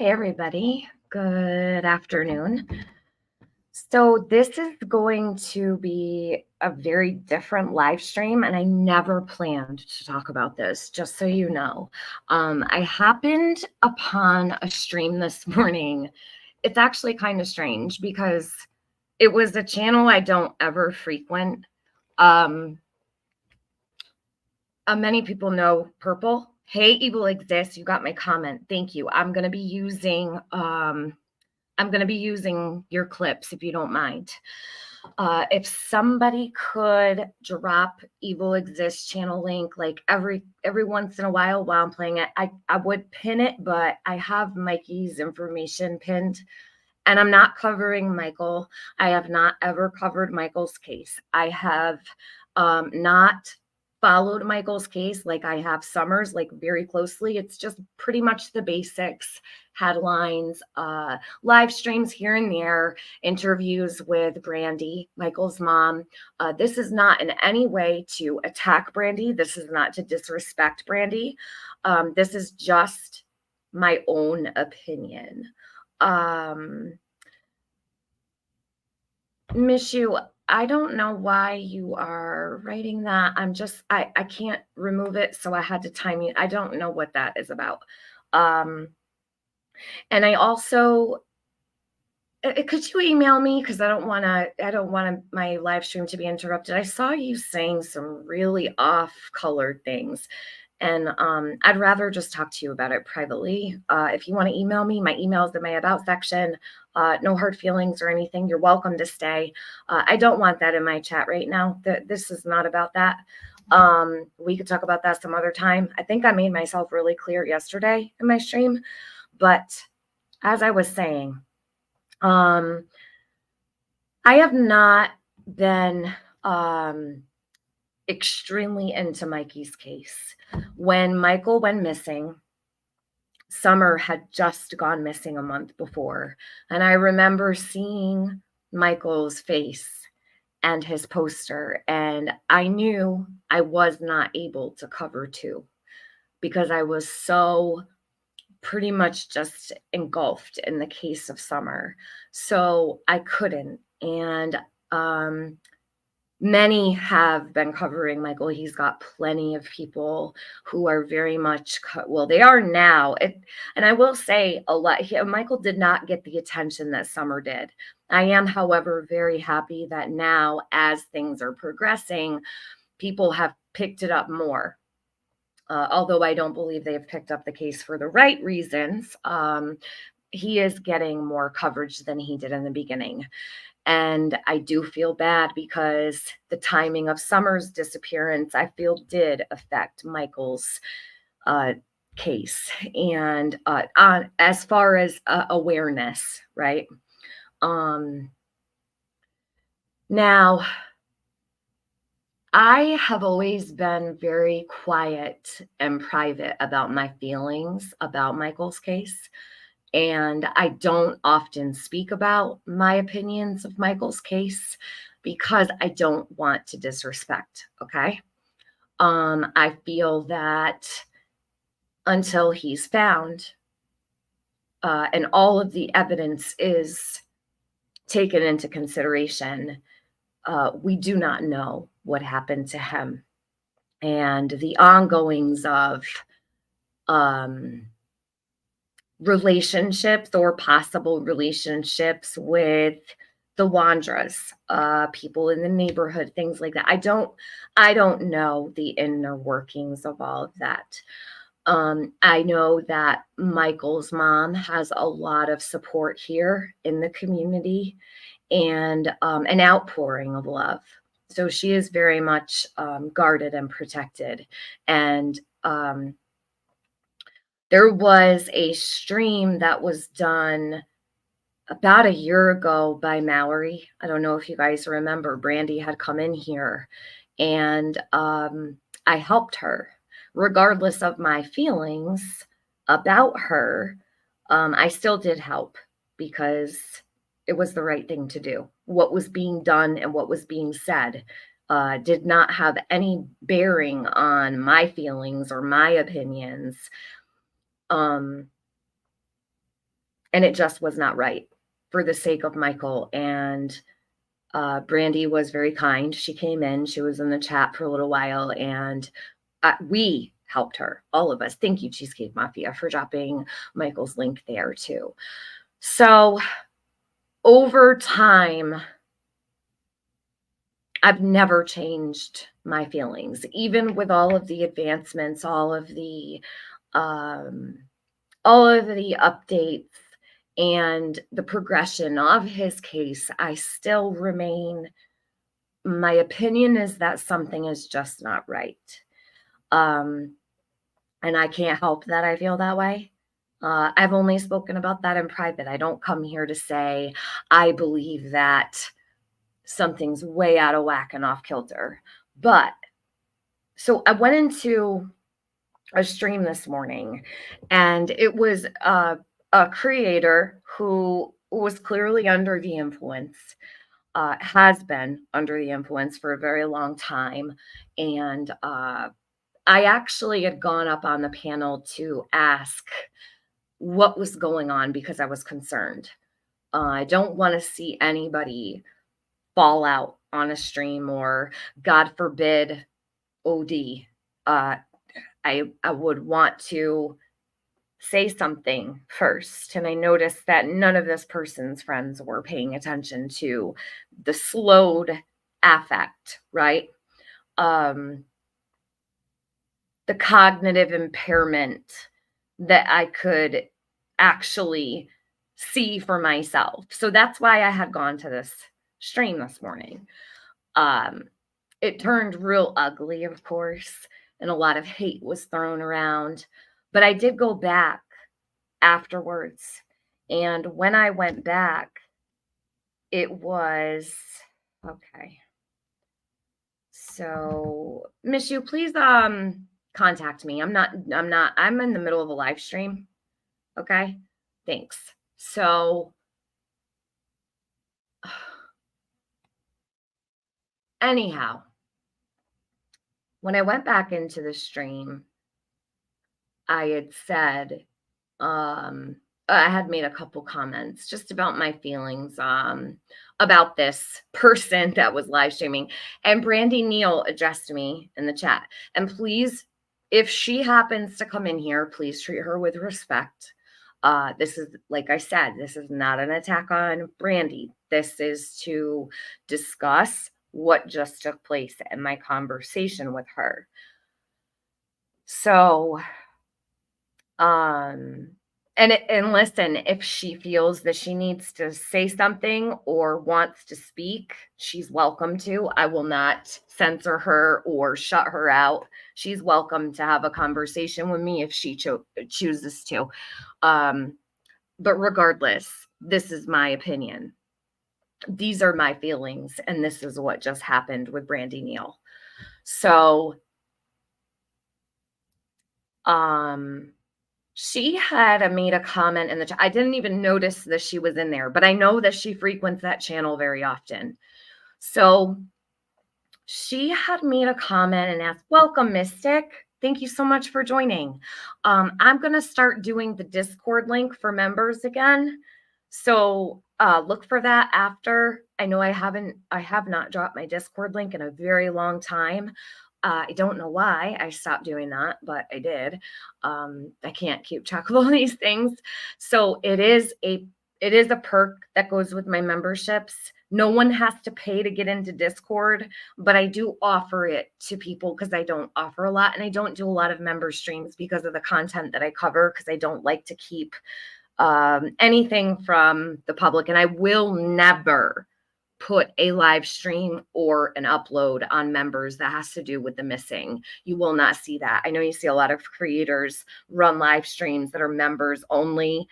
Hey, everybody. Good afternoon. So, this is going to be a very different live stream, and I never planned to talk about this, just so you know. I happened upon a stream this morning. It's actually kind of strange because it was a channel I don't ever frequent. Um, Many people know Purple. Hey, Evil Exists. You got my comment. Thank you. I'm going to be using your clips if you don't mind. If somebody could drop Evil Exists channel link like every once in a while I'm playing it, I would pin it, but I have Mikey's information pinned. And I'm not covering Michael. I have not ever covered Michael's case. I have not followed Michael's case like I have Summers, like very closely. It's just pretty much the basics, headlines, live streams here and there, interviews with Brandi, Michael's mom. This is not in any way to attack Brandi. This is not to disrespect Brandi. This is just my own opinion. Mishu, I don't know why you are writing that. I can't remove it, so I had to time you. I don't know what that is about. And I also, could you email me? Because I don't want my live stream to be interrupted. I saw you saying some really off-colored things. And I'd rather just talk to you about it privately. If you want to email me, my email is in my About section. No hard feelings or anything. You're welcome to stay. I don't want that in my chat right now. This is not about that. We could talk about that some other time. I think I made myself really clear yesterday in my stream. But as I was saying, I have not been extremely into Mikey's case. When Michael went missing, Summer had just gone missing a month before. And I remember seeing Michael's face and his poster, and I knew I was not able to cover two because I was so pretty much just engulfed in the case of Summer. So I couldn't. And many have been covering Michael. He's got plenty of people who are very much, they are now. And I will say a lot, Michael did not get the attention that Summer did. I am, however, very happy that now, as things are progressing, people have picked it up more. Although I don't believe they have picked up the case for the right reasons, he is getting more coverage than he did in the beginning. And I do feel bad because the timing of Summer's disappearance, I feel, did affect Michael's case. And on as far as awareness, right? Now, I have always been very quiet and private about my feelings about Michael's case. And I don't often speak about my opinions of Michael's case because I don't want to disrespect, okay? I feel that until he's found and all of the evidence is taken into consideration, we do not know what happened to him. And the ongoings of relationships or possible relationships with the Wandras, people in the neighborhood, things like that. I don't know the inner workings of all of that. I know that Michael's mom has a lot of support here in the community and an outpouring of love. So she is very much guarded and protected. And there was a stream that was done about a year ago by Mallory. I don't know if you guys remember. Brandi had come in here and I helped her. Regardless of my feelings about her, I still did help because it was the right thing to do. What was being done and what was being said did not have any bearing on my feelings or my opinions. and it just was not right for the sake of Michael. And Brandi was very kind. She came in, she was in the chat for a little while, and we helped her, all of us. Thank you, Cheesecake Mafia, for dropping Michael's link there too. So over time, I've never changed my feelings, even with all of the advancements, um, all of the updates and the progression of his case. I still remain, my opinion is that something is just not right. Um, and I can't help that I feel that way. I've only spoken about that in private. I don't come here to say I believe that something's way out of whack and off kilter. But so I went into a stream this morning, and it was a creator who was clearly under the influence, has been under the influence for a very long time. And I actually had gone up on the panel to ask what was going on because I was concerned. I don't want to see anybody fall out on a stream or, God forbid, OD. I would want to say something first. And I noticed that none of this person's friends were paying attention to the slowed affect, right? The cognitive impairment that I could actually see for myself. So that's why I had gone to this stream this morning. It turned real ugly, of course, and a lot of hate was thrown around. But I did go back afterwards. And when I went back, it was okay. So, Miss You, please contact me. I'm in the middle of a live stream. Okay? Thanks. So, anyhow, when I went back into the stream, I had said, I had made a couple comments just about my feelings about this person that was live streaming. And Brandi Neal addressed me in the chat. And please, if she happens to come in here, please treat her with respect. This is, like I said, this is not an attack on Brandi. This is to discuss what just took place in my conversation with her. So, and listen, if she feels that she needs to say something or wants to speak, she's welcome to. I will not censor her or shut her out. She's welcome to have a conversation with me if she chooses to. But regardless, this is my opinion. These are my feelings, and this is what just happened with Brandi Neal. So, she had made a comment in the chat. I didn't even notice that she was in there, but I know that she frequents that channel very often. So she had made a comment and asked, "Welcome, Mystic. Thank you so much for joining. I'm going to start doing the Discord link for members again. So look for that after. I know I have not dropped my Discord link in a very long time. I don't know why I stopped doing that, but I did. I can't keep track of all these things. So it is a perk that goes with my memberships. No one has to pay to get into Discord, but I do offer it to people because I don't offer a lot, and I don't do a lot of member streams because of the content that I cover, because I don't like to keep anything from the public, and I will never put a live stream or an upload on members that has to do with the missing. You will not see that. I know you see a lot of creators run live streams that are members only.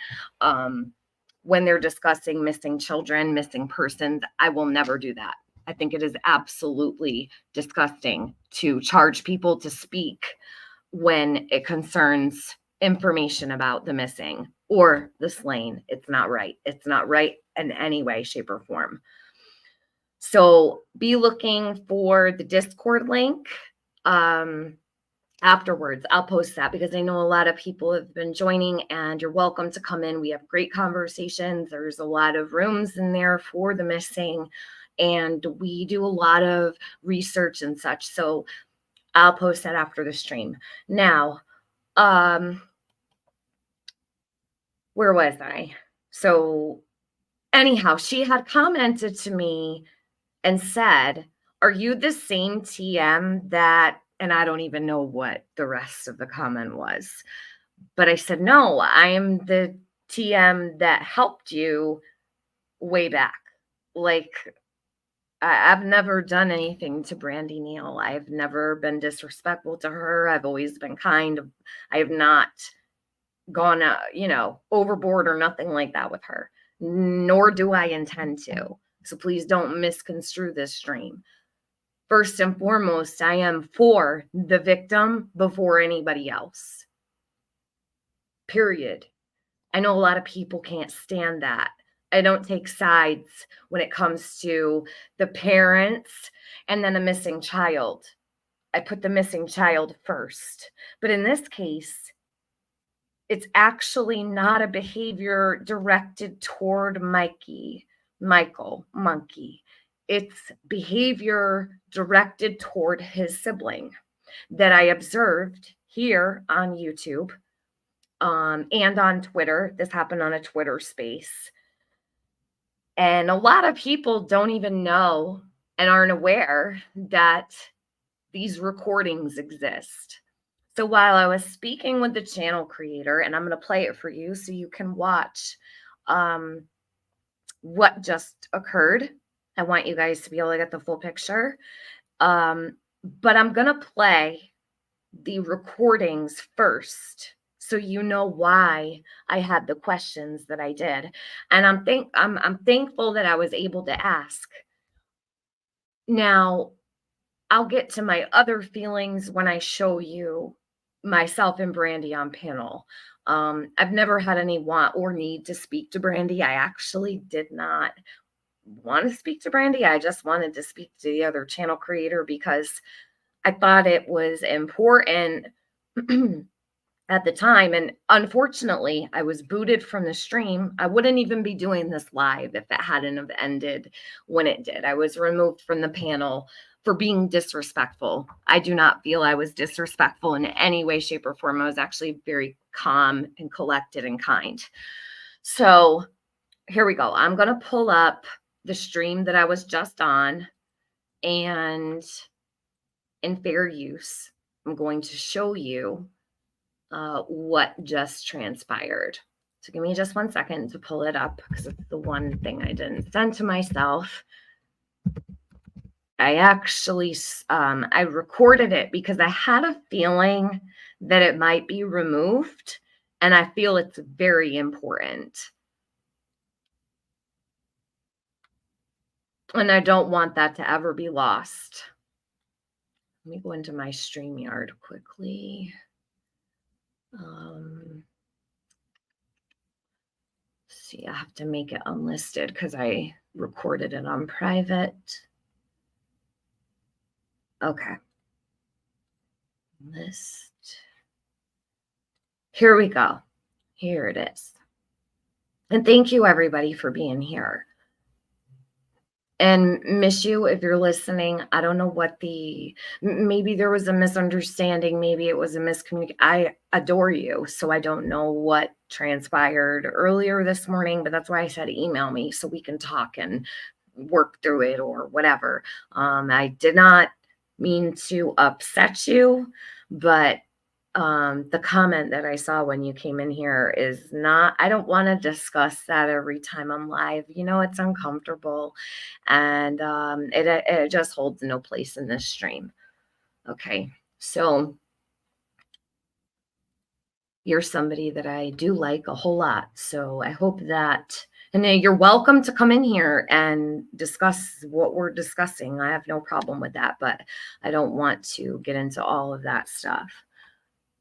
When they're discussing missing children, missing persons, I will never do that. I think it is absolutely disgusting to charge people to speak when it concerns information about the missing or the slain. It's not right. It's not right in any way, shape, or form. So be looking for the Discord link. afterwards. I'll post that because I know a lot of people have been joining, and you're welcome to come in. We have great conversations. There's a lot of rooms in there for the missing, and we do a lot of research and such. So I'll post that after the stream. Now, where was I? So anyhow, she had commented to me and said, "Are you the same TM that," and I don't even know what the rest of the comment was. But I said, "No, I am the TM that helped you way back." Like, I've never done anything to Brandi Neal. I've never been disrespectful to her. I've always been kind. I have not gone, overboard or nothing like that with her, nor do I intend to. So please don't misconstrue this stream. First and foremost, I am for the victim before anybody else. Period. I know a lot of people can't stand that. I don't take sides when it comes to the parents and then a missing child. I put the missing child first. But in this case, it's actually not a behavior directed toward Michael, Monkey. It's behavior directed toward his sibling that I observed here on YouTube, and on Twitter. This happened on a Twitter space. And a lot of people don't even know and aren't aware that these recordings exist. So while I was speaking with the channel creator, and I'm going to play it for you so you can watch what just occurred. I want you guys to be able to get the full picture. But I'm going to play the recordings first so you know why I had the questions that I did. And I'm thankful that I was able to ask. Now, I'll get to my other feelings when I show you myself and Brandi on panel. I've never had any want or need to speak to Brandi. I actually did not want to speak to Brandi. I just wanted to speak to the other channel creator because I thought it was important at the time. And unfortunately, I was booted from the stream. I wouldn't even be doing this live if it hadn't have ended when it did. I was removed from the panel for being disrespectful. I do not feel I was disrespectful in any way, shape, or form. I was actually very calm and collected and kind. So here we go. I'm going to pull up the stream that I was just on, and in fair use, I'm going to show you what just transpired. So give me just 1 second to pull it up because it's the one thing I didn't send to myself. I actually, I recorded it because I had a feeling that it might be removed, and I feel it's very important. And I don't want that to ever be lost. Let me go into my StreamYard quickly. See, I have to make it unlisted because I recorded it on private. Okay. List. Here we go. Here it is. And thank you, everybody, for being here. And miss you if you're listening. I don't know what maybe there was a misunderstanding. Maybe it was a miscommunication. I adore you. So I don't know what transpired earlier this morning, but that's why I said email me so we can talk and work through it or whatever. I did not mean to upset you, but the comment that I saw when you came in here is not, I don't want to discuss that every time I'm live. It's uncomfortable, and it just holds no place in this stream. Okay. So you're somebody that I do like a whole lot. So I hope that, and you're welcome to come in here and discuss what we're discussing. I have no problem with that, but I don't want to get into all of that stuff.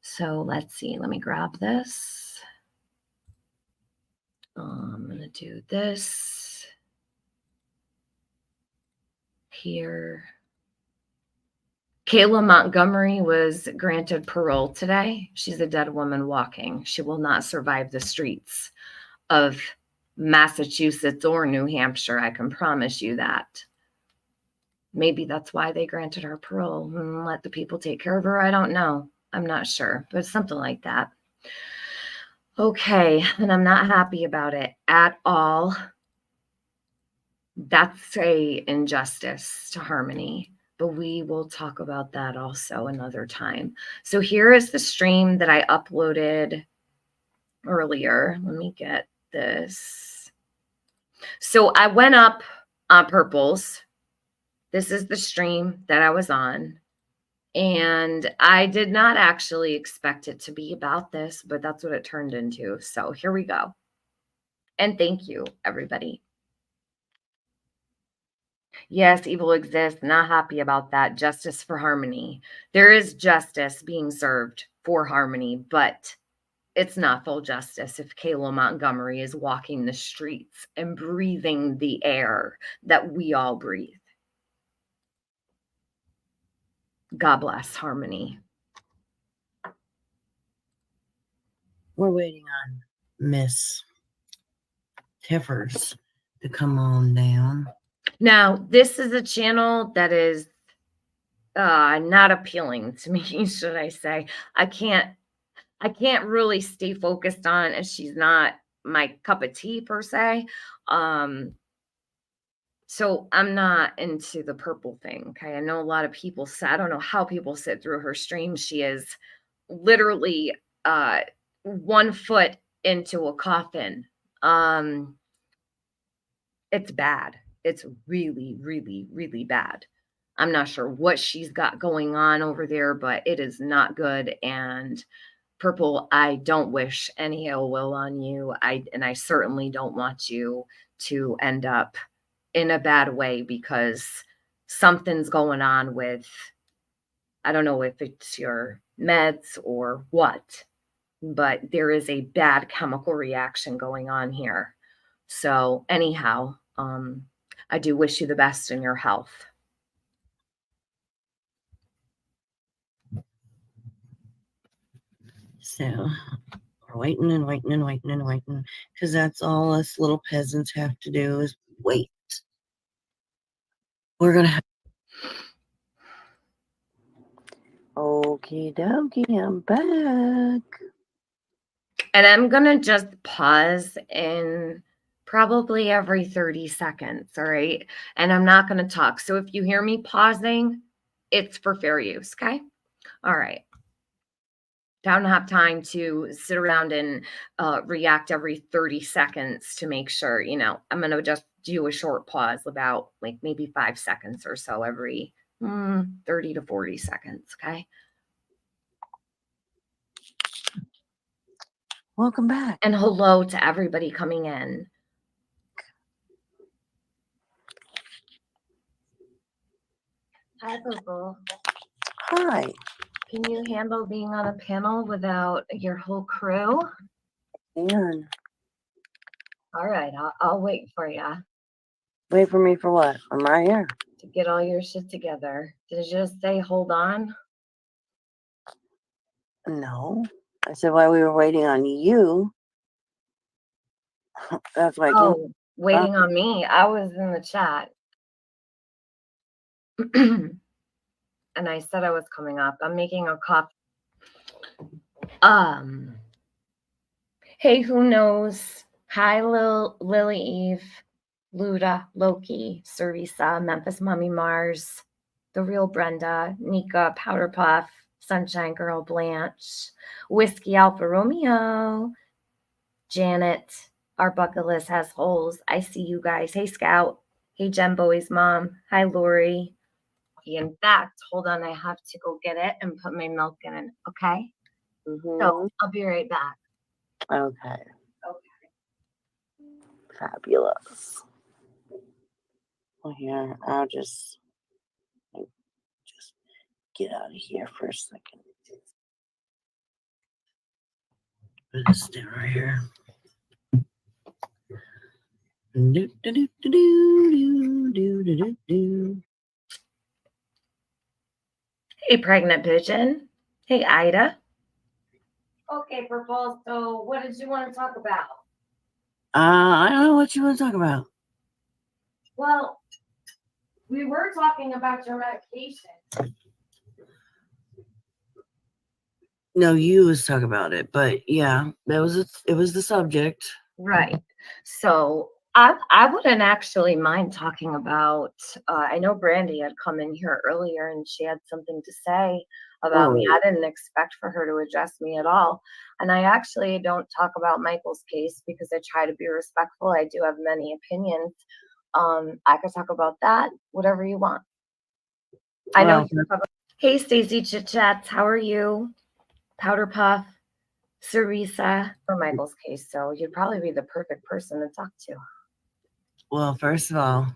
So let's see, let me grab this. I'm going to do this here. Kayla Montgomery was granted parole today. She's a dead woman walking. She will not survive the streets of Massachusetts or New Hampshire. I can promise you that. Maybe that's why they granted her parole and let the people take care of her. I don't know. I'm not sure, but something like that. Okay, and I'm not happy about it at all. That's a injustice to Harmony, but we will talk about that also another time. So here is the stream that I uploaded earlier. Let me get this. So I went up on Purples. This is the stream that I was on. And I did not actually expect it to be about this, but that's what it turned into. So here we go. And thank you, everybody. Yes, evil exists. Not happy about that. Justice for Harmony. There is justice being served for Harmony, but it's not full justice if Kayla Montgomery is walking the streets and breathing the air that we all breathe. God bless Harmony. We're waiting on Miss Tiffers to come on down. Now, this is a channel that is not appealing to me, should I say. I can't really stay focused on, and she's not my cup of tea per se. So I'm not into the purple thing. Okay. I know a lot of people say, I don't know how people sit through her stream. She is literally 1 foot into a coffin. It's bad. It's really, really, really bad. I'm not sure what she's got going on over there, but it is not good. And Purple, I don't wish any ill will on you. I certainly don't want you to end up in a bad way because something's going on with, I don't know if it's your meds or what, but there is a bad chemical reaction going on here. So anyhow, I do wish you the best in your health. So we're waiting and waiting and waiting and waiting because that's all us little peasants have to do is wait. We're going to have. Okie dokie, I'm back. And I'm going to just pause in probably every 30 seconds, all right? And I'm not going to talk. So if you hear me pausing, it's for fair use, okay? All right. Don't have time to sit around and react every 30 seconds to make sure, I'm going to just do a short pause about like maybe 5 seconds or so every 30 to 40 seconds, okay? Welcome back. And hello to everybody coming in. Hi, Purple. Hi. Can you handle being on a panel without your whole crew? And All right, I'll wait for you. Wait for me for what? I'm right here. To get all your shit together. Did you just say hold on? No. I said while we were waiting on you. That's why I came. Waiting on me. I was in the chat. And I said I was coming up. I'm making a coffee. Hey, who knows? Hi, Lily Eve, Luda, Loki, Cervisa, Memphis Mummy Mars, The Real Brenda, Nika, Powder Puff, Sunshine Girl Blanche, Whiskey Alpha Romeo, Janet, our bucket list has holes. I see you guys. Hey, Scout. Hey, Jen Bowie's mom. Hi, Lori. In fact, hold on. I have to go get it and put my milk in it. Okay? So I'll be right back. Okay. Fabulous. Well, here, I'll just get out of here for a second. Let's stay right here. Do, do, do, do, do, do, do, do, do. Hey, pregnant pigeon. Hey, Ida. Okay, Purple. So, what did you want to talk about? I don't know what you want to talk about. Well, we were talking about your medication. No, you was talking about it, but yeah, it was the subject. Right. So I wouldn't actually mind talking about. I know Brandi had come in here earlier and she had something to say about me. I didn't expect for her to address me at all. And I actually don't talk about Michael's case because I try to be respectful. I do have many opinions. I could talk about that, whatever you want. I know. Well, Hey, Stacey Chit Chats, how are you? Powder Puff, Cerisa, for Michael's case. So you'd probably be the perfect person to talk to. well, first of all,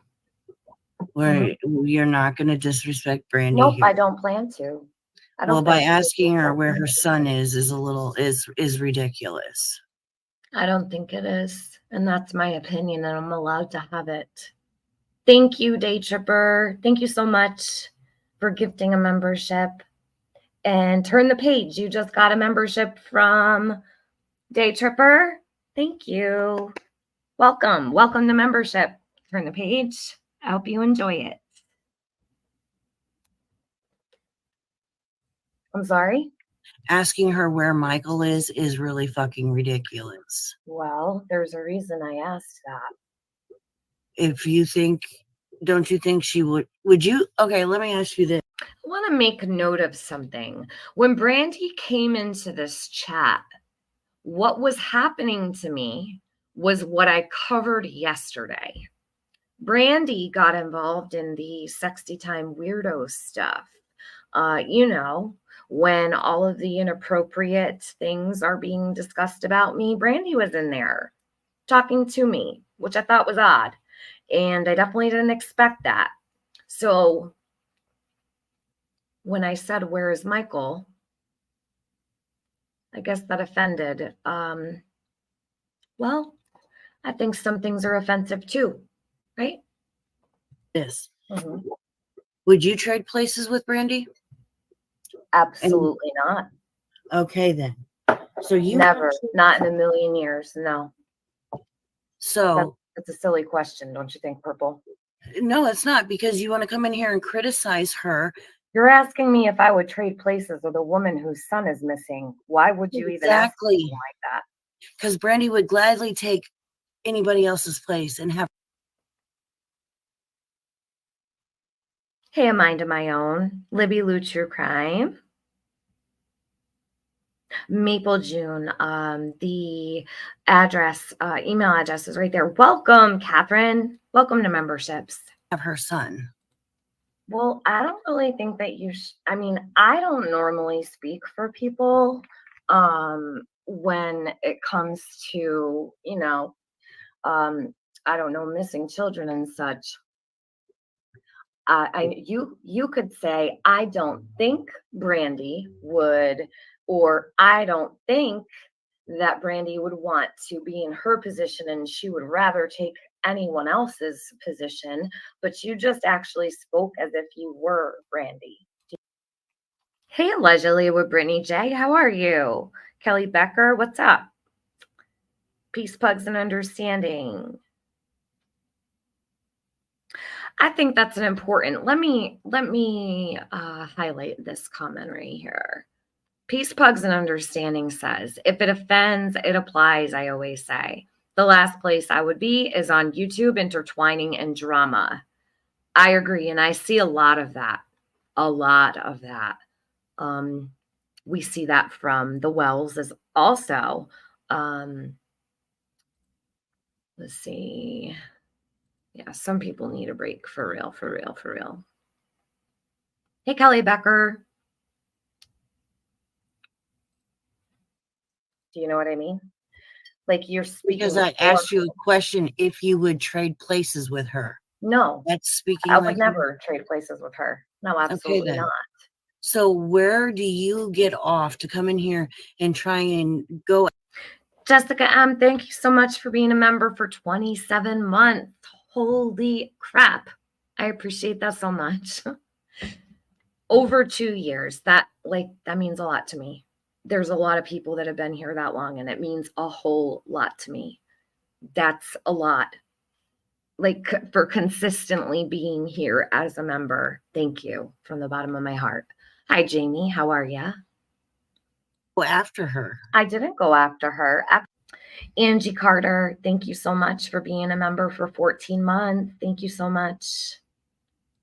you're not going to disrespect Brandi Nope, here. I don't plan to. I don't Well, by think asking her where her son is a little is ridiculous. I don't think it is. And that's my opinion, and I'm allowed to have it. Thank you, Day Tripper. Thank you so much for gifting a membership. And turn the page. You just got a membership from Day Tripper. Thank you. Welcome. Welcome to membership. Turn the page. I hope you enjoy it. I'm sorry? Asking her where Michael is really fucking ridiculous. Well, there's a reason I asked that. If you think, don't you think she would you? Okay, let me ask you this. I want to make note of something. When Brandi came into this chat, what was happening to me was what I covered yesterday. Brandi got involved in the sexy time weirdo stuff. When all of the inappropriate things are being discussed about me, Brandi was in there talking to me, which I thought was odd. And I definitely didn't expect that. So when I said, "Where is Michael?" I guess that offended. Well, I think some things are offensive too, right? This. Mhm. Would you trade places with Brandi? Absolutely not. Okay, then. So you Never, not in a million years. No. So That's a silly question, don't you think, Purple? no, it's not, because you want to come in here and criticize her. You're asking me if I would trade places with a woman whose son is missing. Why would you even ask me Exactly. like that? Because Brandi would gladly take anybody else's place and have. Hey, a mind of my own. Libby Lou True Crime. Maple June. The address, email address is right there. Welcome, Catherine. Welcome to memberships. Have her son. Well, I don't really think that I mean, I don't normally speak for people when it comes to, I don't know, missing children and such. You could say, I don't think Brandi would, or I don't think that Brandi would want to be in her position and she would rather take anyone else's position, but you just actually spoke as if you were Brandi. Hey, allegedly with Brittany J. How are you? Kelly Becker, what's up? Peace, pugs, and understanding. I think that's an important. Let me highlight this comment right here. Peace, pugs, and understanding says, if it offends, it applies. I always say the last place I would be is on YouTube, intertwining in drama. I agree, and I see a lot of that. A lot of that. We see that from the Wells as also. Let's see. Yeah, some people need a break for real, for real, for real. Hey, Kelly Becker. Do you know what I mean? Like you're speaking. Because I asked you a question if you would trade places with her. No, that's speaking. I would never trade places with her. No, absolutely not. So where do you get off to come in here and try and go? Jessica M., thank you so much for being a member for 27 months. Holy crap. I appreciate that so much. Over 2 years. That means a lot to me. There's a lot of people that have been here that long, and it means a whole lot to me. That's a lot. For consistently being here as a member. Thank you from the bottom of my heart. Hi, Jamie. How are ya? Go after her. I didn't go after her. Angie Carter, thank you so much for being a member for 14 months. Thank you so much.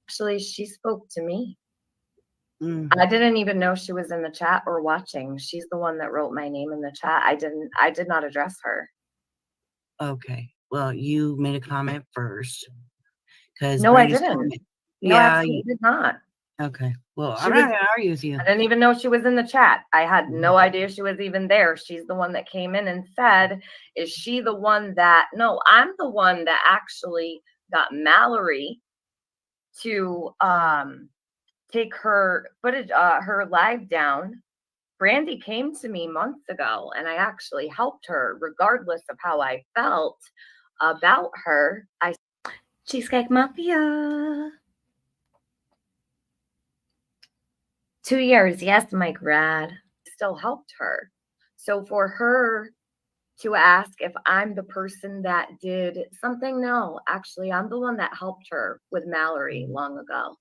Actually, she spoke to me. I didn't even know she was in the chat or watching. She's the one that wrote my name in the chat. I did not address her. Okay. Well, you made a comment first. Because No, I Brandy's didn't. comment. No, Yeah. absolutely did not. Okay. Well, She I'm was not gonna argue with you. I didn't even know she was in the chat. I had no idea she was even there. She's the one that came in and said, is she the one that, no, I'm the one that actually got Mallory to take her footage, her live down. Brandi came to me months ago and I actually helped her regardless of how I felt about her. Cheesecake Mafia. 2 years. Yes, Mike Rad. Still helped her. So for her to ask if I'm the person that did something, no, actually, I'm the one that helped her with Mallory long ago.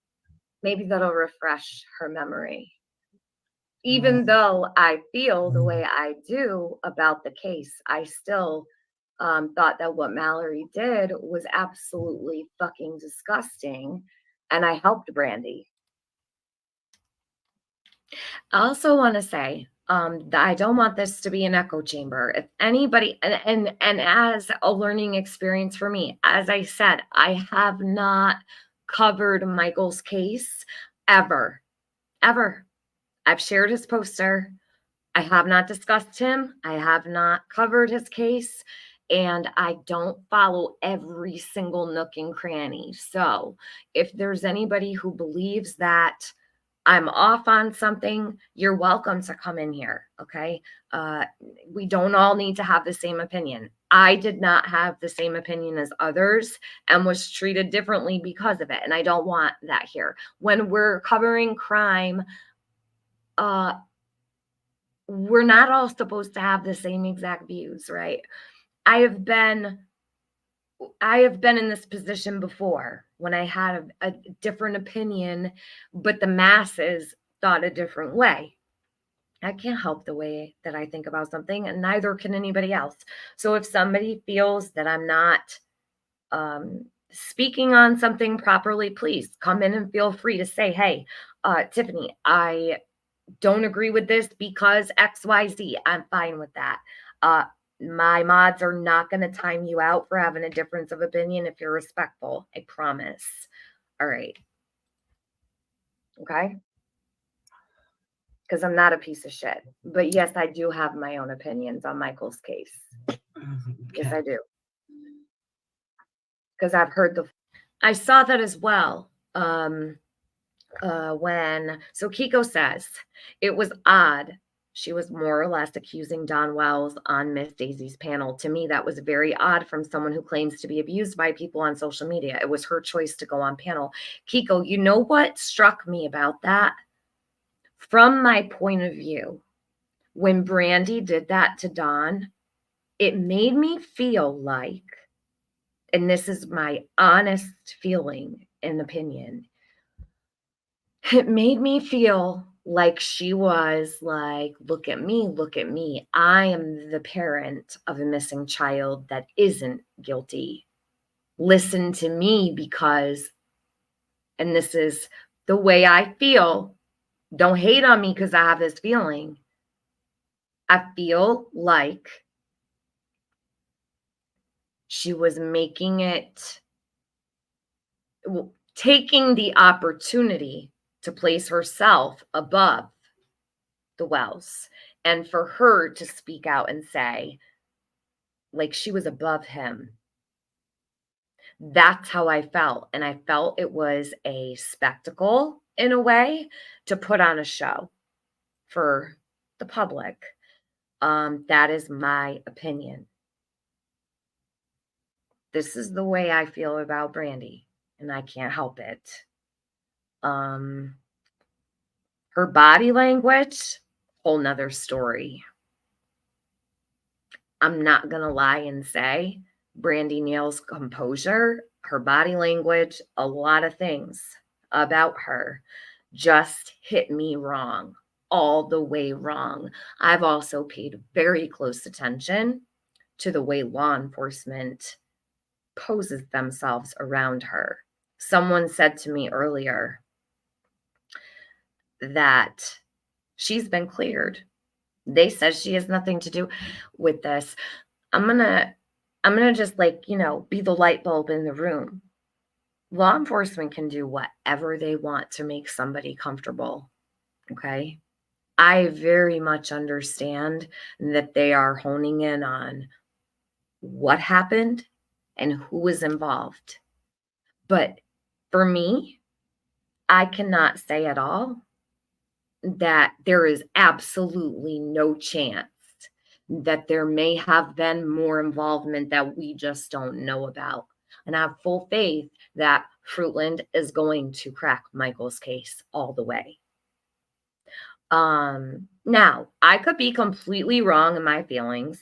Maybe that'll refresh her memory. Even though I feel the way I do about the case, I still thought that what Mallory did was absolutely fucking disgusting. And I helped Brandi. I also want to say that I don't want this to be an echo chamber. If anybody, and as a learning experience for me, as I said, I have not covered Michael's case ever, ever. I've shared his poster. I have not discussed him. I have not covered his case. And I don't follow every single nook and cranny. So if there's anybody who believes that I'm off on something, you're welcome to come in here. Okay. We don't all need to have the same opinion. I did not have the same opinion as others and was treated differently because of it. And I don't want that here. When we're covering crime, we're not all supposed to have the same exact views, right? I have been in this position before when I had a different opinion, but the masses thought a different way. I can't help the way that I think about something, and neither can anybody else. So if somebody feels that I'm not speaking on something properly, please come in and feel free to say, hey, Tiffany, I don't agree with this because XYZ. I'm fine with that. My mods are not going to time you out for having a difference of opinion if you're respectful. I promise. All right. Okay. Because I'm not a piece of shit. But yes, I do have my own opinions on Michael's case. Yes, I do. Because I've heard I saw that as well. So Kiko says it was odd. She was more or less accusing Don Wells on Miss Daisy's panel. To me, that was very odd from someone who claims to be abused by people on social media. It was her choice to go on panel. Kiko, you know what struck me about that? From my point of view, when Brandi did that to Don, it made me feel like, and this is my honest feeling and opinion, it made me feel like she was like, look at me. I am the parent of a missing child that isn't guilty. Listen to me because, and this is the way I feel. Don't hate on me because I have this feeling. I feel like she was making it, taking the opportunity to place herself above the Wells and for her to speak out and say, like, she was above him. That's how I felt. And I felt it was a spectacle in a way to put on a show for the public. That is my opinion. This is the way I feel about Brandi, and I can't help it. Her body language, whole nother story. I'm not going to lie and say Brandi Neal's composure, her body language, a lot of things about her just hit me wrong, all the way wrong. I've also paid very close attention to the way law enforcement poses themselves around her. Someone said to me earlier that she's been cleared. They said she has nothing to do with this. I'm gonna just be the light bulb in the room. Law enforcement can do whatever they want to make somebody comfortable. Okay. I very much understand that they are honing in on what happened and who was involved. But for me, I cannot say at all that there is absolutely no chance that there may have been more involvement that we just don't know about. And I have full faith that Fruitland is going to crack Michael's case all the way. Now I could be completely wrong in my feelings.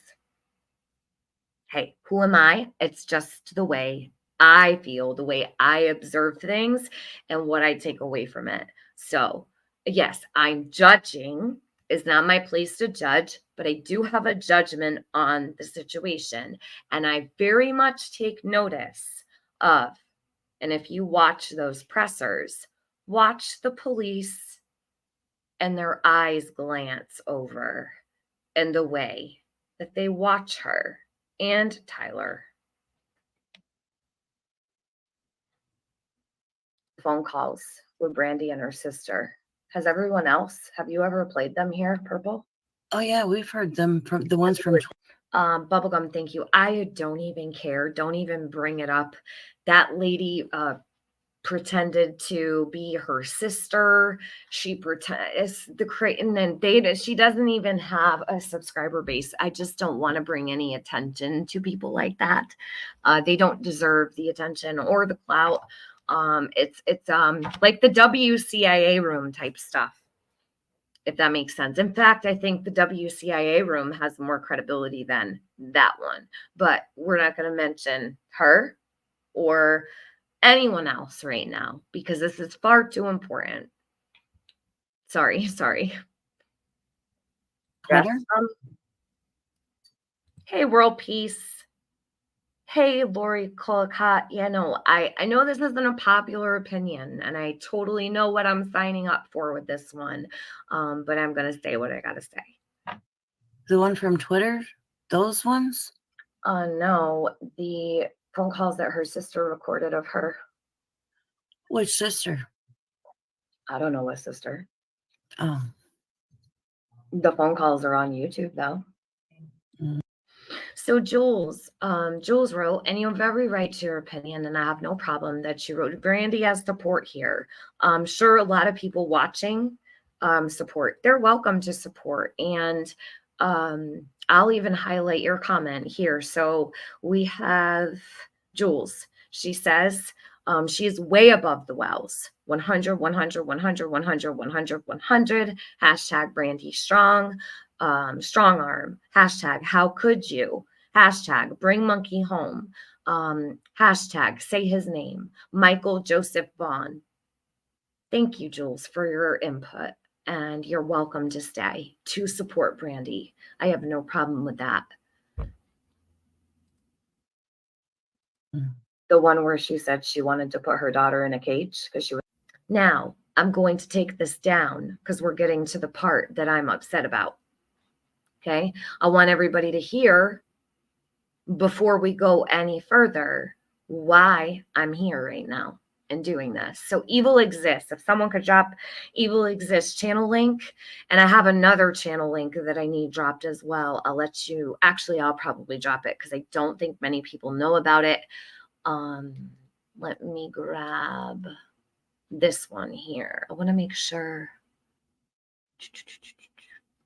Hey, who am I? It's just the way I feel, the way I observe things, and what I take away from it. So, yes, I'm judging. It's not my place to judge, but I do have a judgment on the situation. And I very much take notice of, and if you watch those pressers, watch the police and their eyes glance over and the way that they watch her and Tyler. Phone calls with Brandi and her sister. Has everyone else, have you ever played them here, Purple? Oh yeah, we've heard them from the ones from Bubblegum, thank you. I don't even care. Don't even bring it up. That lady pretended to be her sister. She is the Creighton and data. She doesn't even have a subscriber base. I just don't want to bring any attention to people like that. They don't deserve the attention or the clout. It's like the WCIA room type stuff, if that makes sense. In fact, I think the WCIA room has more credibility than that one. But we're not going to mention her or anyone else right now because this is far too important. Sorry. Twitter. Yes. Hey, World Peace. Hey, Lori Colcott. Yeah, no, I know this isn't a popular opinion, and I totally know what I'm signing up for with this one. But I'm gonna say what I gotta say. The one from Twitter? Those ones? No, the phone calls that her sister recorded of her. Which sister? I don't know what sister. Oh. The phone calls are on YouTube though. Mm. So Jules wrote, and you have every right to your opinion, and I have no problem that she wrote. Brandi has support here. I'm sure a lot of people watching support. They're welcome to support. And I'll even highlight your comment here. So we have Jules. She says she is way above the wells. 100, 100, 100, 100, 100, 100. Hashtag Brandi Strong. Strong arm. Hashtag how could you? Hashtag bring monkey home. Hashtag say his name. Michael Joseph Vaughan. Thank you, Jules, for your input. And you're welcome to stay to support Brandi. I have no problem with that. The one where she said she wanted to put her daughter in a cage because she was. Now, I'm going to take this down because we're getting to the part that I'm upset about. Okay. I want everybody to hear before we go any further why I'm here right now and doing this. So Evil Exists. If someone could drop Evil Exists channel link, and I have another channel link that I need dropped as well. I'll probably drop it because I don't think many people know about it. Let me grab this one here. I want to make sure.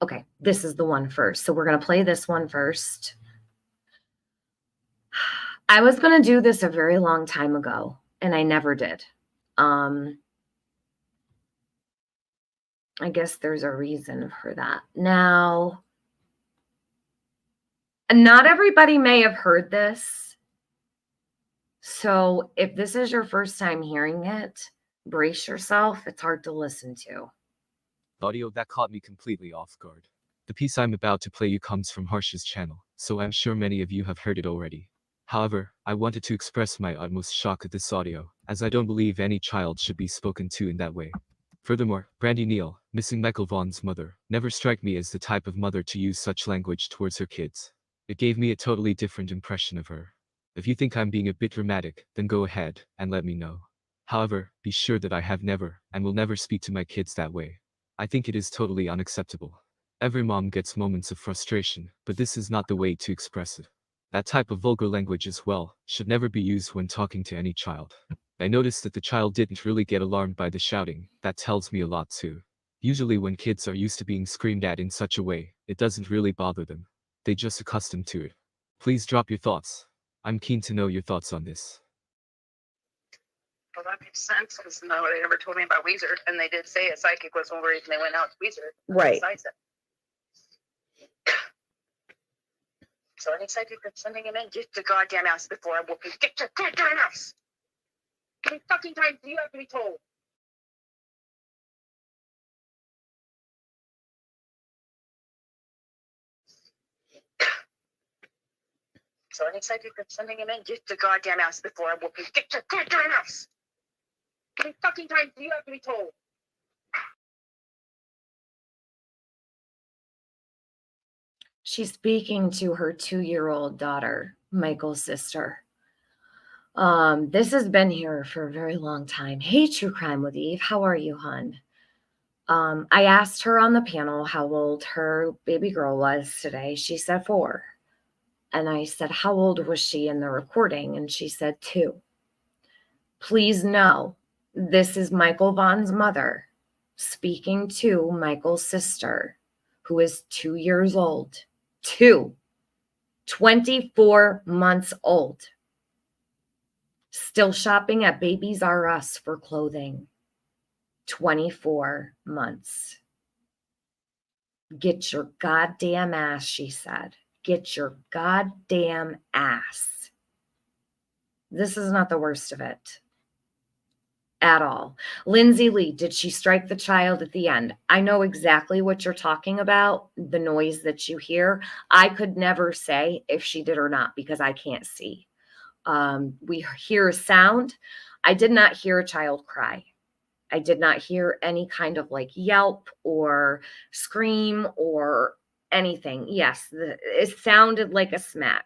Okay, this is the one first. So we're going to play this one first. I was going to do this a very long time ago, and I never did. I guess there's a reason for that. Now, not everybody may have heard this. So if this is your first time hearing it, brace yourself. It's hard to listen to. Audio that caught me completely off guard. The piece I'm about to play you comes from Harsh's channel, so I'm sure many of you have heard it already. However, I wanted to express my utmost shock at this audio, as I don't believe any child should be spoken to in that way. Furthermore, Brandi Neal, missing Michael Vaughan's mother, never struck me as the type of mother to use such language towards her kids. It gave me a totally different impression of her. If you think I'm being a bit dramatic, then go ahead and let me know. However, be sure that I have never and will never speak to my kids that way. I think it is totally unacceptable. Every mom gets moments of frustration, but this is not the way to express it. That type of vulgar language as well should never be used when talking to any child. I noticed that the child didn't really get alarmed by the shouting. That tells me a lot too. Usually when kids are used to being screamed at in such a way, it doesn't really bother them. They just accustomed to it. Please drop your thoughts. I'm keen to know your thoughts on this. Well, that makes sense because no, they never told me about Weezer, and they did say a psychic was one reason they went out to Weezer. Right. So any psychic that's sending him in, get your goddamn ass before I whoop you. Get your goddamn ass! How many fucking times do you have to be told? So any psychic that's sending him in, get your goddamn ass before I whoop you. Get your goddamn ass! How many fucking times do you have to be told? She's speaking to her 2-year-old daughter, Michael's sister. This has been here for a very long time. Hey, True Crime with Eve. How are you, hon? I asked her on the panel how old her baby girl was today. She said 4. And I said, how old was she in the recording? And she said 2. Please know, this is Michael Vaughan's mother speaking to Michael's sister, who is 2 years old. 24 months old. Still shopping at Babies R Us for clothing. 24 months. Get your goddamn ass, she said. Get your goddamn ass. This is not the worst of it. At all. Lindsay Lee, did she strike the child at the end? I know exactly what you're talking about, the noise that you hear. I could never say if she did or not because I can't see. We hear a sound. I did not hear a child cry. I did not hear any kind of like yelp or scream or anything. Yes, it sounded like a smack.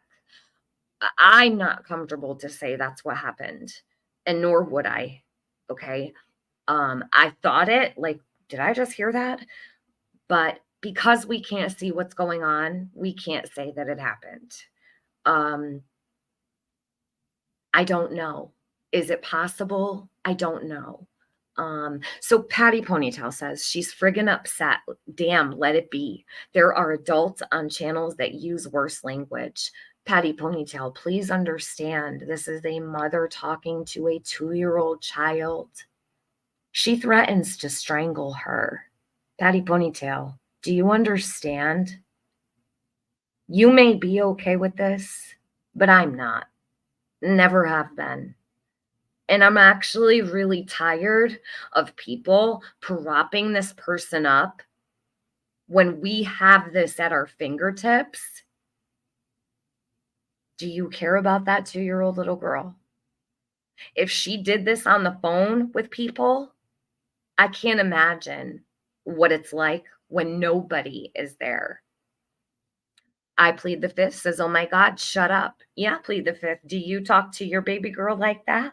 I'm not comfortable to say that's what happened, and nor would I. Okay. I thought it, like, did I just hear that? But because we can't see what's going on, we can't say that it happened. I don't know. Is it possible? I don't know. So Patty Ponytail says she's friggin' upset. Damn, let it be. There are adults on channels that use worse language. Patty Ponytail, please understand this is a mother talking to a 2-year-old child. She threatens to strangle her. Patty Ponytail, do you understand? You may be okay with this, but I'm not. Never have been. And I'm actually really tired of people propping this person up when we have this at our fingertips. Do you care about that 2-year-old little girl? If she did this on the phone with people, I can't imagine what it's like when nobody is there. I plead the fifth says, oh my God, shut up. Yeah, plead the fifth. Do you talk to your baby girl like that?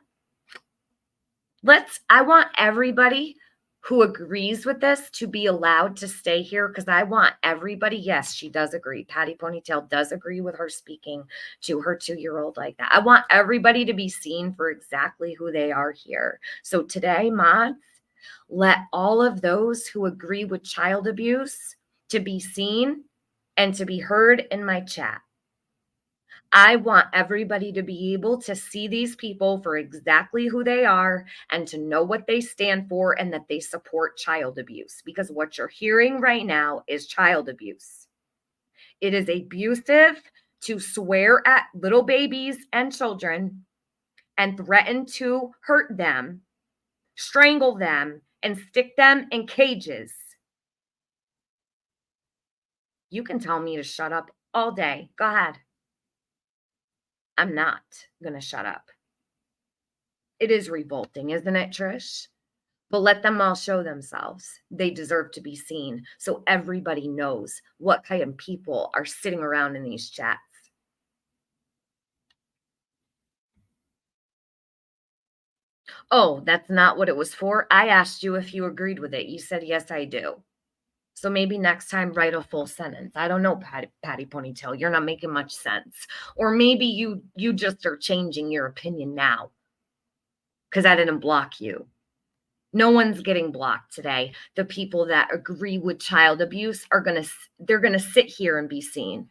I want everybody who agrees with this to be allowed to stay here because I want everybody. Yes, she does agree. Patty Ponytail does agree with her speaking to her 2-year-old like that. I want everybody to be seen for exactly who they are here. So today, mods, let all of those who agree with child abuse to be seen and to be heard in my chat. I want everybody to be able to see these people for exactly who they are and to know what they stand for and that they support child abuse, because what you're hearing right now is child abuse. It is abusive to swear at little babies and children and threaten to hurt them, strangle them, and stick them in cages. You can tell me to shut up all day. Go ahead. I'm not going to shut up. It is revolting, isn't it, Trish? But let them all show themselves. They deserve to be seen so everybody knows what kind of people are sitting around in these chats. Oh, that's not what it was for? I asked you if you agreed with it. You said, yes, I do. So maybe next time write a full sentence. I don't know, Patty Ponytail. You're not making much sense. Or maybe you just are changing your opinion now because I didn't block you. No one's getting blocked today. The people that agree with child abuse they're going to sit here and be seen.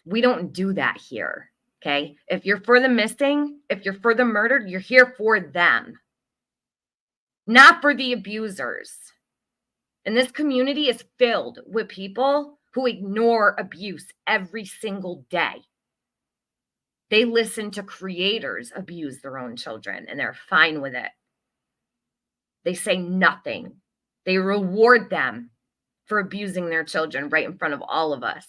We don't do that here. Okay? If you're for the missing, if you're for the murdered, you're here for them, not for the abusers. And this community is filled with people who ignore abuse every single day. They listen to creators abuse their own children and they're fine with it. They say nothing. They reward them for abusing their children right in front of all of us.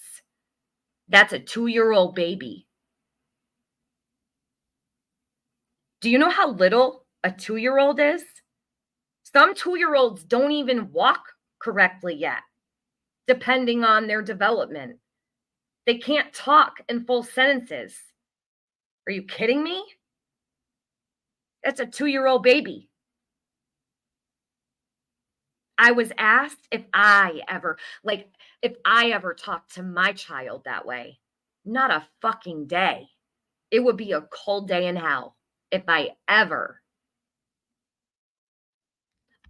That's a 2-year-old baby. Do you know how little a 2-year-old is? Some 2-year-olds don't even walk correctly yet, depending on their development. They can't talk in full sentences. Are you kidding me? That's a 2-year-old baby. I was asked if I ever talked to my child that way. Not a fucking day. It would be a cold day in hell if I ever.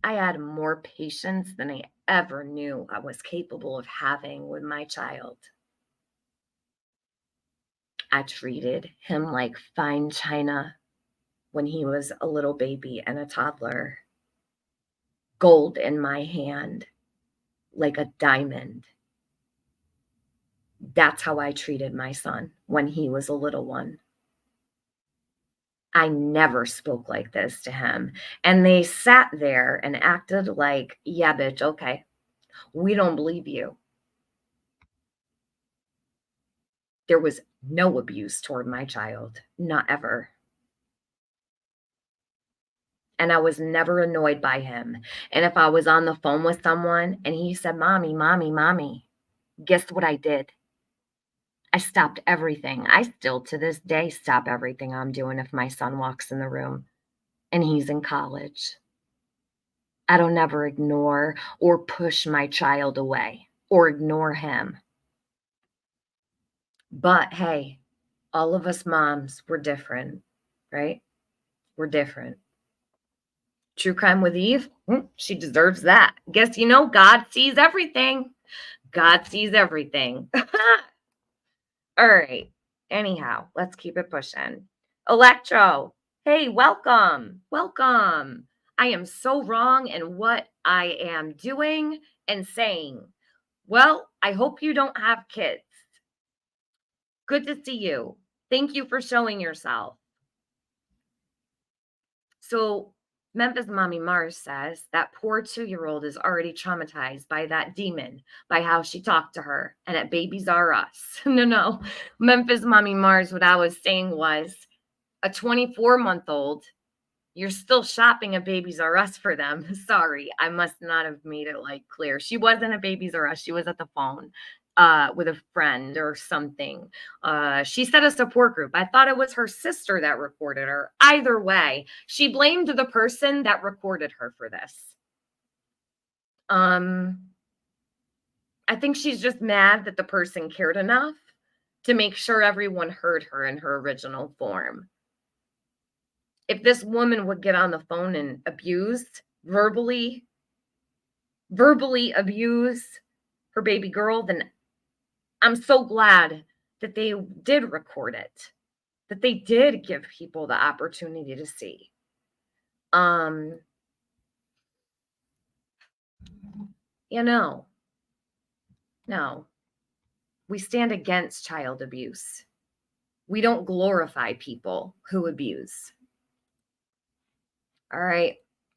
I had more patience than I ever knew I was capable of having with my child. I treated him like fine china when he was a little baby and a toddler. Gold in my hand, like a diamond. That's how I treated my son when he was a little one. I never spoke like this to him. And they sat there and acted like, yeah, bitch, okay, we don't believe you. There was no abuse toward my child, not ever. And I was never annoyed by him. And if I was on the phone with someone and he said, mommy, mommy, mommy, guess what I did? I stopped everything. I still to this day stop everything I'm doing if my son walks in the room and he's in college. I don't ever ignore or push my child away or ignore him. But hey, all of us moms, we're different, right? We're different. True crime with Eve, she deserves that. Guess God sees everything. God sees everything. All right. Anyhow, let's keep it pushing. Electro, hey, welcome. Welcome. I am so wrong in what I am doing and saying. Well, I hope you don't have kids. Good to see you. Thank you for showing yourself. So, Memphis Mommy Mars says that poor 2-year-old is already traumatized by that demon, by how she talked to her, and that babies are us. No. Memphis Mommy Mars, what I was saying was a 24-month-old, you're still shopping at Babies R Us for them. Sorry, I must not have made it clear. She wasn't at Babies R Us. She was at the phone with a friend or something. She said a support group. I thought it was her sister that recorded her. Either way, she blamed the person that recorded her for this. I think she's just mad that the person cared enough to make sure everyone heard her in her original form. If this woman would get on the phone and verbally abuse her baby girl, then I'm so glad that they did record it, that they did give people the opportunity to see. No. We stand against child abuse. We don't glorify people who abuse. All right.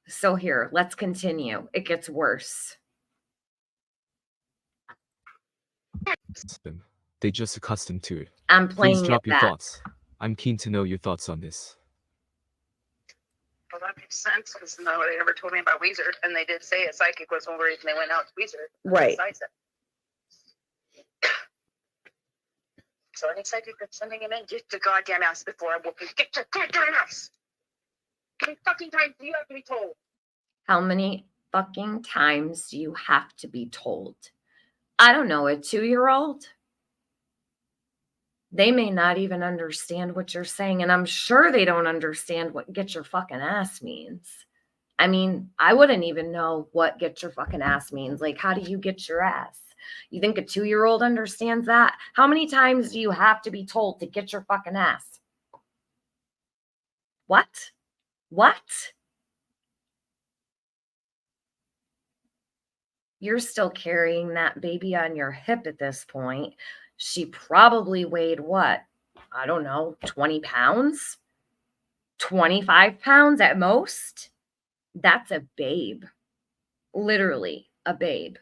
So here, let's continue. It gets worse. They just accustomed to it. I'm Please playing it drop your back. thoughts. I'm keen to know your thoughts on this. Well, that makes sense because no, they never told me about Weezer, and they did say a psychic was the only reason they went out to Weezer. Right. Besides that. So any psychic that's sending him in, get your goddamn ass before I whoop you. Get your goddamn ass! How many fucking times do you have to be told? How many fucking times do you have to be told? I don't know, a 2-year-old? They may not even understand what you're saying, and I'm sure they don't understand what get your fucking ass means. I mean, I wouldn't even know what get your fucking ass means. Like, how do you get your ass? You think a 2-year-old understands that? How many times do you have to be told to get your fucking ass? What? What? You're still carrying that baby on your hip at this point. She probably weighed what? I don't know, 20 pounds? 25 pounds at most? That's a babe. Literally a babe.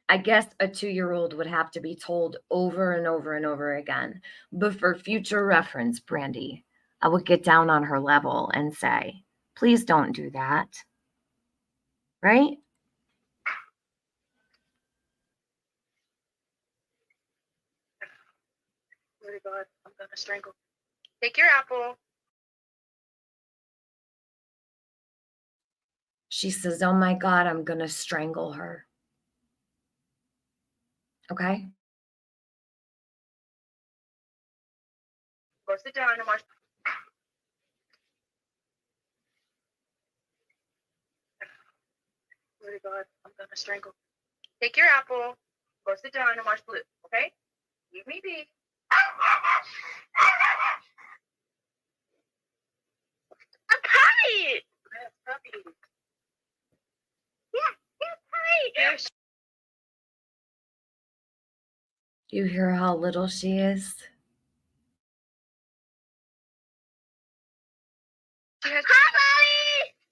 I guess a 2-year-old would have to be told over and over and over again. But for future reference, Brandi, I would get down on her level and say, please don't do that. Right? Oh my God, I'm gonna strangle. Take your apple. She says, oh my God, I'm going to strangle her. Okay? Go sit down and watch. Oh my God, I'm gonna strangle. Take your apple. Go sit down and watch Blue. Okay? Leave me be. I'm puppy. Puppy. Yeah, puppy. Do you hear how little she is? Hi,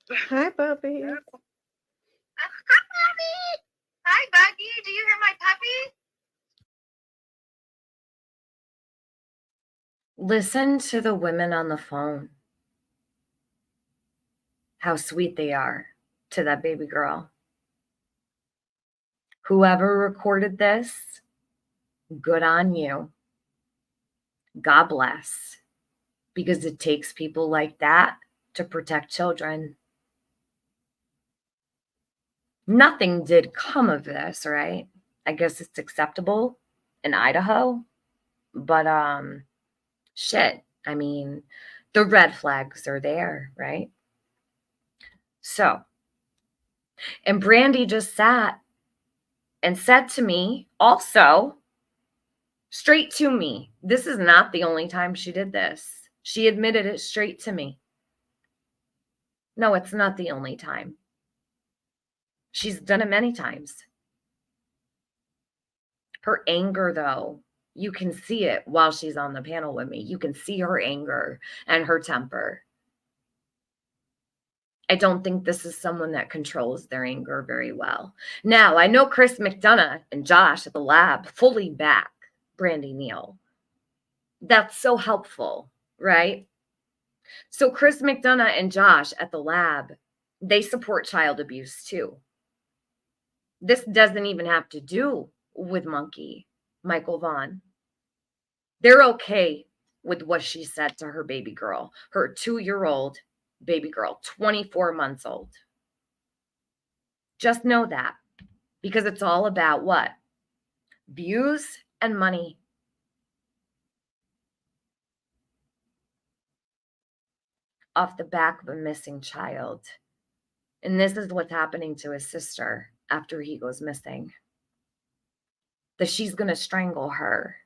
Bobby. Hi, puppy. Hi, Bobby. Hi, Buggy. Do you hear my puppy? Listen to the women on the phone. How sweet they are to that baby girl. Whoever recorded this, good on you. God bless. Because it takes people like that to protect children. Nothing did come of this, right? I guess it's acceptable in Idaho. But shit, I mean, the red flags are there, right? So, and Brandi just sat and said to me also, straight to me, this is not the only time she did this. She admitted it straight to me. No, it's not the only time. She's done it many times. Her anger, though, you can see it while she's on the panel with me. You can see her anger and her temper. I don't think this is someone that controls their anger very well. Now, I know Chris McDonough and Josh at the lab fully back Brandi Neal. That's so helpful, right? So Chris McDonough and Josh at the lab, they support child abuse too. This doesn't even have to do with Monkey, Michael Vaughan. They're okay with what she said to her baby girl, her 2-year-old baby girl, 24 months old. Just know that, because it's all about what? Views and money. Off the back of a missing child. And this is what's happening to his sister after he goes missing. That she's going to strangle her.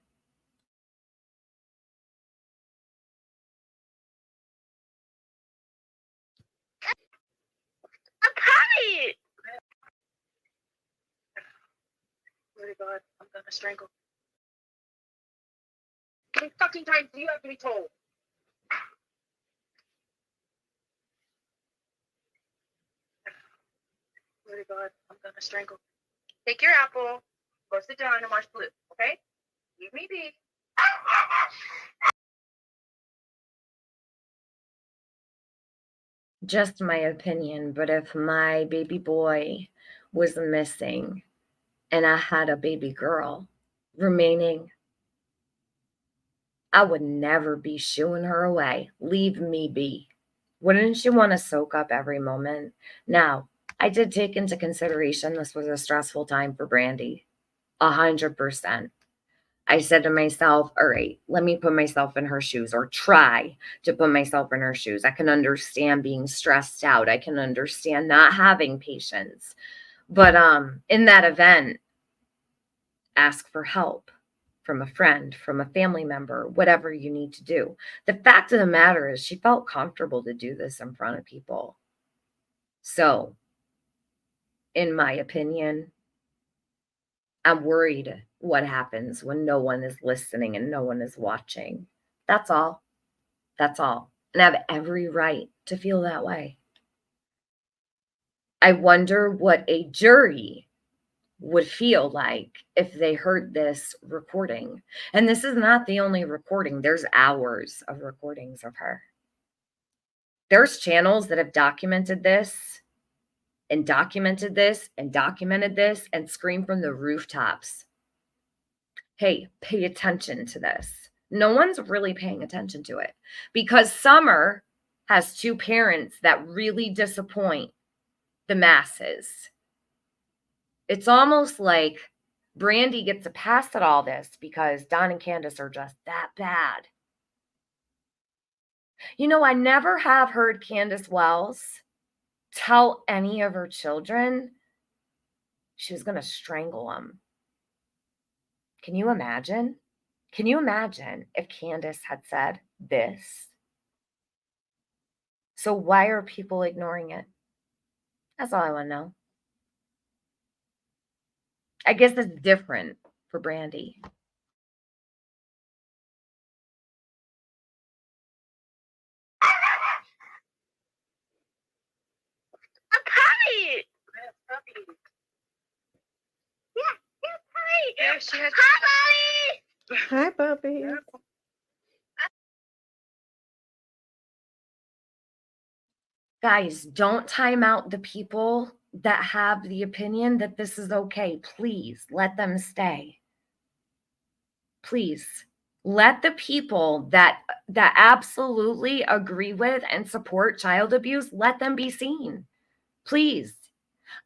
I'm tired. Swear to God, I'm gonna strangle. How many fucking times do you have to be told? Swear to God, I'm gonna strangle. Take your apple, go sit down and watch Blue, okay? Leave me be. Just my opinion, but if my baby boy was missing and I had a baby girl remaining, I would never be shooing her away. Leave me be. Wouldn't you want to soak up every moment? Now, I did take into consideration this was a stressful time for Brandi. 100%. I said to myself, all right, let me put myself in her shoes, or try to put myself in her shoes. I can understand being stressed out. I can understand not having patience. But in that event, ask for help from a friend, from a family member, whatever you need to do. The fact of the matter is she felt comfortable to do this in front of people. So, in my opinion, I'm worried what happens when no one is listening and no one is watching. That's all. That's all. And I have every right to feel that way. I wonder what a jury would feel like if they heard this recording. And this is not the only recording. There's hours of recordings of her. There's channels that have documented this and documented this and documented this and screamed from the rooftops. Hey, pay attention to this. No one's really paying attention to it because Summer has two parents that really disappoint the masses. It's almost like Brandi gets a pass at all this because Don and Candace are just that bad. You know, I never have heard Candace Wells tell any of her children she was going to strangle them. Can you imagine? Can you imagine if Candace had said this? So why are people ignoring it? That's all I want to know. I guess it's different for Brandi. I'm tired. Yeah, I'm tired. Yeah, she has. Hi, Bobby. Hi, Bubby. Guys, don't time out the people that have the opinion that this is okay. Please let them stay. Please let the people that absolutely agree with and support child abuse, let them be seen. Please.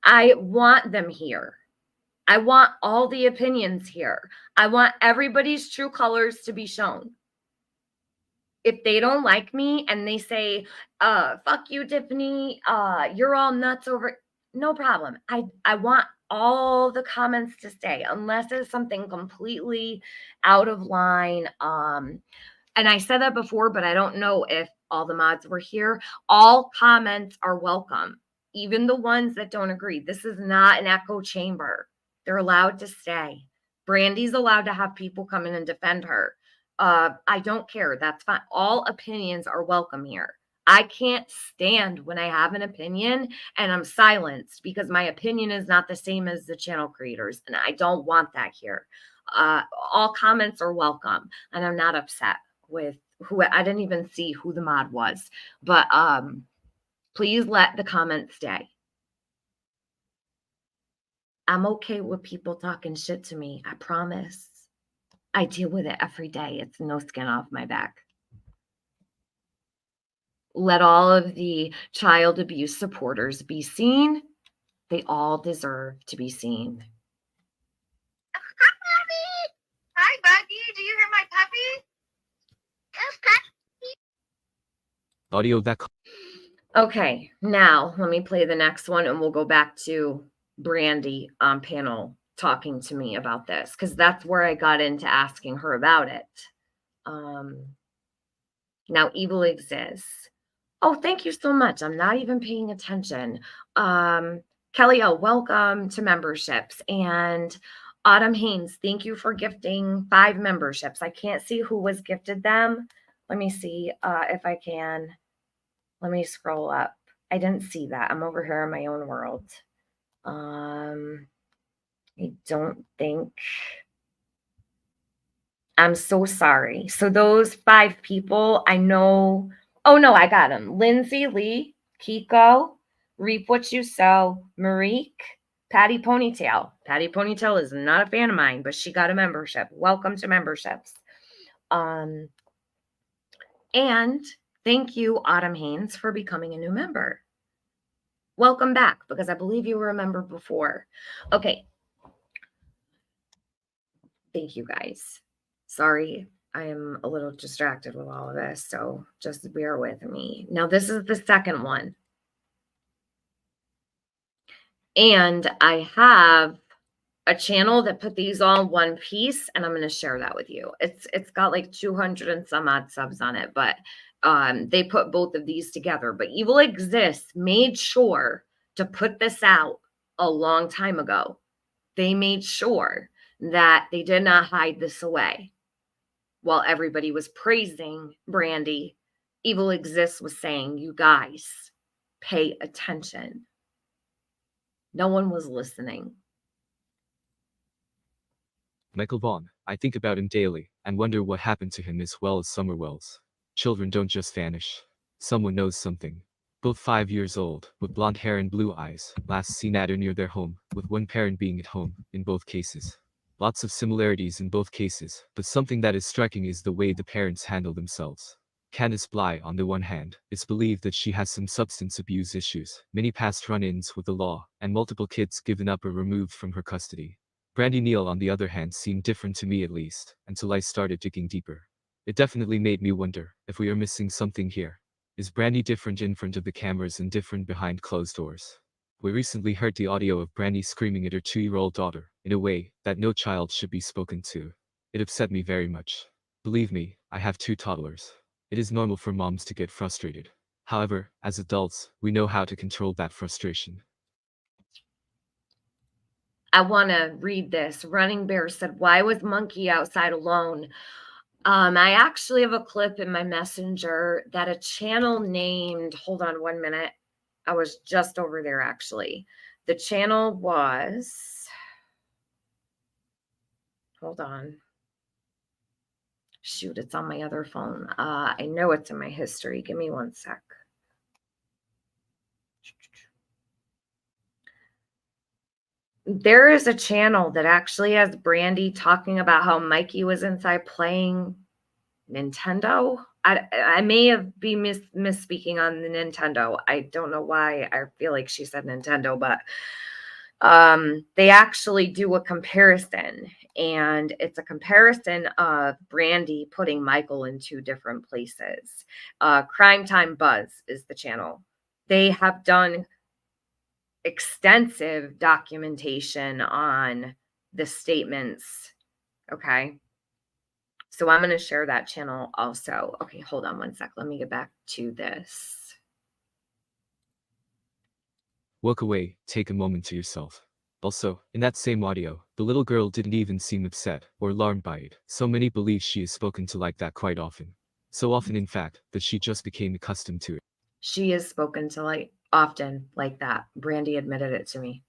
I want them here. I want all the opinions here. I want everybody's true colors to be shown. If they don't like me and they say, fuck you, Tiffany, you're all nuts over, no problem. I want all the comments to stay unless it's something completely out of line. And I said that before, but I don't know if all the mods were here. All comments are welcome, even the ones that don't agree. This is not an echo chamber. They're allowed to stay. Brandi's allowed to have people come in and defend her. I don't care. That's fine. All opinions are welcome here. I can't stand when I have an opinion and I'm silenced because my opinion is not the same as the channel creators, and I don't want that here. All comments are welcome, and I'm not upset with who. I didn't even see who the mod was, but please let the comments stay. I'm okay with people talking shit to me. I promise. I deal with it every day. It's no skin off my back. Let all of the child abuse supporters be seen. They all deserve to be seen. Hi, Bobby. Hi, Buggy. Do you hear my puppy? Yes, puppy. Audio that Okay, now let me play the next one and we'll go back to Brandi on panel talking to me about this because that's where I got into asking her about it. Now evil exists. Oh, thank you so much. I'm not even paying attention. Kelly, welcome to memberships. And Autumn Haynes, thank you for gifting 5 memberships. I can't see who was gifted them. Let me see if I can. Let me scroll up. I didn't see that. I'm over here in my own world. I don't think. I'm so sorry. So those 5 people, I know. Oh no, I got them. Lindsay Lee, Kiko, Reap What You Sow, Marique, Patty Ponytail. Patty Ponytail is not a fan of mine, but she got a membership. Welcome to memberships. And thank you, Autumn Haynes, for becoming a new member. Welcome back, because I believe you were a member before. Okay. Thank you, guys. Sorry, I am a little distracted with all of this, so just bear with me. Now, this is the second one. And I have a channel that put these all in one piece, and I'm going to share that with you. It's got like 200 and some odd subs on it, but they put both of these together. But Evil Exists made sure to put this out a long time ago. They made sure that they did not hide this away. While everybody was praising Brandi, Evil Exists was saying, you guys, pay attention. No one was listening. Michael Vaughan, I think about him daily and wonder what happened to him as well as Summer Wells. Children don't just vanish. Someone knows something. Both 5 years old, with blonde hair and blue eyes, last seen at or near their home, with one parent being at home, in both cases. Lots of similarities in both cases, but something that is striking is the way the parents handle themselves. Candice Bly, on the one hand, it's believed that she has some substance abuse issues, many past run-ins with the law, and multiple kids given up or removed from her custody. Brandi Neal, on the other hand, seemed different to me at least, until I started digging deeper. It definitely made me wonder if we are missing something here. Is Brandi different in front of the cameras and different behind closed doors? We recently heard the audio of Brandi screaming at her 2-year-old daughter, in a way that no child should be spoken to. It upset me very much. Believe me, I have 2 toddlers. It is normal for moms to get frustrated. However, as adults, we know how to control that frustration. I want to read this. Running Bear said, why was Monkey outside alone? I actually have a clip in my messenger that a channel named, hold on 1 minute. I was just over there actually. The channel was, hold on. Shoot, it's on my other phone. I know it's in my history. Give me 1 sec. There is a channel that actually has Brandi talking about how Mikey was inside playing Nintendo. I may have been misspeaking on the Nintendo. I don't know why I feel like she said Nintendo, but they actually do a comparison, and it's a comparison of Brandi putting Michael in 2 different places. Crime Time Buzz is the channel. They have done extensive documentation on the statements. Okay. So I'm going to share that channel also. Okay, hold on 1 sec. Let me get back to this. Walk away, take a moment to yourself. Also, in that same audio, the little girl didn't even seem upset or alarmed by it. So many believe she is spoken to like that quite often. So often, in fact, that she just became accustomed to it. She is spoken to like often like that. Brandi admitted it to me.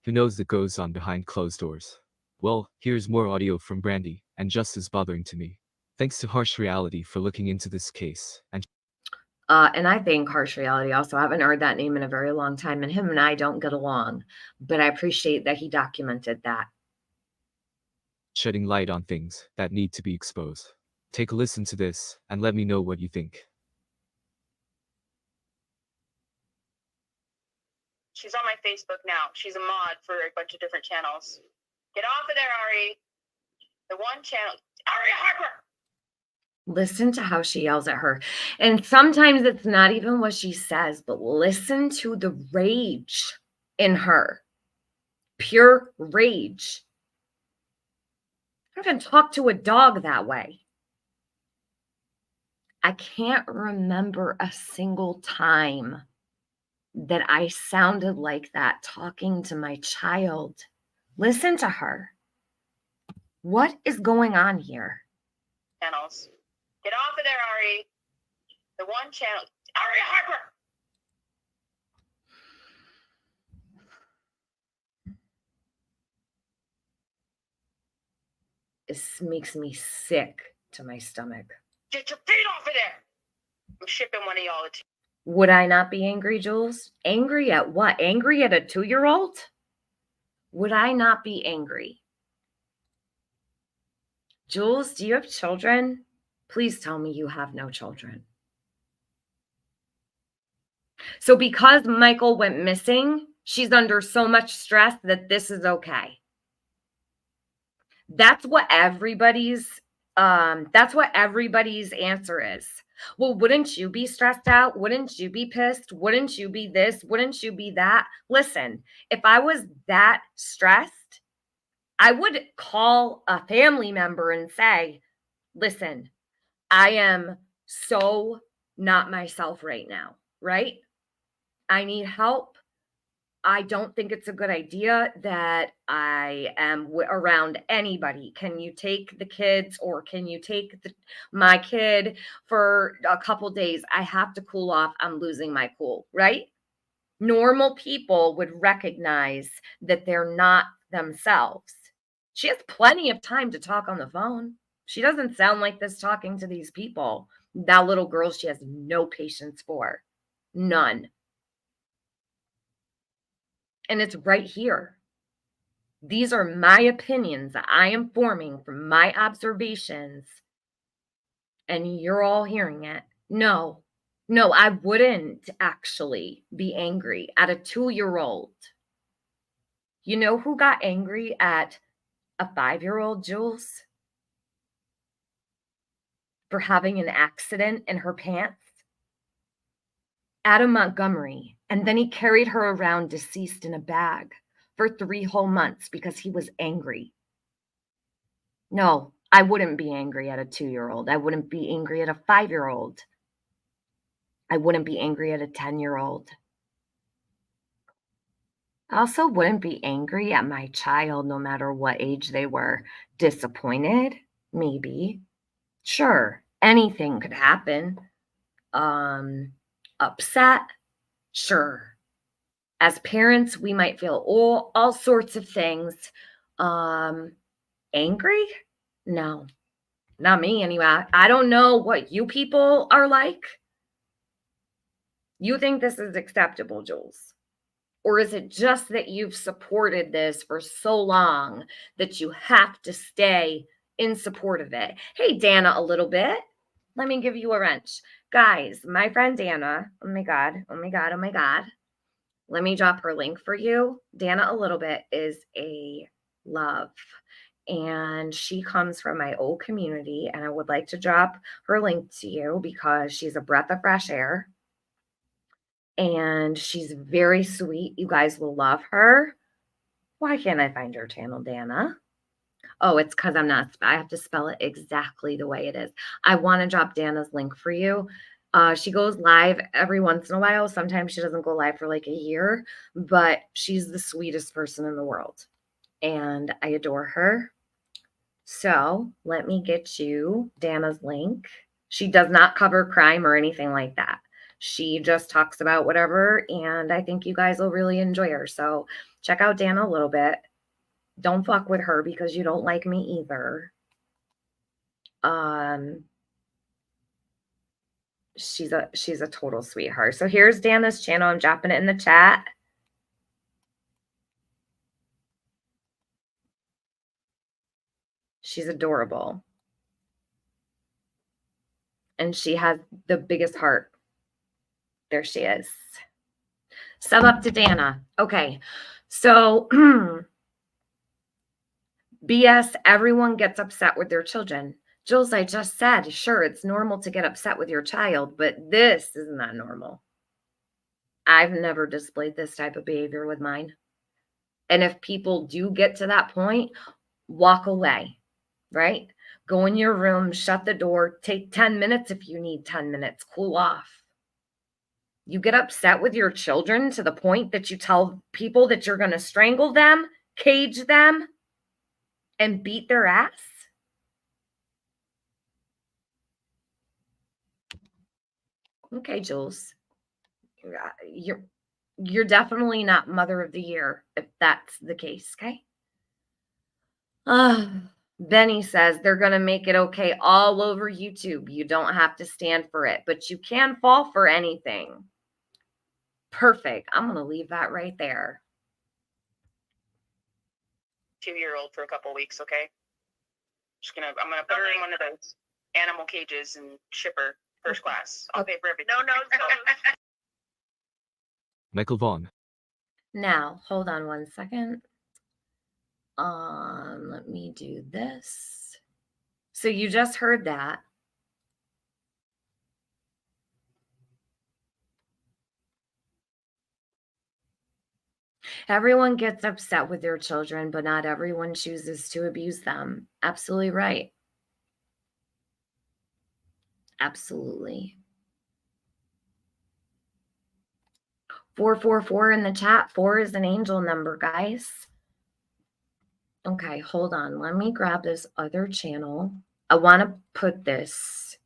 Who knows that goes on behind closed doors? Well, here's more audio from Brandi, and just as bothering to me. Thanks to Harsh Reality for looking into this case, And I think Harsh Reality also. I haven't heard that name in a very long time, and him and I don't get along. But I appreciate that he documented that. shedding light on things that need to be exposed. Take a listen to this, and let me know what you think. She's on my Facebook now. She's a mod for a bunch of different channels. Get off of there, Ari. The one channel. Ari Harper! Listen to how she yells at her. And sometimes it's not even what she says, but listen to the rage in her. Pure rage. I don't even talk to a dog that way. I can't remember a single time that I sounded like that talking to my child. Listen to her. What is going on here? Channels. Get off of there, Ari. The one channel. Ari Harper! This makes me sick to my stomach. Get your feet off of there! I'm shipping one of y'all. Would I not be angry, Jules? Angry at what? Angry at a 2-year-old? Would I not be angry? Jules, do you have children? Please tell me you have no children. So because Michael went missing, she's under so much stress that this is okay. That's what everybody's answer is. Well, wouldn't you be stressed out? Wouldn't you be pissed? Wouldn't you be this? Wouldn't you be that? Listen, if I was that stressed, I would call a family member and say, listen, I am so not myself right now, right? I need help. I don't think it's a good idea that I am around anybody. Can you take the kids, or can you take my kid for a couple days? I have to cool off. I'm losing my cool, right? Normal people would recognize that they're not themselves. She has plenty of time to talk on the phone. She doesn't sound like this talking to these people. That little girl, she has no patience for. None. And it's right here. These are my opinions that I am forming from my observations. And you're all hearing it. No, I wouldn't actually be angry at a 2-year-old. You know who got angry at a 5-year-old, Jules? For having an accident in her pants? Adam Montgomery. And then he carried her around deceased in a bag for 3 whole months because he was angry. No, I wouldn't be angry at a 2-year-old. I wouldn't be angry at a 5-year-old. I wouldn't be angry at a 10-year-old. I also wouldn't be angry at my child, no matter what age they were. Disappointed? Maybe. Sure, anything could happen. Upset? Sure. As parents, we might feel all sorts of things. Angry? No, not me anyway. I don't know what you people are like. You think this is acceptable, Jules? Or is it just that you've supported this for so long that you have to stay in support of it? Hey, Dana, a little bit. Let me give you a wrench. Guys, my friend Dana, oh my God. Let me drop her link for you. Dana, a little bit, is a love. And she comes from my old community. And I would like to drop her link to you because she's a breath of fresh air. And she's very sweet. You guys will love her. Why can't I find her channel, Dana? Oh, it's because I have to spell it exactly the way it is. I want to drop Dana's link for you. She goes live every once in a while. Sometimes she doesn't go live for like a year, but she's the sweetest person in the world. And I adore her. So let me get you Dana's link. She does not cover crime or anything like that. She just talks about whatever, and I think you guys will really enjoy her. So check out Dana a little bit. Don't fuck with her because you don't like me either. She's a total sweetheart. So here's Dana's channel. I'm dropping it in the chat. She's adorable. And she has the biggest heart. There she is. Sub up to Dana. Okay. So BS, everyone gets upset with their children. Jules, I just said, sure, it's normal to get upset with your child, but this is not normal. I've never displayed this type of behavior with mine. And if people do get to that point, walk away, right? Go in your room, shut the door, take 10 minutes if you need 10 minutes, cool off. You get upset with your children to the point that you tell people that you're going to strangle them, cage them, and beat their ass? Okay, Jules. You're definitely not Mother of the Year if that's the case, okay? Then he says they're going to make it okay all over YouTube. You don't have to stand for it, but you can fall for anything. Perfect. I'm going to leave that right there. 2-year-old for a couple weeks, okay? I'm gonna put her in one of those animal cages and ship her first class. I'll pay for everything. No. Michael Vaughan. Now, hold on one second. Let me do this. So you just heard that. Everyone gets upset with their children, but not everyone chooses to abuse them. Absolutely right. Absolutely. 444 in the chat. 4 is an angel number, guys. Okay, hold on. Let me grab this other channel. I want to put this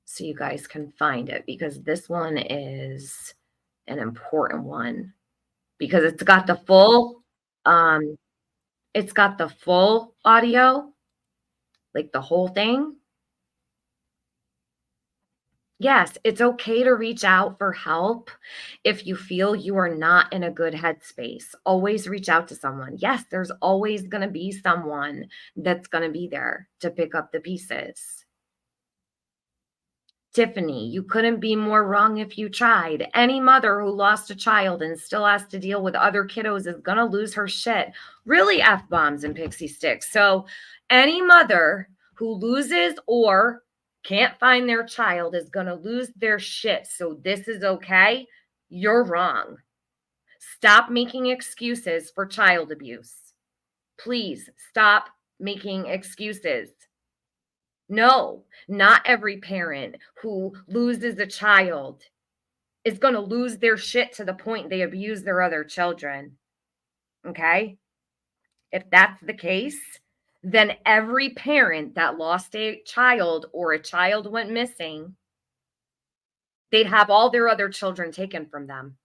so you guys can find it because this one is an important one because it's got the full audio, like the whole thing. Yes, it's okay to reach out for help if you feel you are not in a good headspace. Always reach out to someone. Yes, there's always going to be someone that's going to be there to pick up the pieces. Tiffany, you couldn't be more wrong if you tried. Any mother who lost a child and still has to deal with other kiddos is going to lose her shit. Really F-bombs and pixie sticks. So any mother who loses or can't find their child is going to lose their shit. So this is okay. You're wrong. Stop making excuses for child abuse. Please stop making excuses. No, not every parent who loses a child is going to lose their shit to the point they abuse their other children. Okay? If that's the case, then every parent that lost a child or a child went missing, they'd have all their other children taken from them.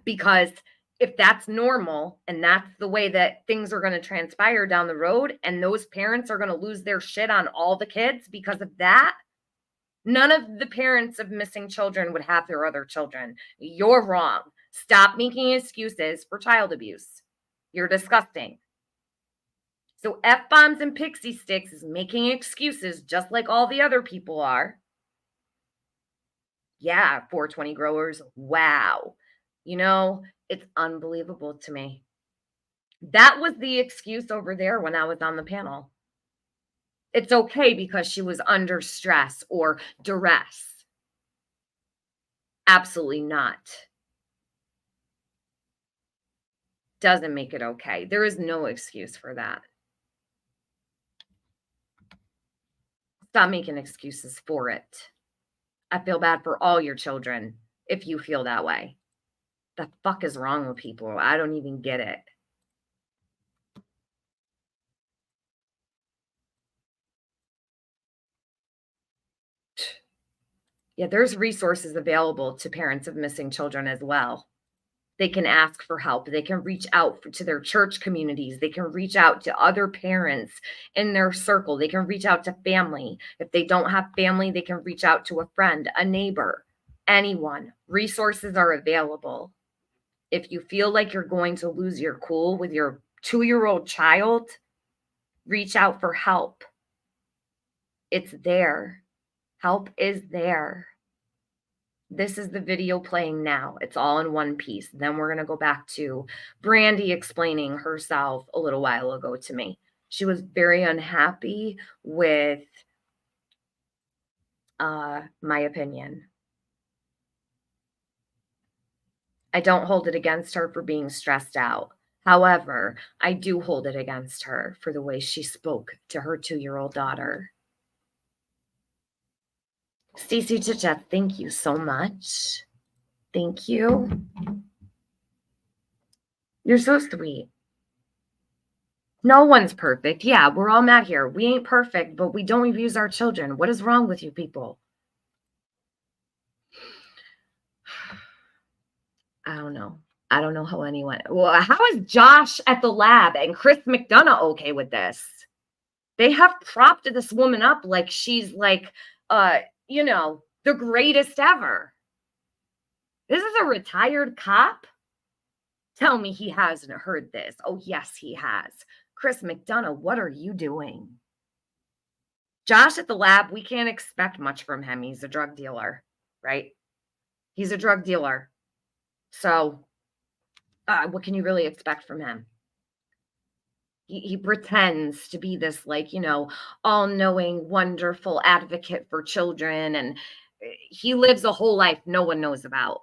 Because if that's normal and that's the way that things are going to transpire down the road and those parents are going to lose their shit on all the kids because of that, none of the parents of missing children would have their other children. You're wrong. Stop making excuses for child abuse. You're disgusting. So F-bombs and pixie sticks is making excuses just like all the other people are. Yeah, 420 growers. Wow. You know, it's unbelievable to me. That was the excuse over there when I was on the panel. It's okay because she was under stress or duress. Absolutely not. Doesn't make it okay. There is no excuse for that. Stop making excuses for it. I feel bad for all your children if you feel that way. The fuck is wrong with people? I don't even get it. Yeah, there's resources available to parents of missing children as well. They can ask for help. They can reach out to their church communities. They can reach out to other parents in their circle. They can reach out to family. If they don't have family, they can reach out to a friend, a neighbor, anyone. Resources are available. If you feel like you're going to lose your cool with your 2-year-old child, reach out for help. It's there. Help is there. This is the video playing now. It's all in one piece. Then we're going to go back to Brandi explaining herself a little while ago to me. She was very unhappy with my opinion. I don't hold it against her for being stressed out. However, I do hold it against her for the way she spoke to her 2-year-old daughter. Stacey Chichette, thank you so much. Thank you. You're so sweet. No one's perfect. Yeah, we're all mad here. We ain't perfect, but we don't abuse our children. What is wrong with you people? I don't know. I don't know how anyone. Well, how is Josh at the lab and Chris McDonough okay with this? They have propped this woman up like she's like, the greatest ever. This is a retired cop. Tell me he hasn't heard this. Oh, yes, he has. Chris McDonough, what are you doing? Josh at the lab, we can't expect much from him. He's a drug dealer, right? He's a drug dealer. So what can you really expect from him? He pretends to be this, like, all-knowing, wonderful advocate for children, and he lives a whole life no one knows about.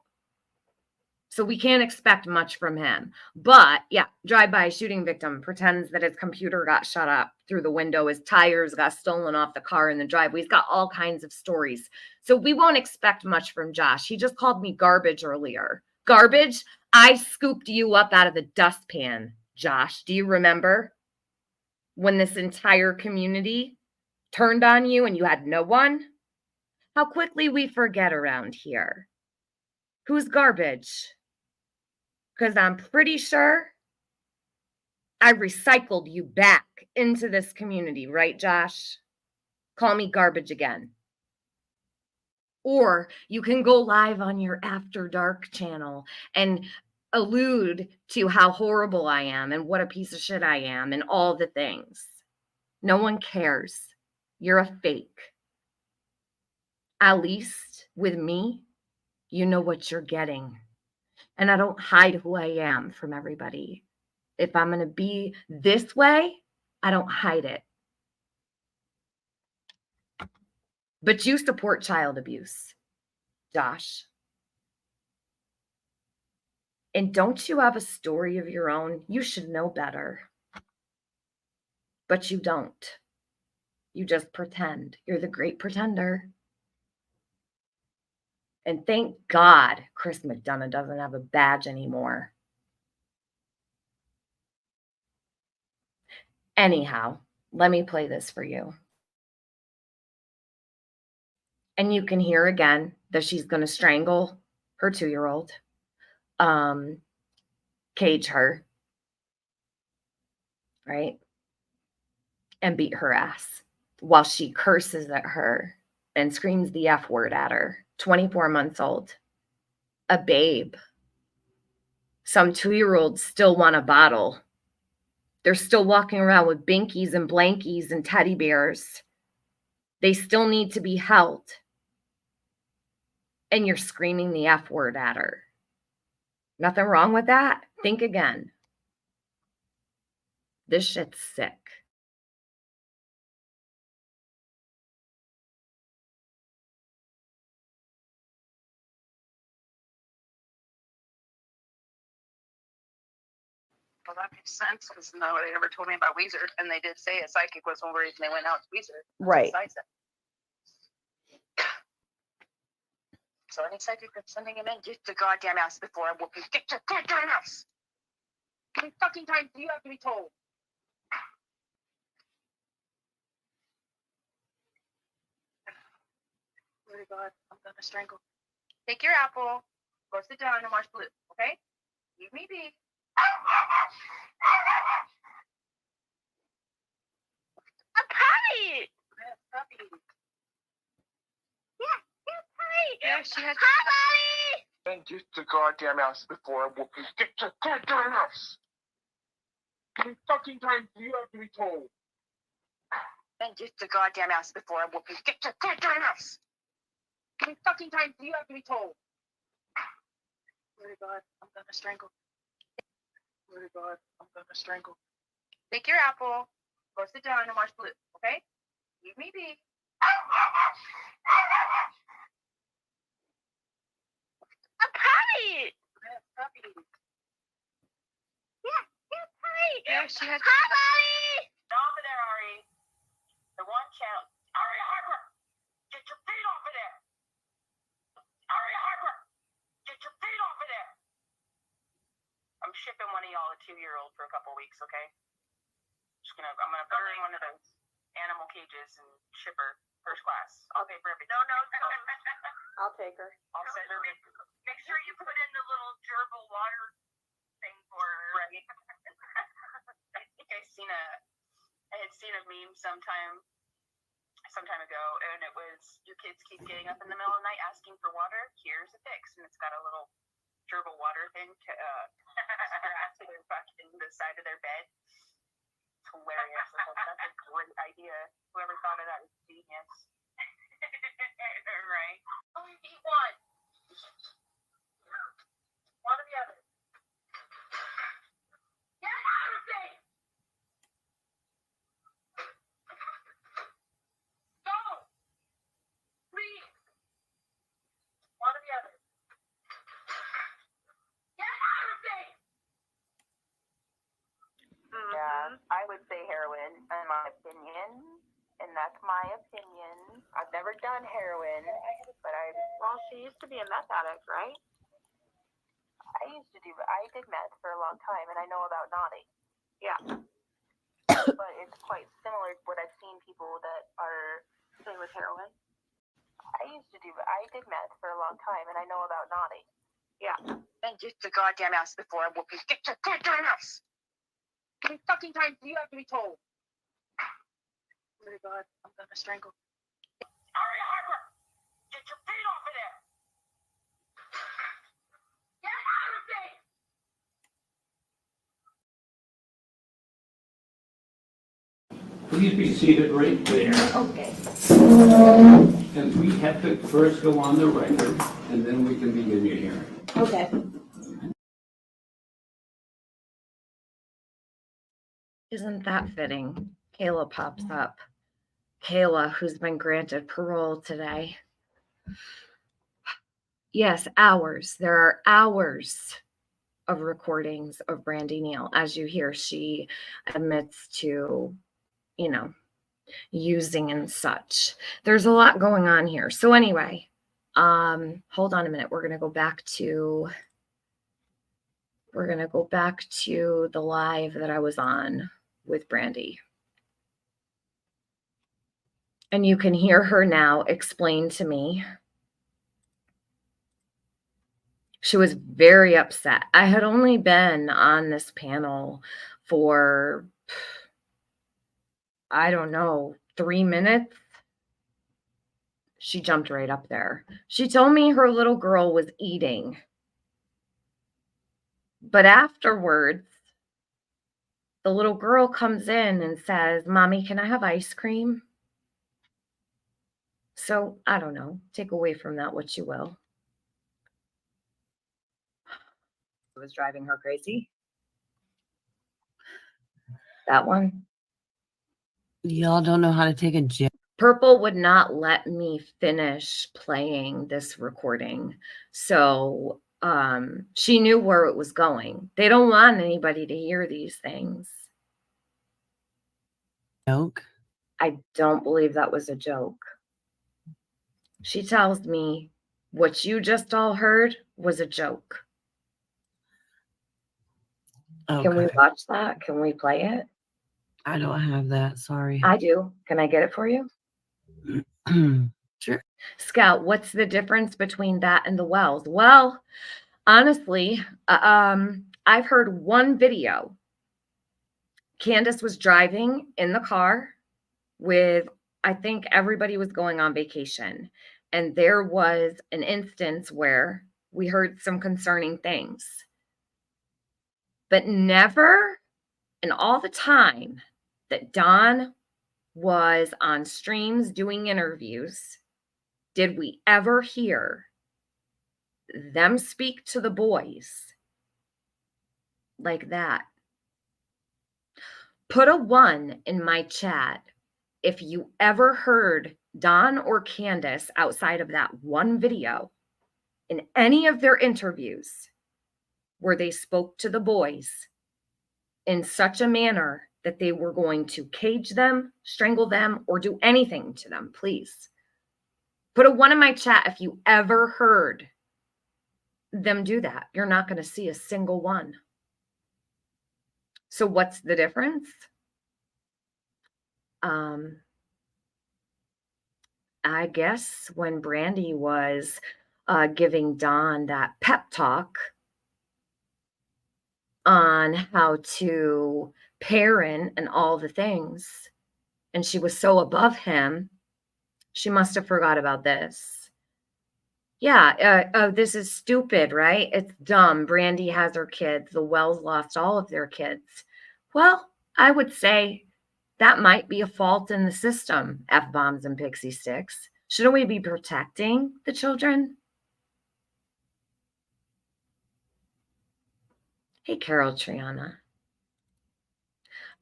So we can't expect much from him. But yeah, drive-by shooting victim pretends that his computer got shut up through the window. His tires got stolen off the car in the driveway. He's got all kinds of stories. So we won't expect much from Josh. He just called me garbage earlier. Garbage? I scooped you up out of the dustpan, Josh. Do you remember when this entire community turned on you and you had no one? How quickly we forget around here. Who's garbage? Because I'm pretty sure I recycled you back into this community, right, Josh? Call me garbage again. Or you can go live on your After Dark channel and allude to how horrible I am and what a piece of shit I am and all the things. No one cares. You're a fake. At least with me, you know what you're getting. And I don't hide who I am from everybody. If I'm going to be this way, I don't hide it. But you support child abuse, Josh. And don't you have a story of your own? You should know better. But you don't. You just pretend. You're the great pretender. And thank God Chris McDonough doesn't have a badge anymore. Anyhow, let me play this for you. And you can hear again that she's going to strangle her 2-year-old, cage her, right? And beat her ass while she curses at her and screams the F word at her. 24 months old, a babe. Some 2-year-olds still want a bottle. They're still walking around with binkies and blankies and teddy bears. They still need to be held. And you're screaming the F word at her. Nothing wrong with that? Think again. This shit's sick. Well, that makes sense because nobody ever told me about Weezer, and they did say a psychic was one reason they went out to Weezer. Right. Besides that. So any psychic that's sending him in, get your goddamn ass before I whoop you. Get your goddamn ass! How many fucking times do you have to be told? Oh my God, I'm gonna strangle. Take your apple, go sit down and watch Blue, okay? Leave me be. I'm Patty! Yeah, puppy. Yeah, Patty! Yeah, she has. Hi, Mommy! Then get your goddamn ass before I whoop you. Get your goddamn ass! How many fucking times do you have to be told? Then get your goddamn ass before I whoop you. Get your goddamn ass! How many fucking times do you have to be told? Oh my God, I'm gonna strangle. Oh my God, I'm gonna strangle. Take your apple, go sit down and watch Blue, okay? Leave me be. she had. Hi, Mommy! Off of there, Ari. The one channel. Ari Harper! Get your feet off of there! Ari Harper! Get your feet off of there! I'm shipping one of y'all a 2-year-old for a couple weeks, okay? I'm gonna put her in one of those animal cages and ship her first class. I'll pay for everything. No. I'll take her. I'll send her. Make sure you put in the little gerbil water thing for her. Right. I think I had seen a meme some time ago, and it was, you kids keep getting up in the middle of the night asking for water. Here's a fix, and it's got a little gerbil water thing to strapped to their fucking the side of their bed. It's hilarious. That's a great idea. Whoever thought of that was genius. Right. Only eat one. One or the other. Get out of there! Go! Please! One or the other. Get out of there! Yeah, I would say heroin, in my opinion. And that's my opinion. I've never done heroin, but well, she used to be a meth addict, right? I did meth for a long time, and I know about naughty. Yeah. But it's quite similar to what I've seen people that are doing with heroin. I did meth for a long time, and I know about naughty. Yeah. Then get the goddamn ass before I whoop you. Get your goddamn ass! How many fucking times do you have to be told? Oh my God, I'm gonna strangle. Ari Harper! Get your feet off of there! Get out of there! Please be seated right there. Okay. And we have to first go on the record, and then we can begin your hearing. Okay. Isn't that fitting? Kayla pops up. Kayla, who's been granted parole today. Yes, hours. There are hours of recordings of Brandi Neal. As you hear, she admits to, using and such. There's a lot going on here. So anyway, hold on a minute. We're going to go back to the live that I was on with Brandi. And you can hear her now explain to me. She was very upset. I had only been on this panel for, I don't know, 3 minutes. She jumped right up there. She told me her little girl was eating. But afterwards, the little girl comes in and says, "Mommy, can I have ice cream?" So, I don't know. Take away from that what you will. It was driving her crazy. That one. Y'all don't know how to take a joke. Purple would not let me finish playing this recording. So she knew where it was going. They don't want anybody to hear these things. Joke? I don't believe that was a joke. She tells me what you just all heard was a joke. Okay. Can we watch that? Can we play it? I don't have that. Sorry. I do. Can I get it for you? Sure. Scout, what's the difference between that and the Wells? Well, honestly, I've heard one video. Candace was driving in the car with, I think everybody was going on vacation. And there was an instance where we heard some concerning things. But never in all the time that Dawn was on streams doing interviews, did we ever hear them speak to the boys like that. Put a 1 in my chat if you ever heard Dawn or Candace outside of that one video in any of their interviews where they spoke to the boys in such a manner that they were going to cage them, strangle them, or do anything to them, please. Put a 1 in my chat if you ever heard them do that. You're not going to see a single one. So what's the difference? I guess when Brandi was giving Dawn that pep talk on how to parent and all the things, and she was so above him, she must have forgot about this. Yeah, oh, this is stupid, right? It's dumb. Brandi has her kids. The Wells lost all of their kids. Well, I would say that might be a fault in the system, F-bombs and pixie sticks. Shouldn't we be protecting the children? Hey, Carol Triana.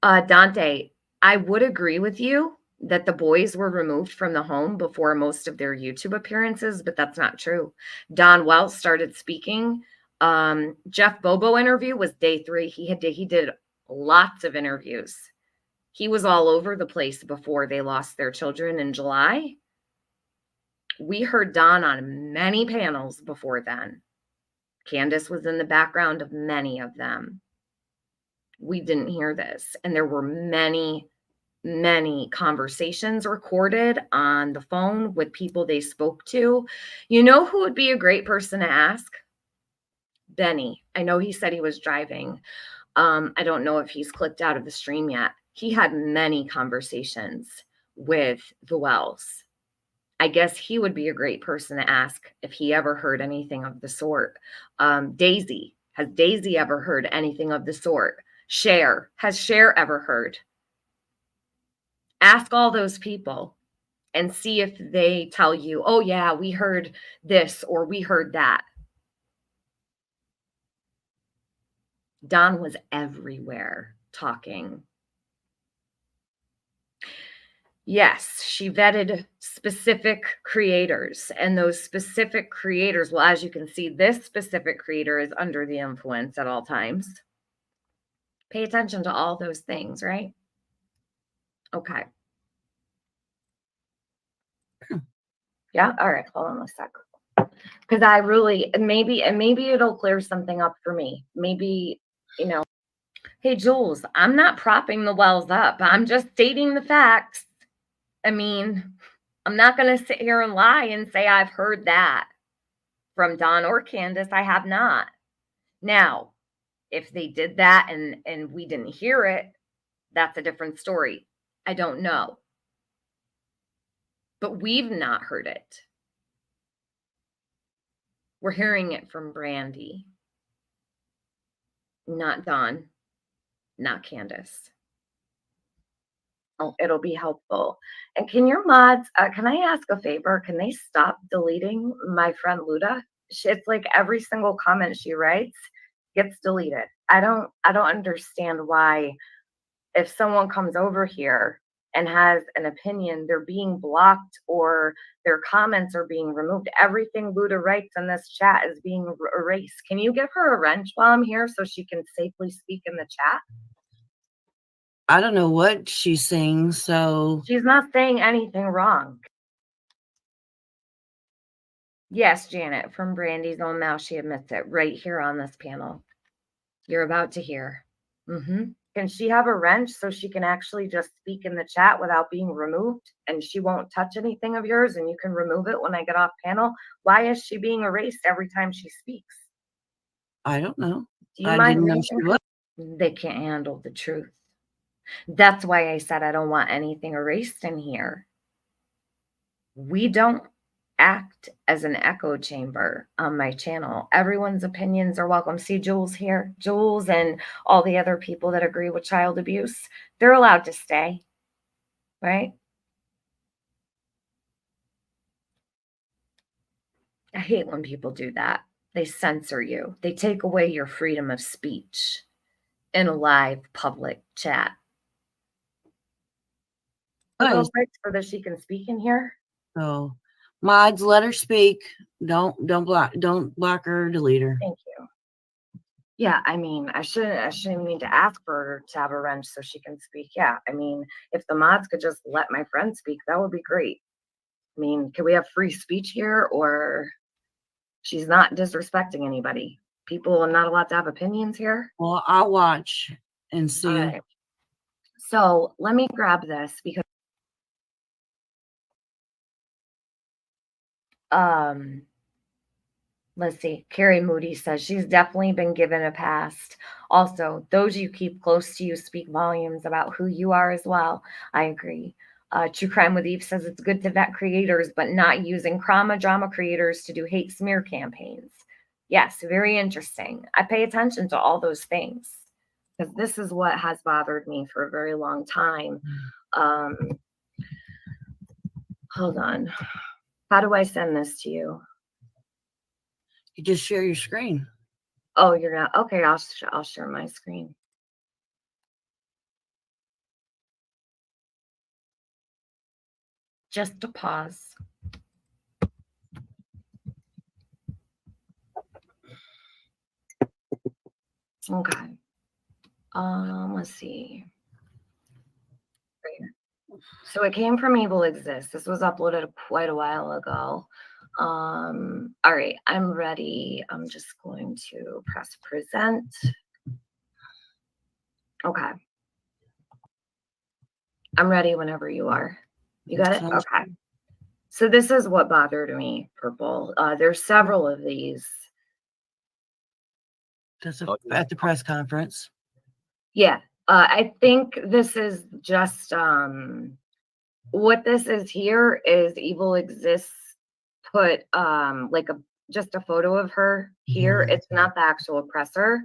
Dante, I would agree with you that the boys were removed from the home before most of their YouTube appearances, but that's not true. Don Wells started speaking. Jeff Bobo interview was day 3. He did lots of interviews. He was all over the place before they lost their children in July. We heard Don on many panels before then. Candace was in the background of many of them. We didn't hear this. And there were many conversations recorded on the phone with people they spoke to. You know who would be a great person to ask? Benny. I know he said he was driving. I don't know if he's clicked out of the stream yet. He had many conversations with the Wells. I guess he would be a great person to ask if he ever heard anything of the sort. Daisy. Has Daisy ever heard anything of the sort? Cher. Has Cher ever heard? Ask all those people and see if they tell you, oh yeah, we heard this or we heard that. Don was everywhere talking. Yes, she vetted specific creators, and those specific creators, well, as you can see, this specific creator is under the influence at all times. Pay attention to all those things, right? Okay. Yeah. All right. Hold on a sec. Because I really, maybe it'll clear something up for me. Maybe, hey, Jules, I'm not propping the Wells up. I'm just stating the facts. I mean, I'm not going to sit here and lie and say I've heard that from Don or Candace. I have not. Now, if they did that and we didn't hear it, that's a different story. I don't know. But we've not heard it. We're hearing it from Brandi, not Don, not Candace. Oh, it'll be helpful. And can your mods, can I ask a favor? Can they stop deleting my friend Luda? It's like every single comment she writes gets deleted. I don't understand why, if someone comes over here and has an opinion, they're being blocked or their comments are being removed. Everything Luda writes in this chat is being erased. Can you give her a wrench while I'm here so she can safely speak in the chat? I don't know what she's saying, so She's not saying anything wrong. Yes, Janet, from Brandi's own mouth, she admits it right here on this panel. You're about to hear. Can she have a wrench so she can actually just speak in the chat without being removed, and she won't touch anything of yours and you can remove it when I get off panel? Why is she being erased every time she speaks? I don't know. Do you I mind didn't know reading she was. They can't handle the truth. That's why I said I don't want anything erased in here. We don't act as an echo chamber on my channel. Everyone's opinions are welcome. See Jules here? Jules and all the other people that agree with child abuse, they're allowed to stay, right? I hate when people do that. They censor you. They take away your freedom of speech in a live public chat. Nice. So that she can speak in here. So mods, let her speak. Don't block her, delete her. Thank you. Yeah, I mean, I shouldn't need to ask for her to have a wrench so she can speak. Yeah, I mean, if the mods could just let my friend speak, that would be great. I mean, can we have free speech here, or she's not disrespecting anybody? People are not allowed to have opinions here. Well, I'll watch and All see. right. So let me grab this because um let's see. Carrie Moody says she's definitely been given a pass. Also, those you keep close to you speak volumes about who you are as well. I agree. True Crime with Eve says it's good to vet creators, but not using drama creators to do hate smear campaigns. Yes, very interesting. I pay attention to all those things because this is what has bothered me for a very long time. Um, hold on. How do I send this to you? You just share your screen. Oh, you're not. Okay, I'll share my screen. Just a pause. Okay. Let's see. Right here. So it came from Evil Exists. This was uploaded quite a while ago. All right, I'm ready. I'm just going to press present. Okay. I'm ready whenever you are. You got it? Sounds Okay. So this is what bothered me, Purple. There's several of these. That's at the press conference. Yeah. I think this is just what this is here is Evil Exists put like just a photo of her here. It's not the actual oppressor.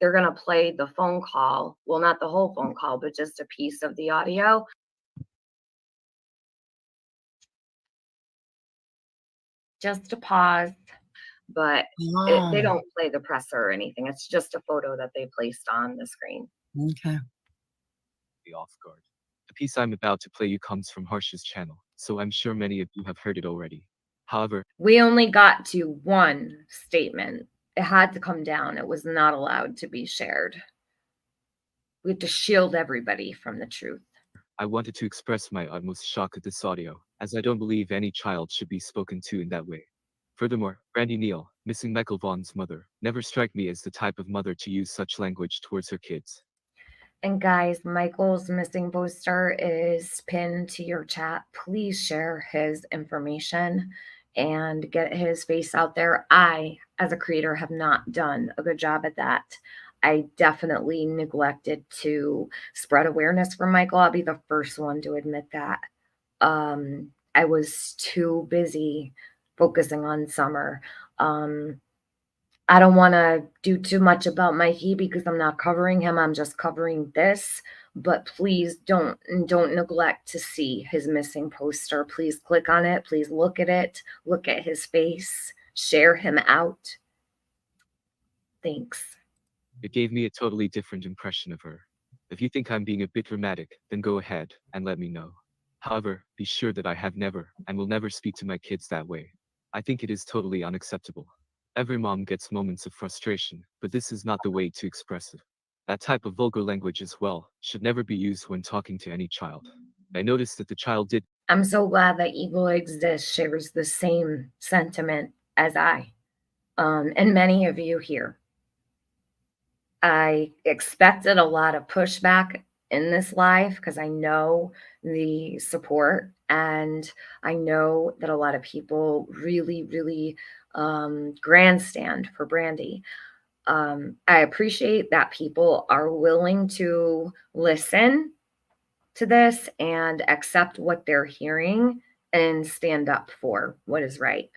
They're gonna play the phone call. Well, not the whole phone call, but just a piece of the audio. Just a pause. But they don't play the presser or anything. It's just a photo that they placed on the screen. Okay. Be off guard. The piece I'm about to play you comes from Harsh's channel, so I'm sure many of you have heard it already. However, We only got to one statement. It had to come down. It was not allowed to be shared. We had to shield everybody from the truth. I wanted to express my utmost shock at this audio, as I don't believe any child should be spoken to in that way. Furthermore, Brandi Neal, missing Michael Vaughan's mother, never strike me as the type of mother to use such language towards her kids. And guys, Michael's missing poster is pinned to your chat. Please share his information and get his face out there. I, as a creator, have not done a good job at that. I definitely neglected to spread awareness for Michael. I'll be the first one to admit that. I was too busy focusing on Summer. I don't want to do too much about Mikey because I'm not covering him. I'm just covering this. But please don't neglect to see his missing poster. Please click on it. Please look at it. Look at his face. Share him out. Thanks. It gave me a totally different impression of her. If you think I'm being a bit dramatic, then go ahead and let me know. However, be sure that I have never and will never speak to my kids that way. I think it is totally unacceptable. Every mom gets moments of frustration, but this is not the way to express it. That type of vulgar language as well should never be used when talking to any child. I noticed that the child did. I'm so glad that Evil Exists shares the same sentiment as I, and many of you here. I expected a lot of pushback in this live because I know the support and I know that a lot of people really grandstand for Brandi. I appreciate that people are willing to listen to this and accept what they're hearing and stand up for what is right.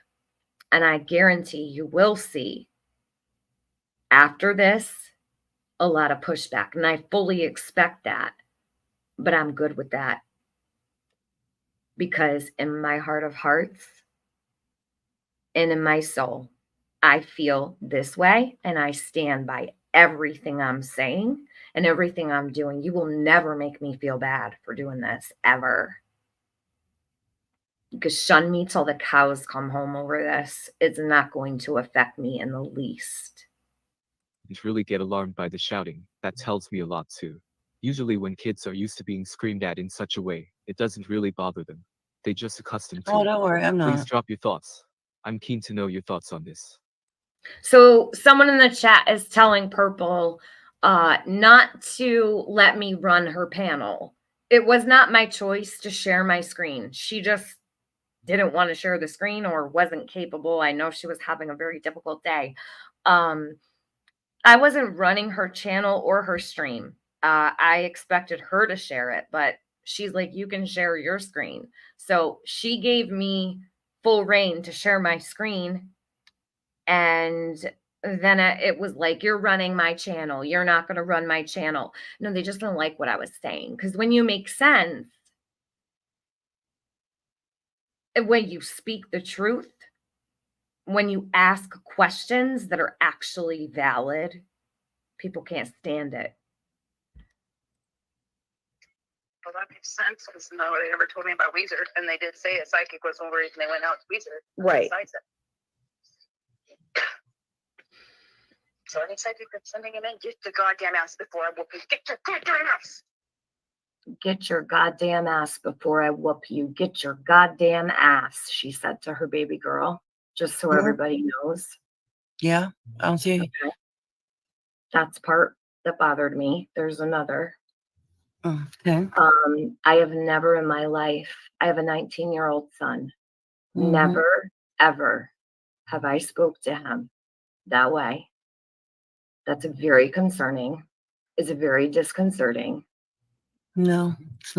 And I guarantee you will see after this a lot of pushback, and I fully expect that, but I'm good with that because in my heart of hearts and in my soul, I feel this way and I stand by everything I'm saying and everything I'm doing. You will never make me feel bad for doing this ever. Because shun me till the cows come home over this. It's not going to affect me in the least. didn't really get alarmed by the shouting. That tells me a lot too. Usually when kids are used to being screamed at in such a way, it doesn't really bother them. They just accustomed to Oh, it. don't worry, I'm Please not. drop your thoughts. I'm keen to know your thoughts on this. So someone in the chat is telling Purple not to let me run her panel. It was not my choice to share my screen. She just didn't want to share the screen or wasn't capable. I know she was having a very difficult day. I wasn't running her channel or her stream. I expected her to share it, but she's like, you can share your screen. So she gave me full reign to share my screen. And then it was like, you're running my channel. You're not going to run my channel. No, they just don't like what I was saying. Because when you make sense, when you speak the truth, when you ask questions that are actually valid, people can't stand it. Well, that makes sense because nobody ever told me about Weezer, and they did say a psychic was the reason they went out to Weezer. Right. Besides that. So any psychic that's sending him in, get the goddamn ass before I whoop you. Get your goddamn ass. Get your goddamn ass before I whoop you. Get your goddamn ass, she said to her baby girl, just so everybody knows. Yeah, I'll see. Okay. That's part that bothered me. There's another. Okay. I have never in my life, I have a 19-year-old son. Mhm. Never, ever have I spoke to him that way. That's very concerning. It's very disconcerting. No, it's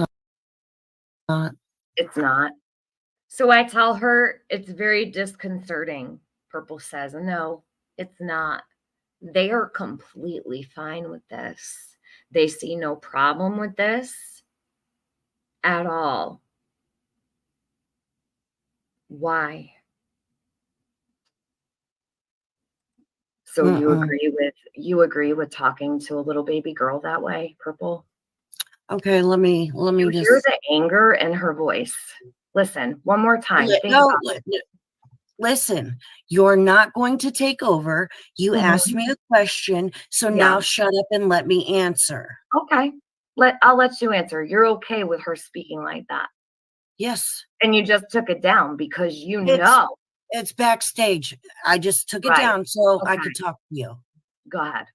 not. It's not. So I tell her it's very disconcerting. Purple says, no, it's not. They are completely fine with this. They see no problem with this at all. Why? So you agree with talking to a little baby girl that way, Purple? Okay, let me You just hear the anger in her voice. Listen, one more time. Think no, about it. listen, you're not going to take over. You Mhm. asked me a question, so Yeah. now shut up and let me answer. Okay. I'll let you answer. You're okay with her speaking like that. Yes. And you just took it down because you know. It's backstage. I just took it Right. down so I Okay. could talk to you. Go ahead.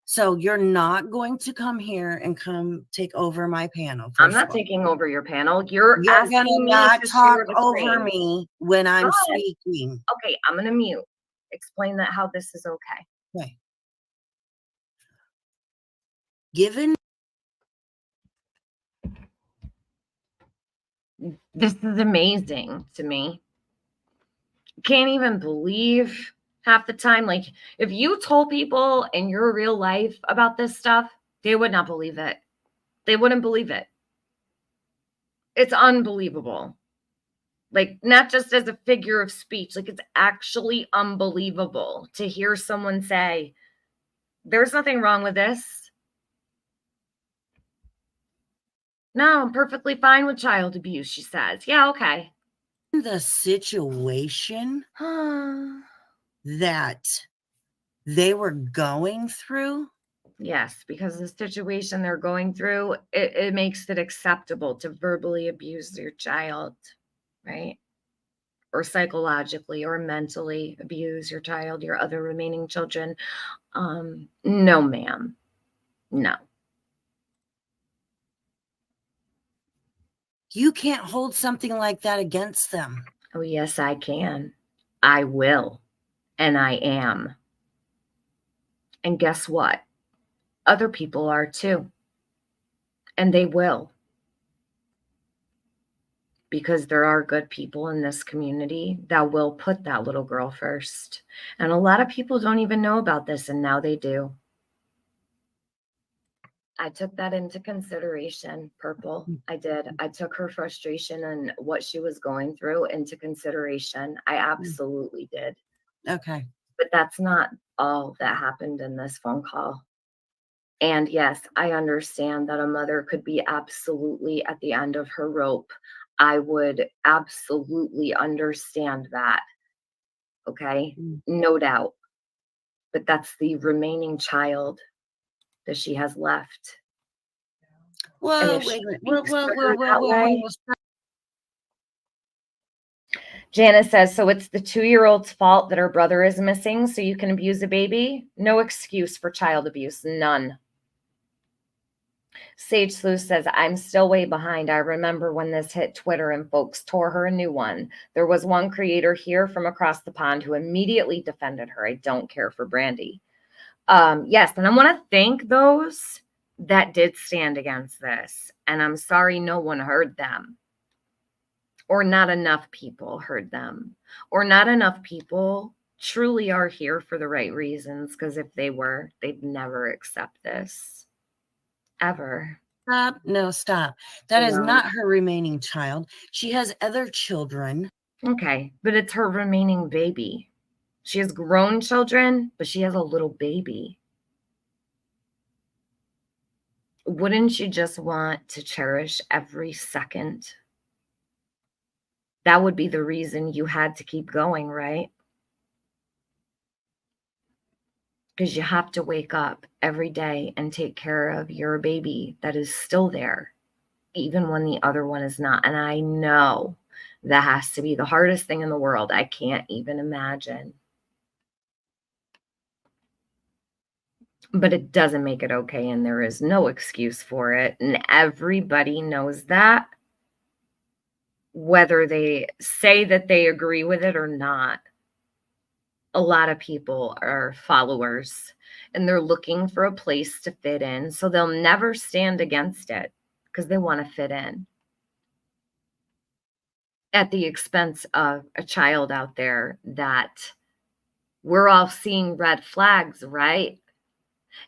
So you're not going to come here and come take over my panel. I'm first not of all. taking over your panel. You're You're asking gonna me not to talk share the over screen. me when I'm Go ahead. speaking. Okay, I'm gonna mute. Explain that how this is okay. Okay. Given This is amazing to me. Can't even believe half the time. Like, if you told people in your real life about this stuff, they would not believe it. They wouldn't believe it. It's unbelievable. Like, not just as a figure of speech, like, it's actually unbelievable to hear someone say, there's nothing wrong with this. No, I'm perfectly fine with child abuse, she says. Yeah, okay. the situation that they were going through, Yes, because the situation they're going through, it makes it acceptable to verbally abuse your child, right? Or psychologically or mentally abuse your child, your other remaining children. No, ma'am. No. you can't hold something like that against them. Oh, yes, I can. I will. And I am. And guess what? Other people are too. And they will. Because there are good people in this community that will put that little girl first. And a lot of people don't even know about this, and now they do. I took that into consideration, Purple. I did. I took her frustration and what she was going through into consideration. I absolutely did. Okay. But that's not all that happened in this phone call. And yes, I understand that a mother could be absolutely at the end of her rope. I would absolutely understand that. Okay? No doubt. but that's the remaining child that she has left. And Whoa, if wait, she wait, speaks whoa, to whoa, her whoa, that whoa, way, whoa, stop. Janice says, so it's the 2-year-old's fault that her brother is missing, so you can abuse a baby? No excuse for child abuse, none. Sage Sleuth says, I'm still way behind. I remember when this hit Twitter and folks tore her a new one. There was one creator here from across the pond who immediately defended her. I don't care for Brandi. Yes, and I want to thank those that did stand against this. And I'm sorry no one heard them. Or not enough people heard them. Or not enough people truly are here for the right reasons. Because if they were, they'd never accept this. Ever. Stop. No, stop. That is No. not her remaining child. She has other children. Okay, but it's her remaining baby. She has grown children, but she has a little baby. Wouldn't you just want to cherish every second? That would be the reason you had to keep going, right? Because you have to wake up every day and take care of your baby that is still there, even when the other one is not. And I know that has to be the hardest thing in the world. I can't even imagine. But it doesn't make it okay, and there is no excuse for it. And everybody knows that, whether they say that they agree with it or not. A lot of people are followers, and they're looking for a place to fit in, so they'll never stand against it because they want to fit in at the expense of a child out there that we're all seeing red flags, right?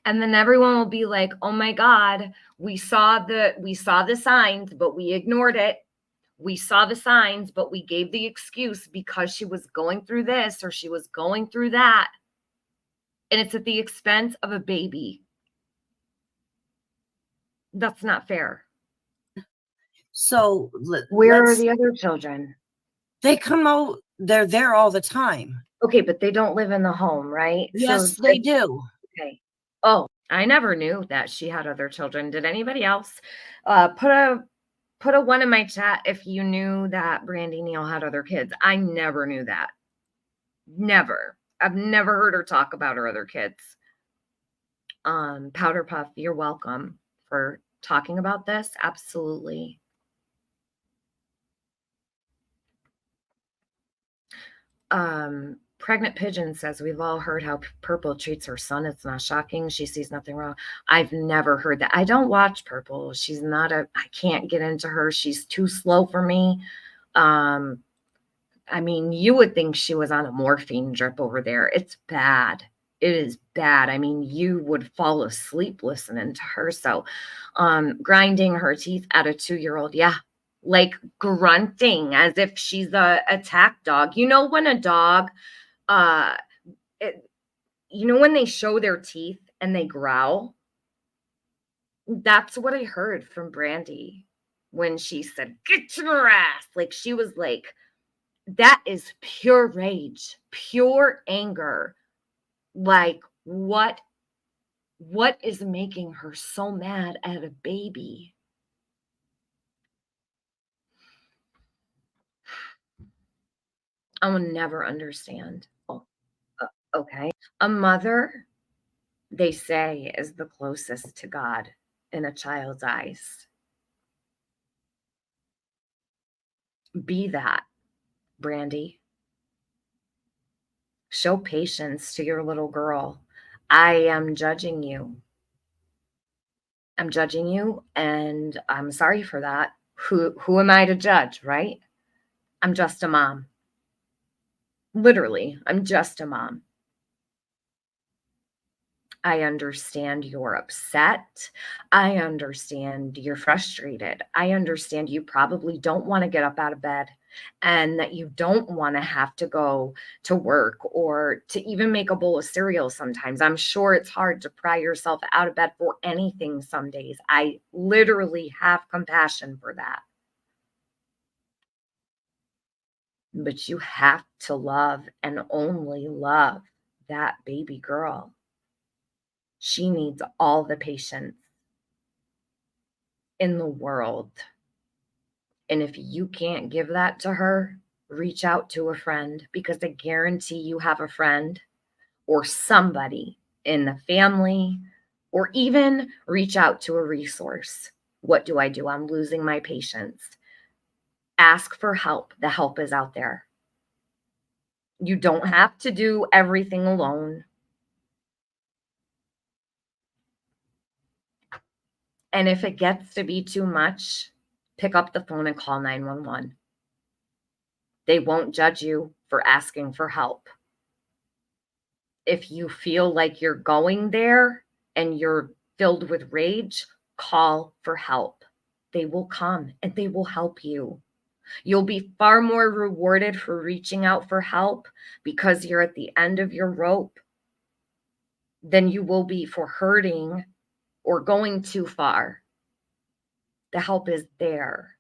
And then everyone will be like, oh my God, we saw the signs, but we ignored it. We saw the signs, but we gave the excuse because she was going through this or she was going through that. And it's at the expense of a baby. That's not fair. So Where are the other children? they come out, they're there all the time. Okay, but they don't live in the home, right? Yes, they do. Okay. Oh, I never knew that she had other children. Did anybody else? Put a one in my chat if you knew that Brandi Neal had other kids. I never knew that. Never. I've never heard her talk about her other kids. Powder Puff, you're welcome for talking about this. Absolutely. Pregnant Pigeon says, we've all heard how Purple treats her son. It's not shocking. She sees nothing wrong. I've never heard that. I don't watch Purple. I can't get into her. She's too slow for me. I mean, you would think she was on a morphine drip over there. It's bad. It is bad. I mean, you would fall asleep listening to her. So, grinding her teeth at a 2-year-old. Yeah. Like grunting as if she's a attack dog. You know, when a dog, when they show their teeth and they growl, that's what I heard from Brandi when she said, get your ass. Like, she was like, that is pure rage, pure anger. Like, what is making her so mad at a baby? I will never understand. Oh, okay. A mother, they say, is the closest to God in a child's eyes. Be that, Brandi. Show patience to your little girl. I am judging you. I'm judging you, and I'm sorry for that. Who am I to judge, right? I'm just a mom. Literally, I'm just a mom. I understand you're upset. I understand you're frustrated. I understand you probably don't want to get up out of bed and that you don't want to have to go to work or to even make a bowl of cereal sometimes. I'm sure it's hard to pry yourself out of bed for anything some days. I literally have compassion for that. But you have to love and only love that baby girl. She needs all the patience in the world. And if you can't give that to her, reach out to a friend, because I guarantee you have a friend or somebody in the family, or even reach out to a resource. What do? I'm losing my patience. Ask for help. The help is out there. You don't have to do everything alone. And if it gets to be too much, pick up the phone and call 911. They won't judge you for asking for help. If you feel like you're going there and you're filled with rage, call for help. They will come and they will help you. You'll be far more rewarded for reaching out for help because you're at the end of your rope than you will be for hurting or going too far. The help is there.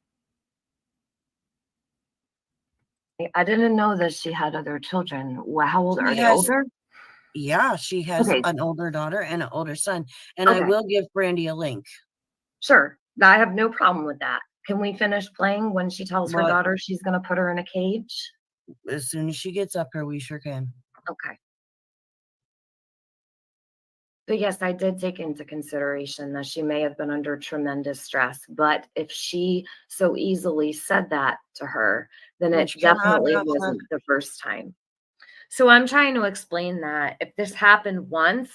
I didn't know that she had other children. How old are they? Older? Yeah, she has Okay. an older daughter and an older son. And I Okay. will give Brandi a link. Sure. I have no problem with that. Can we finish playing when she tells her What? daughter she's going to put her in a cage? As soon as she gets up here, we sure can. Okay. But yes, I did take into consideration that she may have been under tremendous stress. But if she so easily said that to her, then it Which cannot definitely have wasn't happened. the first time. So I'm trying to explain that if this happened once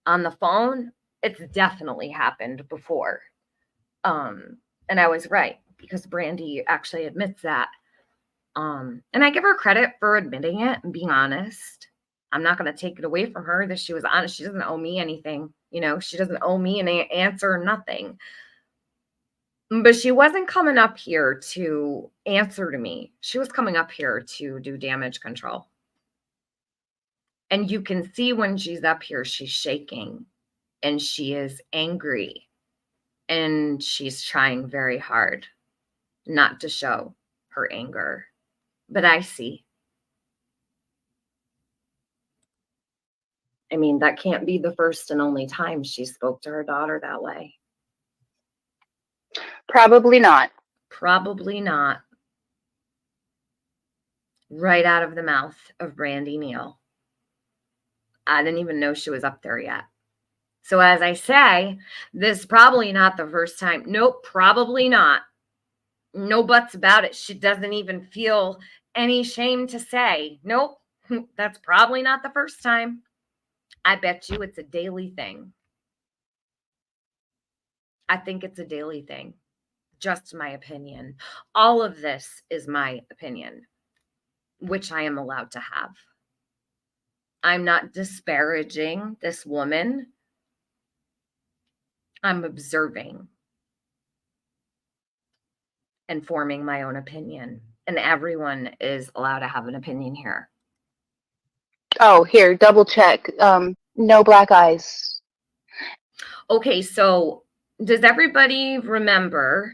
on the phone, it's definitely happened before. And I was right, because Brandi actually admits that. And I give her credit for admitting it and being honest. I'm not going to take it away from her that she was honest. She doesn't owe me anything. She doesn't owe me an answer, nothing. But she wasn't coming up here to answer to me. She was coming up here to do damage control. And you can see when she's up here, she's shaking and she is angry and she's trying very hard not to show her anger. But I see. I mean, that can't be the first and only time she spoke to her daughter that way. Probably not. Probably not. Right out of the mouth of Brandi Neal. I didn't even know she was up there yet. So as I say, this is probably not the first time. Nope, probably not. No buts about it. She doesn't even feel any shame to say, nope, that's probably not the first time. I bet you it's a daily thing. I think it's a daily thing. Just my opinion. All of this is my opinion, which I am allowed to have. I'm not disparaging this woman. I'm observing and forming my own opinion. And everyone is allowed to have an opinion here. Oh, here, double check. No black eyes. Okay, so does everybody remember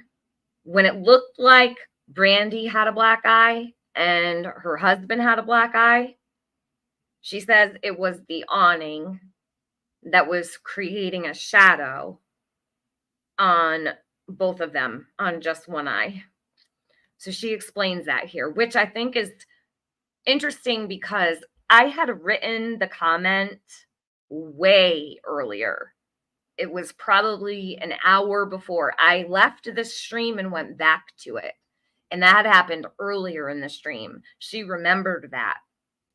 when it looked like Brandi had a black eye and her husband had a black eye? She says it was the awning that was creating a shadow on both of them, on just one eye. So she explains that here, which I think is interesting because I had written the comment way earlier. It was probably an hour before I left the stream and went back to it. And that happened earlier in the stream. She remembered that.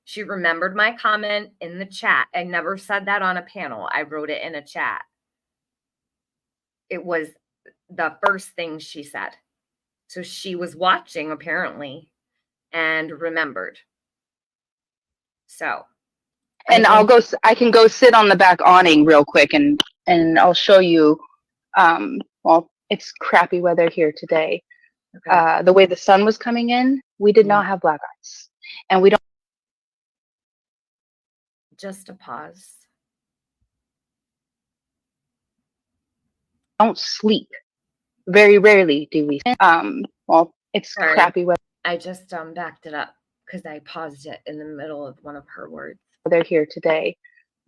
She remembered my comment in the chat. I never said that on a panel. I wrote it in a chat. It was the first thing she said. So she was watching apparently and remembered. So. And I can go sit on the back awning real quick and I'll show you, well, it's crappy weather here today. Okay. The way the sun was coming in, we did not have black eyes. And we don't. Just a pause. Don't sleep. Very rarely do we. Well, it's Sorry. crappy weather. I just backed it up because I paused it in the middle of one of her words. they're here today.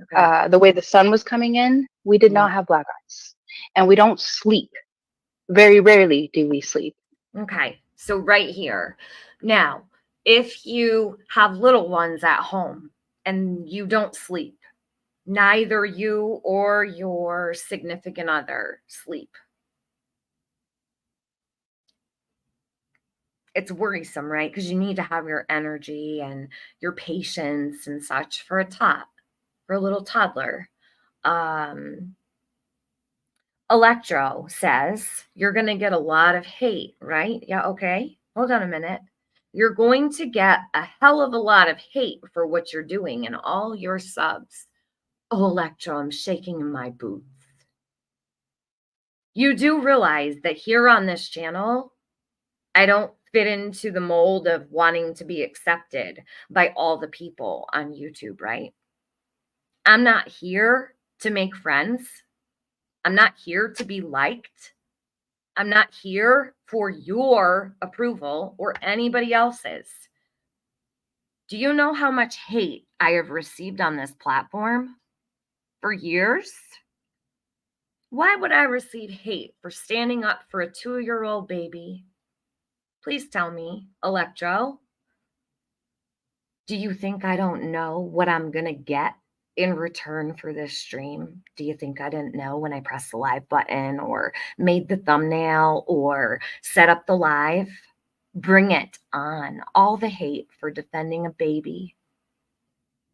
Okay. The way the sun was coming in, we did Yeah. not have black ice. And we don't sleep. Very rarely do we sleep. Okay. So right here. Now, if you have little ones at home and you don't sleep, neither you or your significant other sleep. It's worrisome, right? Because you need to have your energy and your patience and such for for a little toddler. Um, Electro says you're going to get a lot of hate, right? Yeah, okay. Hold on a minute. You're going to get a hell of a lot of hate for what you're doing and all your subs. Oh, Electro, I'm shaking in my boots. You do realize that here on this channel, I don't fit into the mold of wanting to be accepted by all the people on YouTube, right? I'm not here to make friends. I'm not here to be liked. I'm not here for your approval or anybody else's. Do you know how much hate I have received on this platform for years? Why would I receive hate for standing up for a 2-year-old baby? Please tell me, Electro. Do you think I don't know what I'm going to get in return for this stream? Do you think I didn't know when I pressed the live button or made the thumbnail or set up the live? Bring it on. All the hate for defending a baby.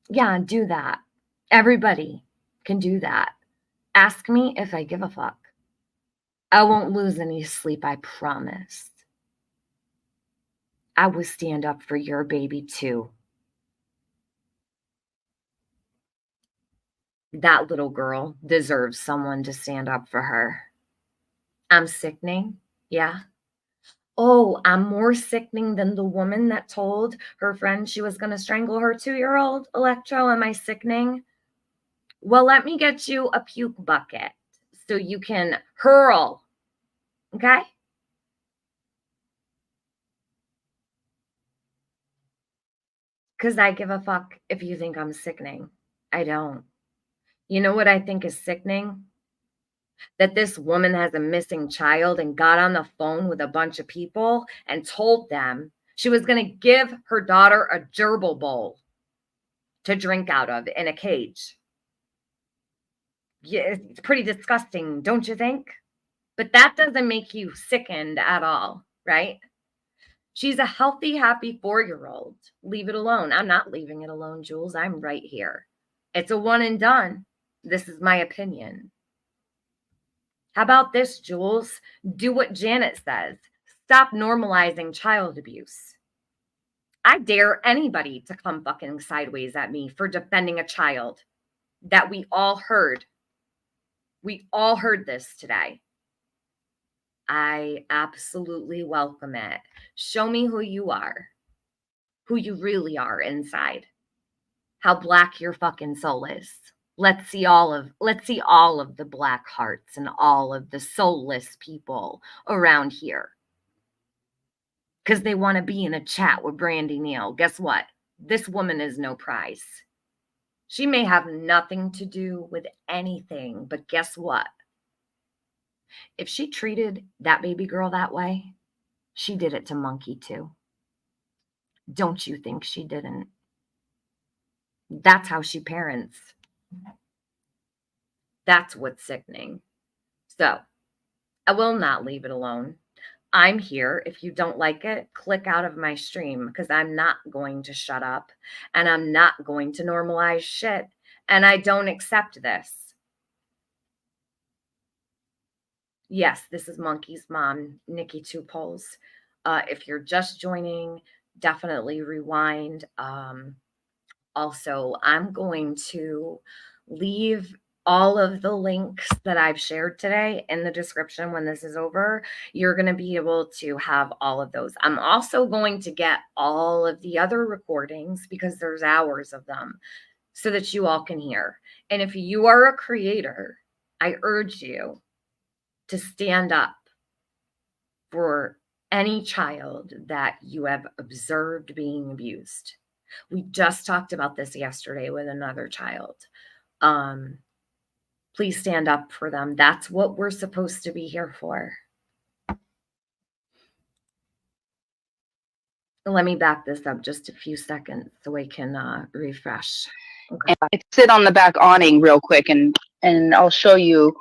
Yeah, do that. Everybody can do that. Ask me if I give a fuck. I won't lose any sleep, I promise. I will stand up for your baby too. That little girl deserves someone to stand up for her. I'm sickening. Yeah. Oh, I'm more sickening than the woman that told her friend she was going to strangle her 2-year-old. Electro, am I sickening? Well, let me get you a puke bucket so you can hurl. Okay? Because I give a fuck if you think I'm sickening. I don't. You know what I think is sickening? That this woman has a missing child and got on the phone with a bunch of people and told them she was going to give her daughter a gerbil bowl to drink out of in a cage. Yeah, it's pretty disgusting, don't you think? But that doesn't make you sickened at all, right? She's a healthy, happy 4-year-old. Leave it alone. I'm not leaving it alone, Jules. I'm right here. It's a one and done. This is my opinion. How about this, Jules? Do what Janet says. Stop normalizing child abuse. I dare anybody to come fucking sideways at me for defending a child that we all heard. We all heard this today. I absolutely welcome it. Show me who you are, who you really are inside, how black your fucking soul is. Let's see all of the black hearts and all of the soulless people around here. Because they want to be in a chat with Brandi Neal. Guess what? This woman is no prize. She may have nothing to do with anything, but guess what? If she treated that baby girl that way, she did it to Monkey too. Don't you think she didn't? That's how she parents. That's what's sickening. So I will not leave it alone. I'm here. If you don't like it, click out of my stream because I'm not going to shut up and I'm not going to normalize shit. And I don't accept this. Yes, this is Monkey's mom, Nikki Two Poles. If you're just joining, definitely rewind. Also, I'm going to leave all of the links that I've shared today in the description when this is over. You're going to be able to have all of those. I'm also going to get all of the other recordings because there's hours of them so that you all can hear. And if you are a creator, I urge you to stand up for any child that you have observed being abused. We just talked about this yesterday with another child. Please stand up for them. That's what we're supposed to be here for. Let me back this up just a few seconds so I can refresh. Okay. And sit on the back awning real quick, and I'll show you.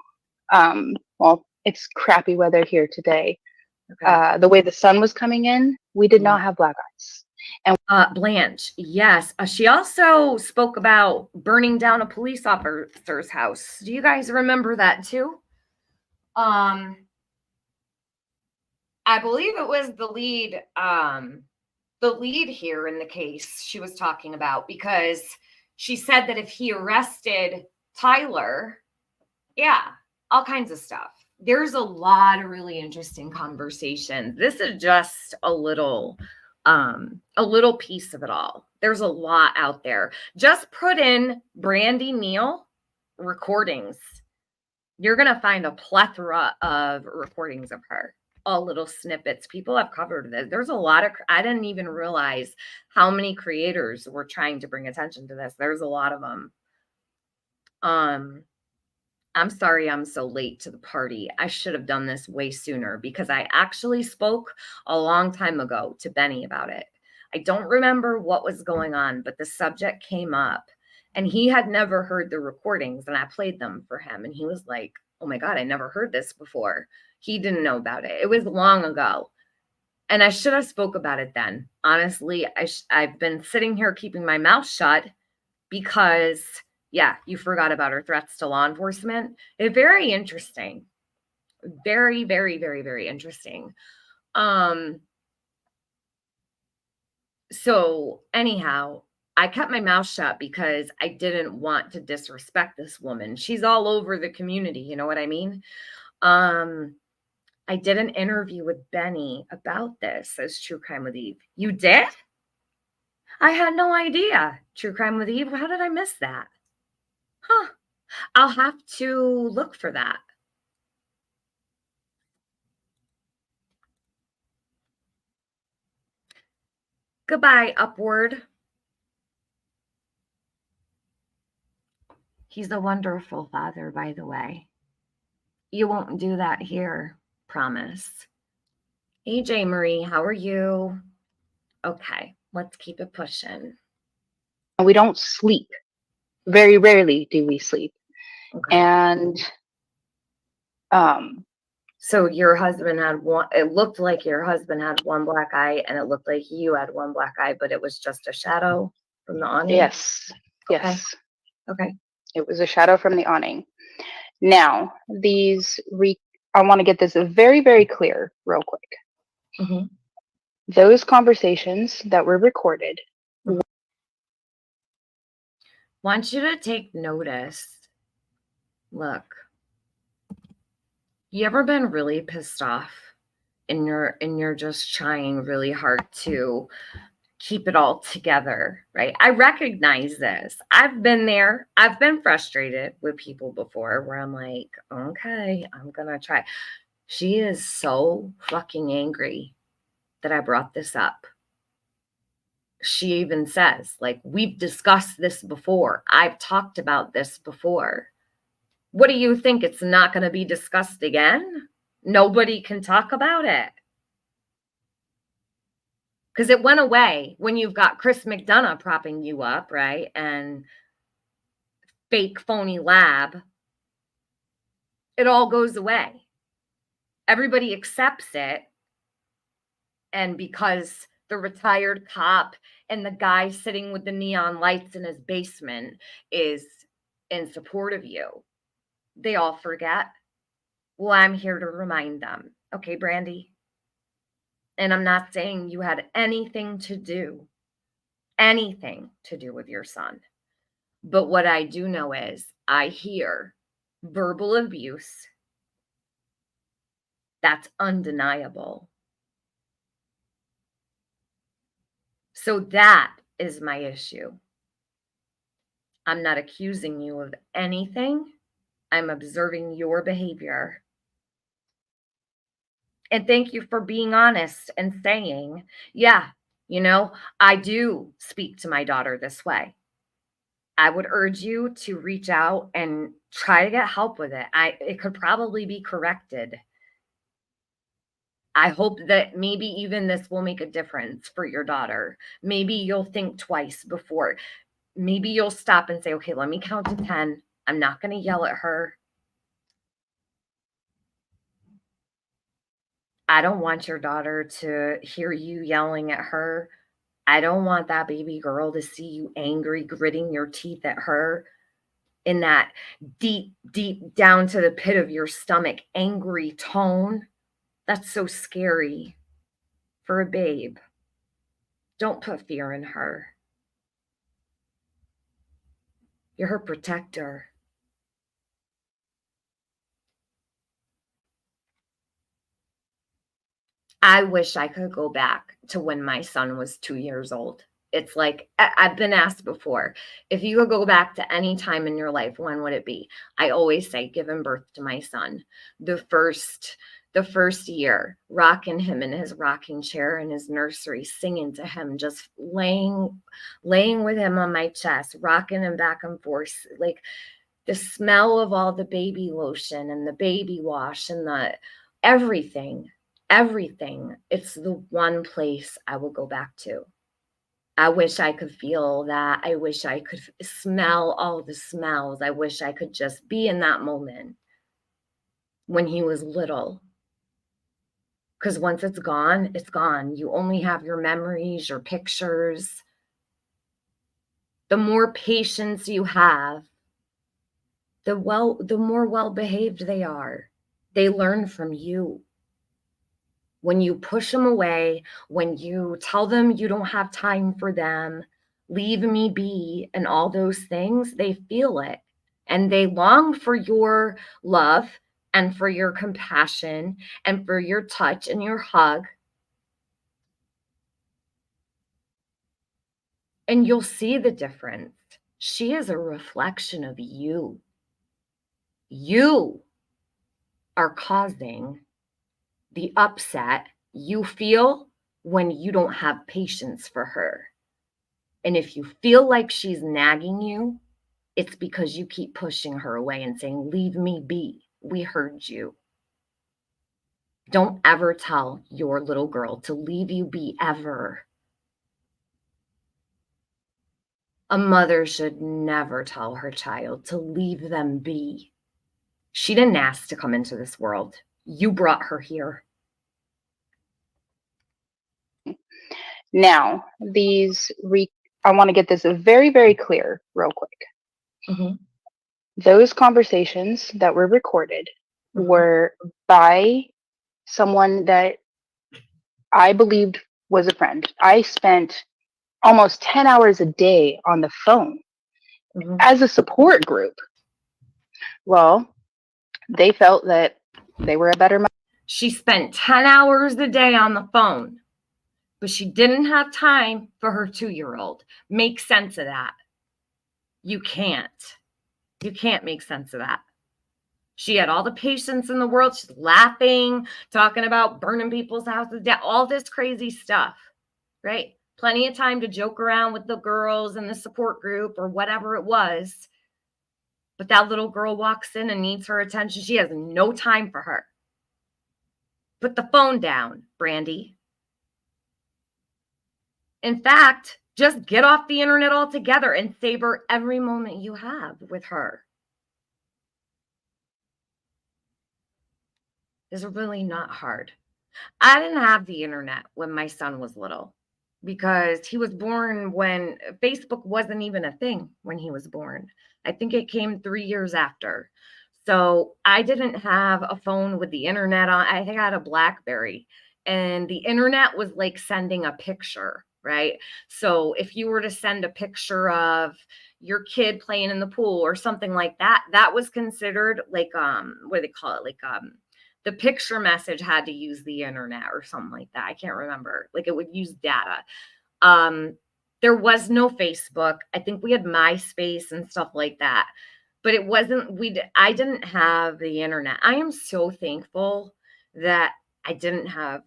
Well, it's crappy weather here today. Okay. The way the sun was coming in, we did not have black ice. And Blanche, yes. She also spoke about burning down a police officer's house. Do you guys remember that too? I believe it was the lead here in the case she was talking about, because she said that if he arrested Tyler, yeah, all kinds of stuff. There's a lot of really interesting conversations. This is just a little piece of it all. There's a lot out there. Just put in Brandi Neal recordings. You're going to find a plethora of recordings of her, all little snippets. People have covered this. There's a lot of, I didn't even realize how many creators were trying to bring attention to this. There's a lot of them. I'm sorry I'm so late to the party. I should have done this way sooner, because I actually spoke a long time ago to Benny about it. I don't remember what was going on, but the subject came up and he had never heard the recordings, and I played them for him. And he was like, oh my God, I never heard this before. He didn't know about it. It was long ago. And I should have spoke about it then. Honestly, I've been sitting here keeping my mouth shut because, yeah, you forgot about her threats to law enforcement. It's very interesting. Very, very, very, very interesting. So anyhow, I kept my mouth shut because I didn't want to disrespect this woman. She's all over the community. You know what I mean? I did an interview with Benny about this as True Crime with Eve. You did? I had no idea. True Crime with Eve. How did I miss that? Huh. I'll have to look for that. Goodbye, Upward. He's a wonderful father, by the way. You won't do that here, promise. Hey, J. Marie, how are you? Okay, let's keep it pushing. we don't sleep. Very rarely do we sleep. Okay. And so your husband had one, it looked like your husband had one black eye, and it looked like you had one black eye, but it was just a shadow from the awning? yes. Okay. Yes. Okay. It was a shadow from the awning. Now, I want to get this very, very clear real quick. Mm-hmm. Those conversations that were recorded. Want you to take notice. Look, you ever been really pissed off and you're just trying really hard to keep it all together, right? I recognize this. I've been there. I've been frustrated with people before where I'm like, okay, I'm going to try. She is so fucking angry that I brought this up. She even says, like, we've discussed this before. I've talked about this before. What do you think? It's not going to be discussed again? Nobody can talk about it. Because it went away when you've got Chris McDonough propping you up, right? And fake phony lab. It all goes away. Everybody accepts it. And because the retired cop and the guy sitting with the neon lights in his basement is in support of you, they all forget. Well, I'm here to remind them. Okay, Brandi? And I'm not saying you had anything to do with your son. But what I do know is I hear verbal abuse. That's undeniable. So that is my issue. I'm not accusing you of anything. I'm observing your behavior. And thank you for being honest and saying, yeah, You know, I do speak to my daughter this way. I would urge you to reach out and try to get help with it. It could probably be corrected. I hope that maybe even this will make a difference for your daughter. Maybe you'll think twice before. Maybe you'll stop and say, okay, let me count to 10. I'm not going to yell at her. I don't want your daughter to hear you yelling at her. I don't want that baby girl to see you angry, gritting your teeth at her in that deep, deep down to the pit of your stomach, angry tone. That's so scary for a babe. Don't put fear in her. You're her protector. I wish I could go back to when my son was 2 years old. It's like I've been asked before, if you could go back to any time in your life, when would it be? I always say giving birth to my son. The first year, rocking him in his rocking chair in his nursery, singing to him, just laying with him on my chest, rocking him back and forth, like the smell of all the baby lotion and the baby wash and the everything. It's the one place I will go back to. I wish I could feel that. I wish I could smell all the smells. I wish I could just be in that moment when he was little. Because once it's gone, it's gone. You only have your memories, your pictures. The more patience you have, the more well-behaved they are. They learn from you. When you push them away, when you tell them you don't have time for them, leave me be, and all those things, they feel it. And they long for your love and for your compassion and for your touch and your hug. And you'll see the difference. She is a reflection of you. You are causing the upset you feel when you don't have patience for her. And if you feel like she's nagging you, it's because you keep pushing her away and saying, leave me be. We heard you. Don't ever tell your little girl to leave you be ever. A mother should never tell her child to leave them be. She didn't ask to come into this world. You brought her here. Now, I want to get this very, very clear real quick. Mm-hmm. Those conversations that were recorded Mm-hmm. were by someone that I believed was a friend. I spent almost 10 hours a day on the phone Mm-hmm. as a support group. Well, they felt that they were a better mother. She spent 10 hours a day on the phone, but she didn't have time for her 2-year-old. Make sense of that. You can't. You can't make sense of that. She had all the patience in the world. She's laughing, talking about burning people's houses down, all this crazy stuff, right? Plenty of time to joke around with the girls in the support group or whatever it was. But that little girl walks in and needs her attention. She has no time for her. Put the phone down, Brandi. In fact, just get off the internet altogether and savor every moment you have with her. It's really not hard. I didn't have the internet when my son was little because he was born when Facebook wasn't even a thing when he was born. I think it came 3 years after. So I didn't have a phone with the internet on. I think I had a BlackBerry, and the internet was like sending a picture, right? So if you were to send a picture of your kid playing in the pool or something like that, that was considered like what do they call it? Like the picture message had to use the internet or something like that. I can't remember. Like it would use data. There was no Facebook. I think we had MySpace and stuff like that. But it wasn't, I didn't have the internet. I am so thankful that I didn't have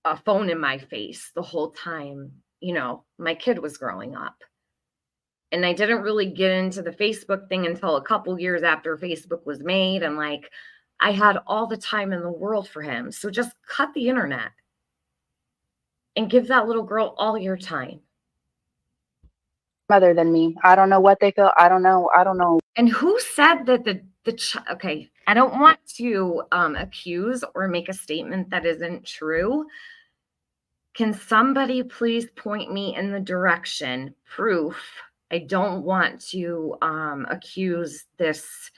a phone in my face the whole time, my kid was growing up. And I didn't really get into the Facebook thing until a couple years after Facebook was made. And like, I had all the time in the world for him. So just cut the internet and give that little girl all your time. Other than me, I don't know what they feel. I don't know. And who said that okay, I don't want to accuse or make a statement that isn't true. Can somebody please point me in the direction, proof? I don't want to accuse this.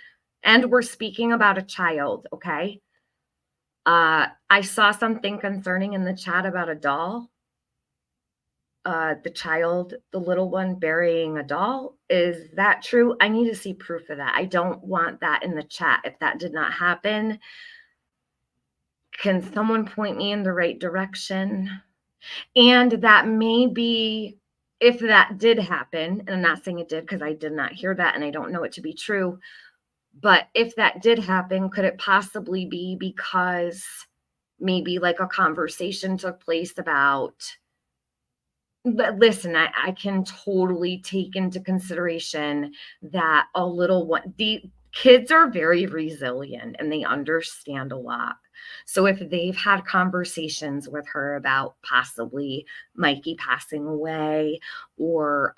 And we're speaking about a child, okay? I saw something concerning in the chat about a doll. The child, the little one burying a doll. Is that true? I need to see proof of that. I don't want that in the chat. If that did not happen, can someone point me in the right direction? And that may be, if that did happen, and I'm not saying it did because I did not hear that and I don't know it to be true, but if that did happen, could it possibly be because maybe like a conversation took place about, but listen, I can totally take into consideration that a little one, the kids are very resilient and they understand a lot. So if they've had conversations with her about possibly Mikey passing away or,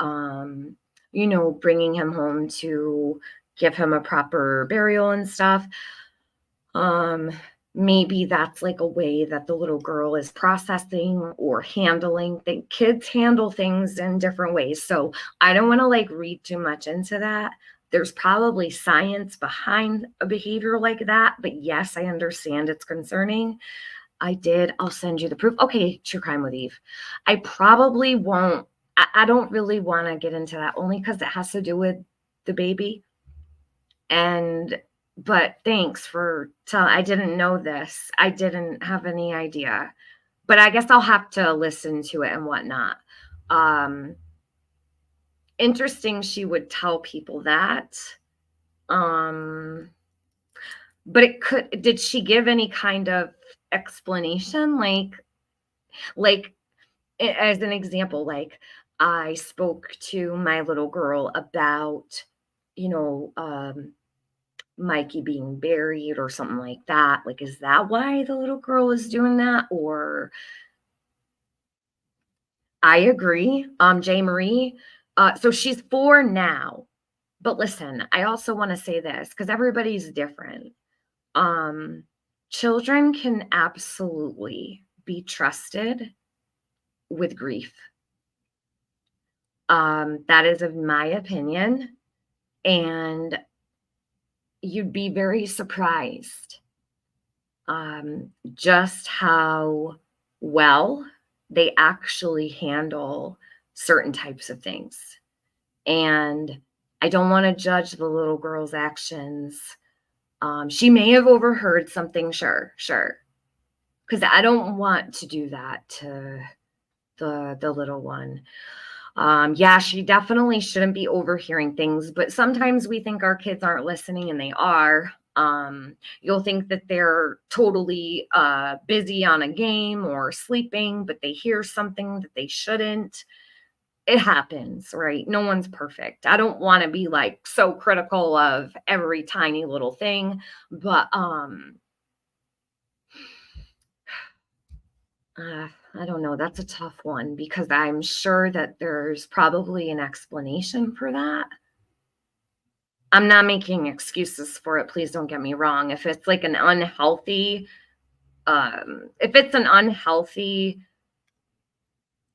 bringing him home to give him a proper burial and stuff, maybe that's like a way that the little girl is processing or handling things. Kids handle things in different ways. So I don't want to like read too much into that. There's probably science behind a behavior like that, but yes, I understand it's concerning. I'll send you the proof. Okay, True Crime with Eve. I probably won't, I don't really want to get into that only because it has to do with the baby. But thanks for telling. I didn't know this. I didn't have any idea. But I guess I'll have to listen to it and whatnot. Interesting she would tell people that. But did she give any kind of explanation? Like as an example, like I spoke to my little girl about, Mikey being buried or something like that. Like, is that why the little girl is doing that? Or I agree. J. Marie. So she's 4 now. But listen, I also want to say this because everybody's different. Children can absolutely be trusted with grief. That is of my opinion. And you'd be very surprised just how well they actually handle certain types of things. And I don't want to judge the little girl's actions. She may have overheard something, sure. Because I don't want to do that to the little one. Yeah, she definitely shouldn't be overhearing things, but sometimes we think our kids aren't listening and they are. You'll think that they're totally busy on a game or sleeping, but they hear something that they shouldn't. It happens, right? No one's perfect. I don't want to be like so critical of every tiny little thing, but I don't know. That's a tough one because I'm sure that there's probably an explanation for that. I'm not making excuses for it. Please don't get me wrong. If it's like an unhealthy,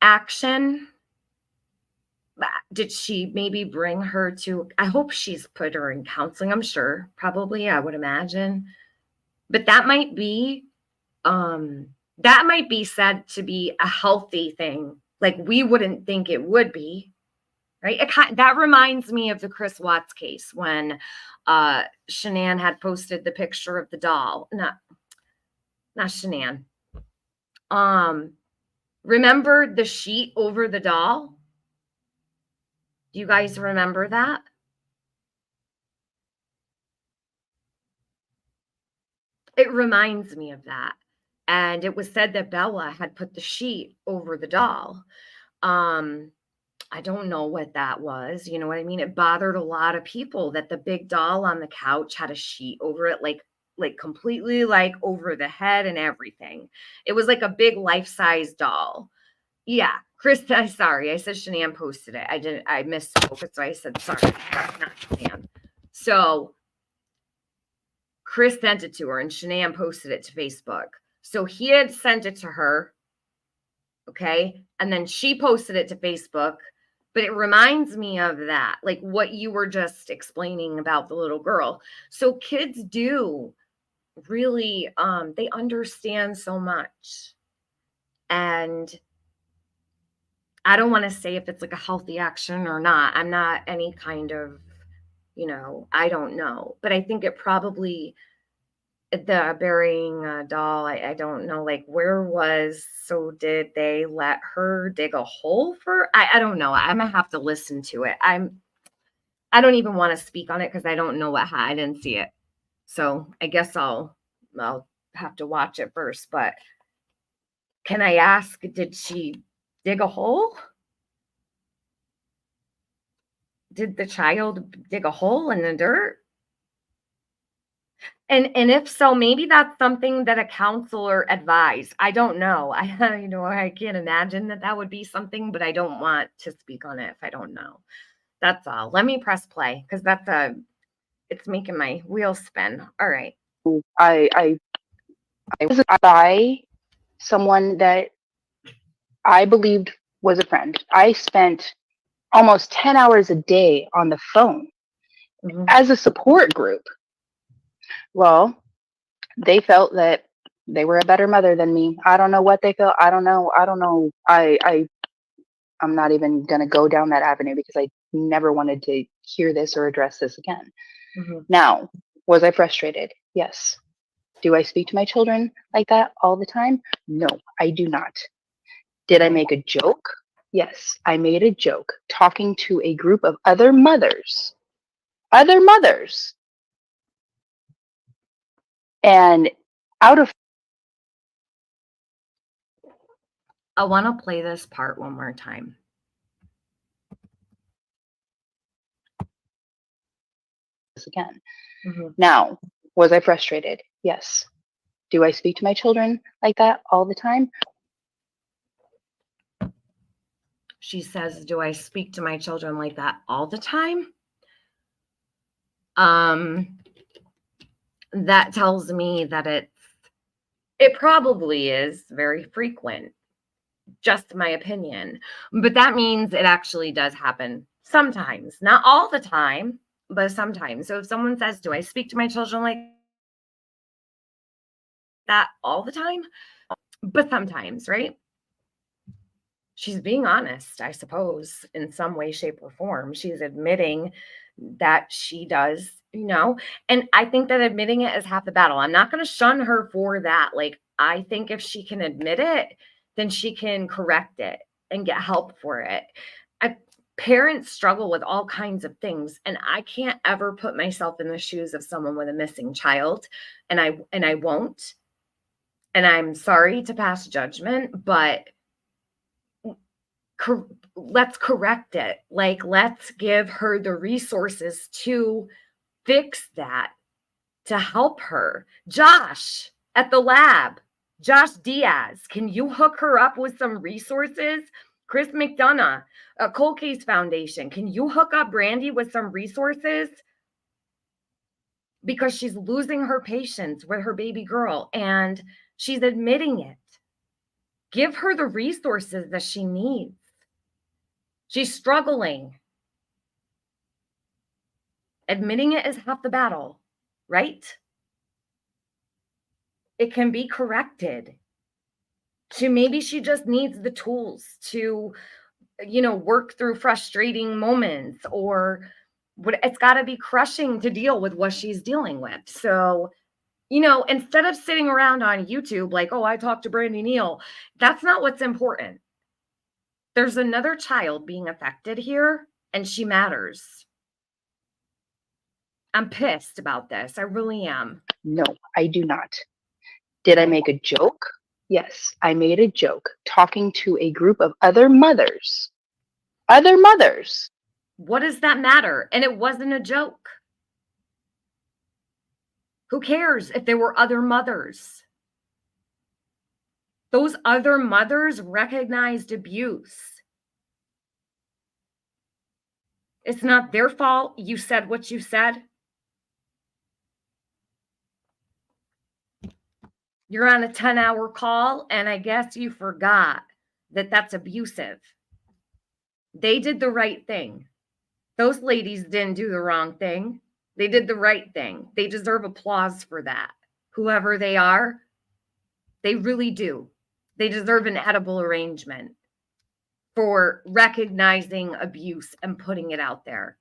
action, did she maybe bring her to, I hope she's put her in counseling. I'm sure, probably, I would imagine. But that might be said to be a healthy thing. Like we wouldn't think it would be, right? That reminds me of the Chris Watts case when Shanann had posted the picture of the doll. Not Shanann. Remember the sheet over the doll? Do you guys remember that? It reminds me of that. and it was said that Bella had put the sheet over the doll. I don't know what that was. You know what I mean? It bothered a lot of people that the big doll on the couch had a sheet over it, like completely like over the head and everything. It was like a big life-size doll. Yeah, Chris, sorry. I said Shanann posted it. I misspoke it, so I said sorry. Not Shanann. So Chris sent it to her and Shanann posted it to Facebook. So he had sent it to her. Okay. And then she posted it to Facebook. But it reminds me of that, like what you were just explaining about the little girl. So kids do really, they understand so much. And I don't want to say if it's like a healthy action or not. I'm not any kind of, I don't know. But I think it probably, the burying a doll, I don't know, like so did they let her dig a hole for, I don't know. I'm gonna have to listen to it. I don't even want to speak on it because I don't know I didn't see it. So I guess I'll have to watch it first. But can I ask, did she dig a hole? Did the child dig a hole in the dirt? And if so, maybe that's something that a counselor advised. I don't know. I can't imagine that would be something, but I don't want to speak on it if I don't know. That's all. Let me press play because it's making my wheels spin. All right. I was by someone that I believed was a friend. I spent almost 10 hours a day on the phone as a support group. Well, they felt that they were a better mother than me. I don't know what they felt. I don't know. I'm not even going to go down that avenue because I never wanted to hear this or address this again. Now, was I frustrated? Yes. Do I speak to my children like that all the time? No, I do not. Did I make a joke? Yes, I made a joke talking to a group of other mothers. And out of I want to play this part one more time. this again. Now, was I frustrated? Yes. Do I speak to my children like that all the time? She says, do I speak to my children like that all the time? That tells me that it probably is very frequent. Just my opinion. But that means it actually does happen sometimes. Not all the time, but sometimes. So if someone says, do I speak to my children like that all the time? But sometimes, right? She's being honest, I suppose, in some way, shape, or form. She's admitting that she does, and I think that admitting it is half the battle. I'm not going to shun her for that. Like, I think if she can admit it, then she can correct it and get help for it. Parents struggle with all kinds of things, and I can't ever put myself in the shoes of someone with a missing child, and I won't. And I'm sorry to pass judgment, but let's correct it. Like, let's give her the resources to fix that, to help her. Josh at the lab, Josh Diaz, can you hook her up with some resources? Chris McDonough, Cold Case Foundation, can you hook up Brandi with some resources? Because she's losing her patience with her baby girl and she's admitting it. Give her the resources that she needs. She's struggling. Admitting it is half the battle, right? It can be corrected. Maybe she just needs the tools to, work through frustrating moments, or it's got to be crushing to deal with what she's dealing with. So, instead of sitting around on YouTube like, oh, I talked to Brandi Neal, that's not what's important. There's another child being affected here, and she matters. I'm pissed about this. I really am. No, I do not. Did I make a joke? Yes, I made a joke talking to a group of other mothers. Other mothers. What does that matter? And it wasn't a joke. Who cares if there were other mothers? Those other mothers recognized abuse. It's not their fault you said what you said. You're on a 10-hour call, and I guess you forgot that that's abusive. They did the right thing. Those ladies didn't do the wrong thing. They did the right thing. They deserve applause for that. Whoever they are, they really do. They deserve an edible arrangement for recognizing abuse and putting it out there.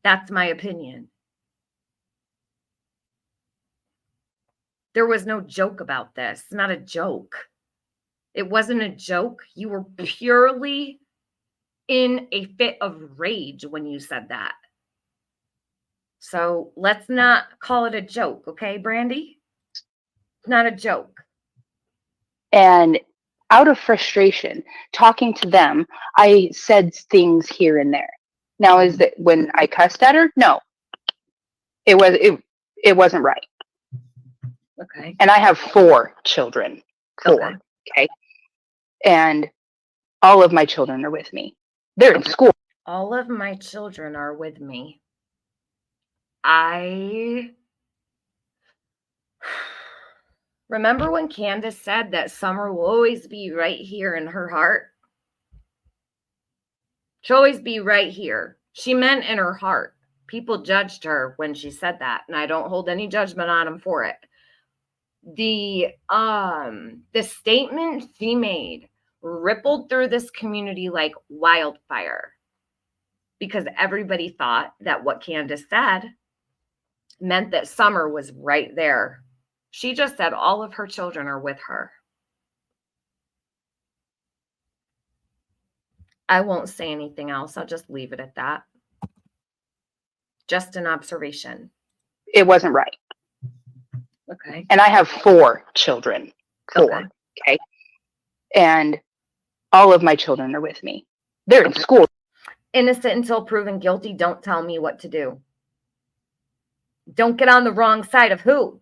That's my opinion. There was no joke about this. Not a joke. It wasn't a joke. You were purely in a fit of rage when you said that. So let's not call it a joke, okay, Brandi? Not a joke. And out of frustration, talking to them, I said things here and there. Now, is that when I cussed at her? No. It wasn't right. Okay. And I have 4 children. 4. Okay. And all of my children are with me. They're in school. All of my children are with me. I remember when Candace said that Summer will always be right here in her heart. She'll always be right here. She meant in her heart. People judged her when she said that, and I don't hold any judgment on them for it. The statement she made rippled through this community like wildfire because everybody thought that what Candace said meant that Summer was right there. She just said all of her children are with her. I won't say anything else. I'll just leave it at that. Just an observation. It wasn't right. Okay. And I have 4 children. 4. Okay. And all of my children are with me. They're in school. Innocent until proven guilty. Don't tell me what to do. Don't get on the wrong side of who?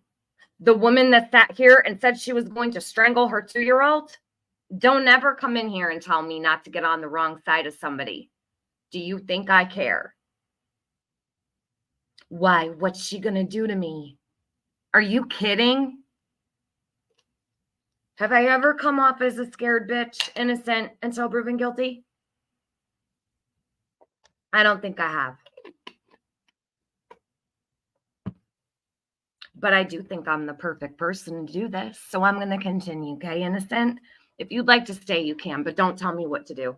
The woman that sat here and said she was going to strangle her 2-year-old? Don't ever come in here and tell me not to get on the wrong side of somebody. Do you think I care? Why? What's she going to do to me? Are you kidding? Have I ever come off as a scared bitch, innocent until proven guilty? I don't think I have. But I do think I'm the perfect person to do this. So I'm going to continue, okay, innocent? If you'd like to stay, you can, but don't tell me what to do.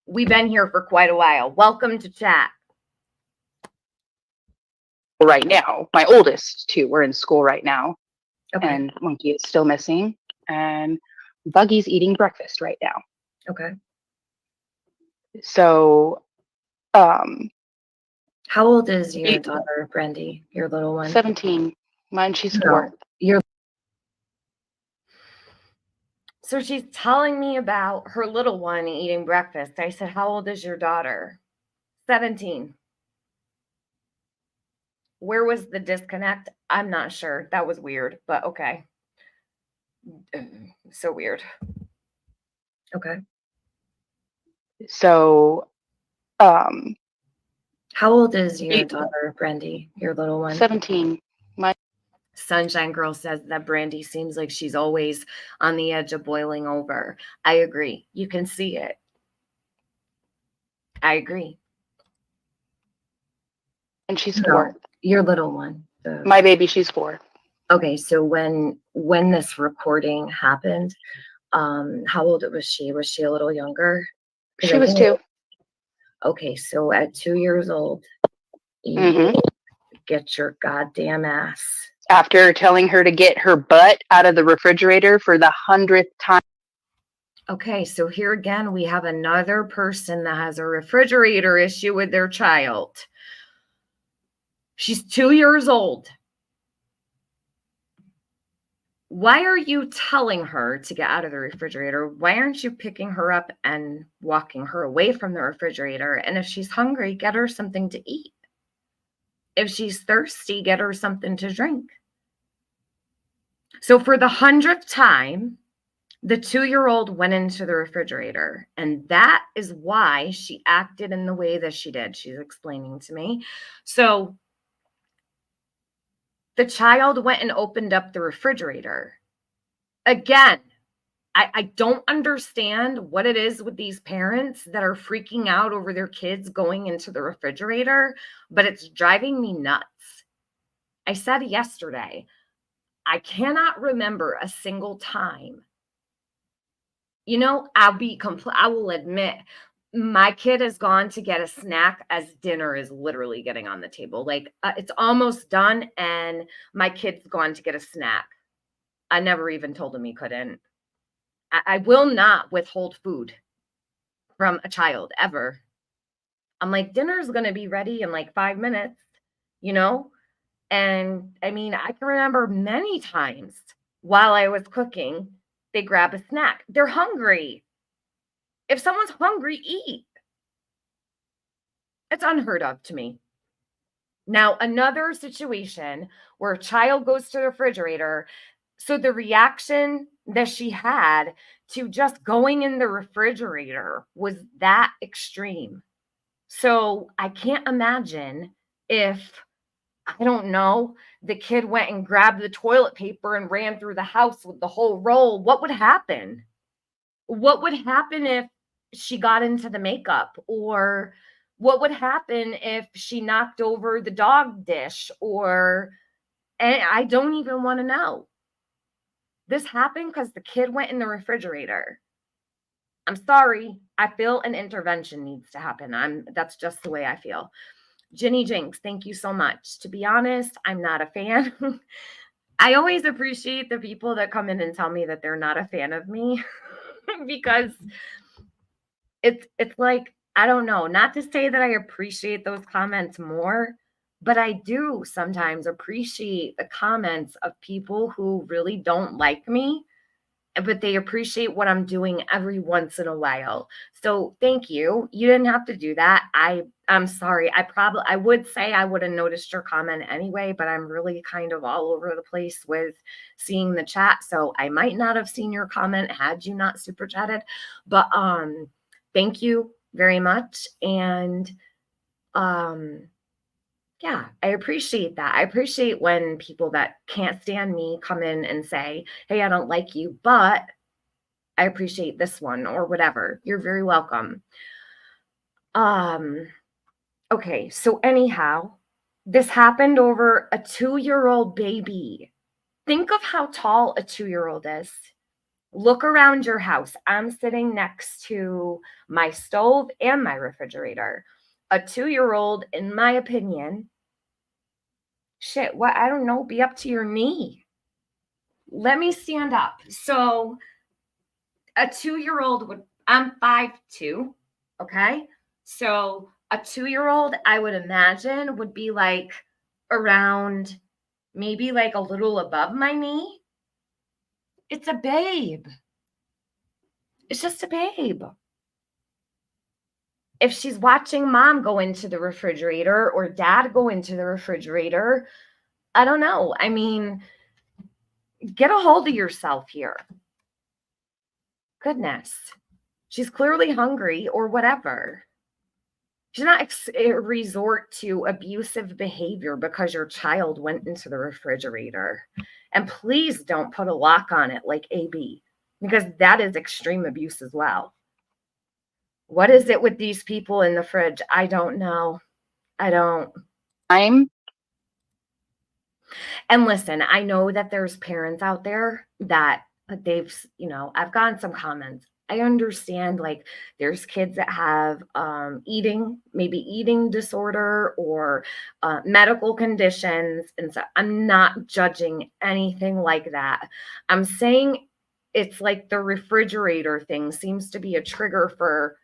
We've been here for quite a while. Welcome to chat. Right now, my oldest 2 were in school right now. Okay. And Monkey is still missing. And Buggy's eating breakfast right now. Okay. So, How old is your daughter, Brandi, your little one? 17. Mine, she's No, 4. So she's telling me about her little one eating breakfast. I said, how old is your daughter? 17. Where was the disconnect? I'm not sure. That was weird, but okay. So weird. Okay. So, How old is your daughter, Brandi, your little one? 17. Sunshine Girl says that Brandi seems like she's always on the edge of boiling over. I agree. You can see it. I agree. And she's No, 4. your little one. My baby, she's 4. Okay, so when this recording happened, how old was she? Was she a little younger? She was 2. Okay, so at 2 years old, you Mhm. get your goddamn ass. After telling her to get her butt out of the refrigerator for the 100th time. Okay, so here again, we have another person that has a refrigerator issue with their child. She's 2 years old. Why are you telling her to get out of the refrigerator? Why aren't you picking her up and walking her away from the refrigerator? And if she's hungry, get her something to eat. If she's thirsty, get her something to drink. So for the 100th time, the 2-year-old went into the refrigerator, and that is why she acted in the way that she did. She's explaining to me. So the child went and opened up the refrigerator. Again, I don't understand what it is with these parents that are freaking out over their kids going into the refrigerator, but it's driving me nuts. I said yesterday, I cannot remember a single time. You know, I will admit, my kid has gone to get a snack as dinner is literally getting on the table. Like, it's almost done, and my kid's gone to get a snack. I never even told him he couldn't. I will not withhold food from a child ever. I'm like, dinner's going to be ready in like 5 minutes, you know? And I mean, I can remember many times while I was cooking, they grab a snack. They're hungry. If someone's hungry, eat. It's unheard of to me. Now, another situation where a child goes to the refrigerator. So the reaction that she had to just going in the refrigerator was that extreme. So I can't imagine if, I don't know, the kid went and grabbed the toilet paper and ran through the house with the whole roll. What would happen? What would happen if she got into the makeup? Or what would happen if she knocked over the dog dish? And I don't even want to know. This happened because the kid went in the refrigerator. I'm sorry. I feel an intervention needs to happen. That's just the way I feel. Ginny Jinx, thank you so much. To be honest, I'm not a fan. I always appreciate the people that come in and tell me that they're not a fan of me because it's like, I don't know, not to say that I appreciate those comments more, but I do sometimes appreciate the comments of people who really don't like me, but they appreciate what I'm doing every once in a while. So thank you. You didn't have to do that. I'm sorry. I would say I would have noticed your comment anyway, but I'm really kind of all over the place with seeing the chat. So I might not have seen your comment had you not super chatted, but thank you very much. And yeah, I appreciate that. I appreciate when people that can't stand me come in and say, hey, I don't like you, but I appreciate this one or whatever. You're very welcome. Okay, so anyhow, this happened over a 2-year-old baby. Think of how tall a 2-year-old is. Look around your house. I'm sitting next to my stove and my refrigerator. A 2-year-old, in my opinion, I don't know, be up to your knee. Let me stand up. So a 2-year-old I'm 5'2", okay? So a 2-year-old, I would imagine, would be like around maybe like a little above my knee. It's a babe. It's just a babe. If she's watching mom go into the refrigerator or dad go into the refrigerator, I don't know. I mean, get a hold of yourself here. Goodness. She's clearly hungry or whatever. Do not resort to abusive behavior because your child went into the refrigerator. And please don't put a lock on it like AB, because that is extreme abuse as well. What is it with these people in the fridge? I don't know. I don't. And listen, I know that there's parents out there that I've gotten some comments. I understand, like, there's kids that have maybe eating disorder or medical conditions. And so I'm not judging anything like that. I'm saying it's like the refrigerator thing seems to be a trigger for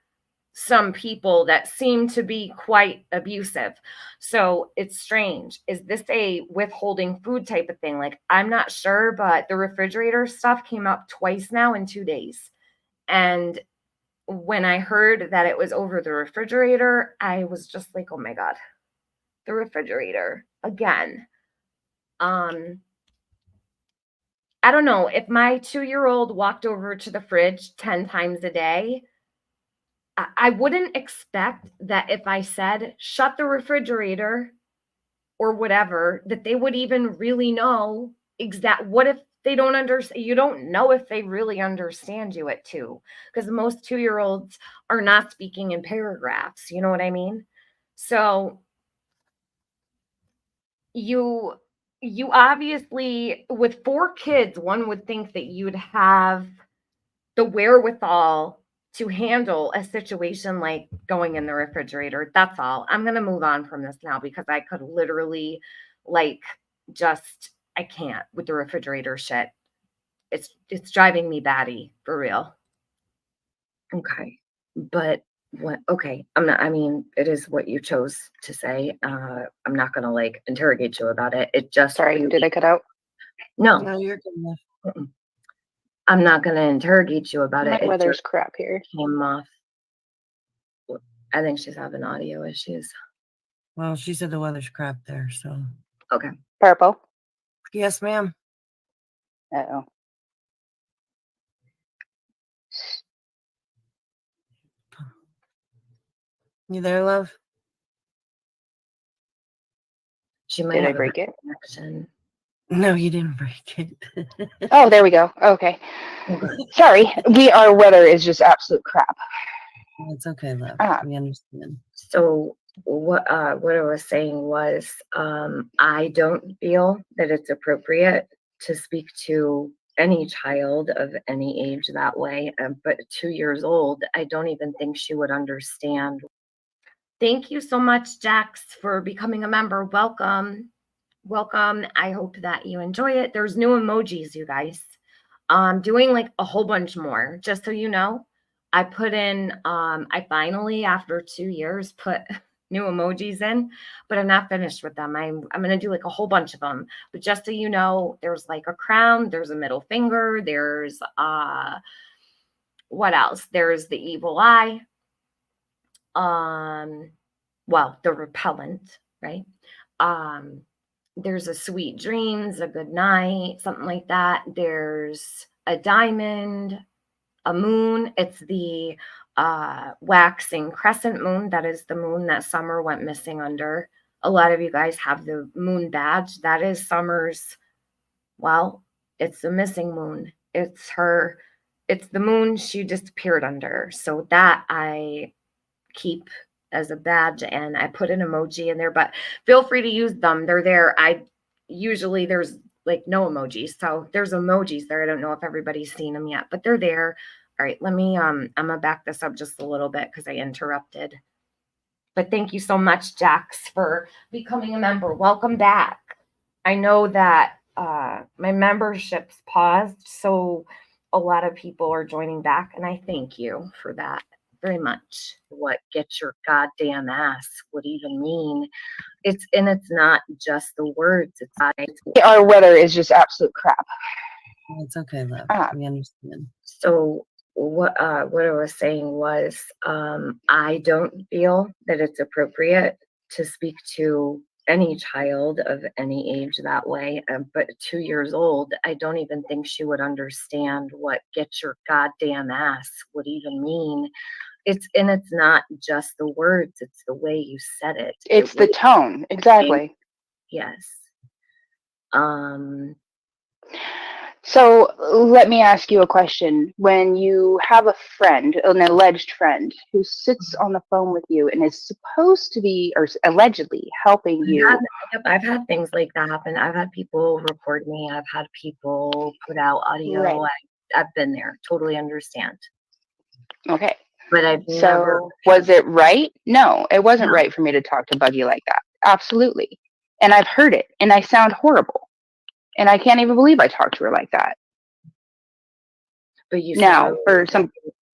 some people that seem to be quite abusive. So it's strange. Is this a withholding food type of thing? Like, I'm not sure, but the refrigerator stuff came up twice now in 2 days. And when I heard that it was over the refrigerator, I was just like, oh my God, the refrigerator again. I don't know, if my 2-year-old walked over to the fridge 10 times a day, I wouldn't expect that if I said, shut the refrigerator or whatever, that they would even really know what if they don't understand? You don't know if they really understand you at 2, because most 2-year-olds are not speaking in paragraphs. You know what I mean? So you obviously, with 4 kids, one would think that you'd have the wherewithal to handle a situation like going in the refrigerator. That's all. I'm going to move on from this now because I could literally, like, just, I can't with the refrigerator shit. It's driving me batty for real. Okay. But what, okay, I'm not, I mean, it is what you chose to say. I'm not going to like interrogate you about it. It just, Sorry, did I cut out? no, No, you're good enough. mm-mm. I'm not going to interrogate you about My it. It weather's just crap here. came off. I think she's having audio issues. Well, she said the weather's crap there, so. Okay. Purple. Yes, ma'am. Uh-oh. You there, love? She might Did I have a break bad it? connection. No, you didn't break it. Oh, there we go. Okay. Okay. Sorry. Our weather is just absolute crap. It's okay, love. Ah. We understand. So what I was saying was, I don't feel that it's appropriate to speak to any child of any age that way. But 2 years old, I don't even think she would understand. Thank you so much, Jax, for becoming a member. Welcome. Welcome. I hope that you enjoy it. There's new emojis, you guys. I'm doing like a whole bunch more, just so you know. I put in, I finally, after 2 years, put new emojis in, but I'm not finished with them. I'm going to do like a whole bunch of them. But just so you know, there's like a crown, there's a middle finger, there's, what else? There's the evil eye. Well, the repellent, right? There's a sweet dreams, a good night, something like that. There's a diamond, a moon. It's the waxing crescent moon. That is the moon that Summer went missing under. A lot of you guys have the moon badge. That is Summer's, well, it's the missing moon. It's the moon she disappeared under. So that I keep as a badge, and I put an emoji in there, but feel free to use them. They're there. Usually there's like no emojis. So there's emojis there. I don't know if everybody's seen them yet, but they're there. All right, let me, I'm gonna back this up just a little bit because I interrupted. But thank you so much, Jax, for becoming a member. Welcome back. I know that my membership's paused, so a lot of people are joining back, and I thank you for that very much. What get your goddamn ass would even mean. It's not just the words. Our weather is just absolute crap. It's okay, love. Ah. We understand. So what I was saying was, I don't feel that it's appropriate to speak to any child of any age that way. But 2 years old, I don't even think she would understand what get your goddamn ass would even mean. It's not just the words, it's the way you said it. It's the tone. Exactly. Yes. So let me ask you a question. When you have a friend, an alleged friend, who sits on the phone with you and is supposed to be, or allegedly helping you. I've had things like that happen. I've had people record me. I've had people put out audio. Right. I've been there. Totally understand. Okay. But I've never. Was it right? No, it wasn't No. right for me to talk to Buggy like that. Absolutely. And I've heard it, and I sound horrible. And I can't even believe I talked to her like that. But you Now, for some,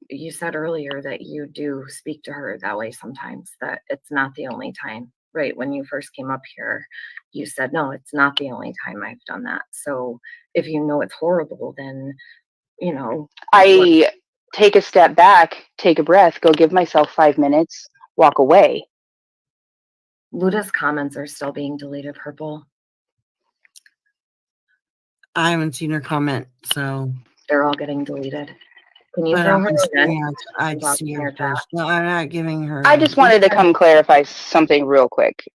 you said earlier that you do speak to her that way sometimes, that it's not the only time, right? When you first came up here, you said, no, it's not the only time I've done that. So if you know it's horrible, then, you know, I take a step back, take a breath, go give myself 5 minutes, walk away. Luda's comments are still being deleted, Purple. I haven't seen her comment, so. They're all getting deleted. Can you But throw her in? yeah, I'd Block see in her your chat. first. No, I'm not giving her. I just wanted to come clarify something real quick.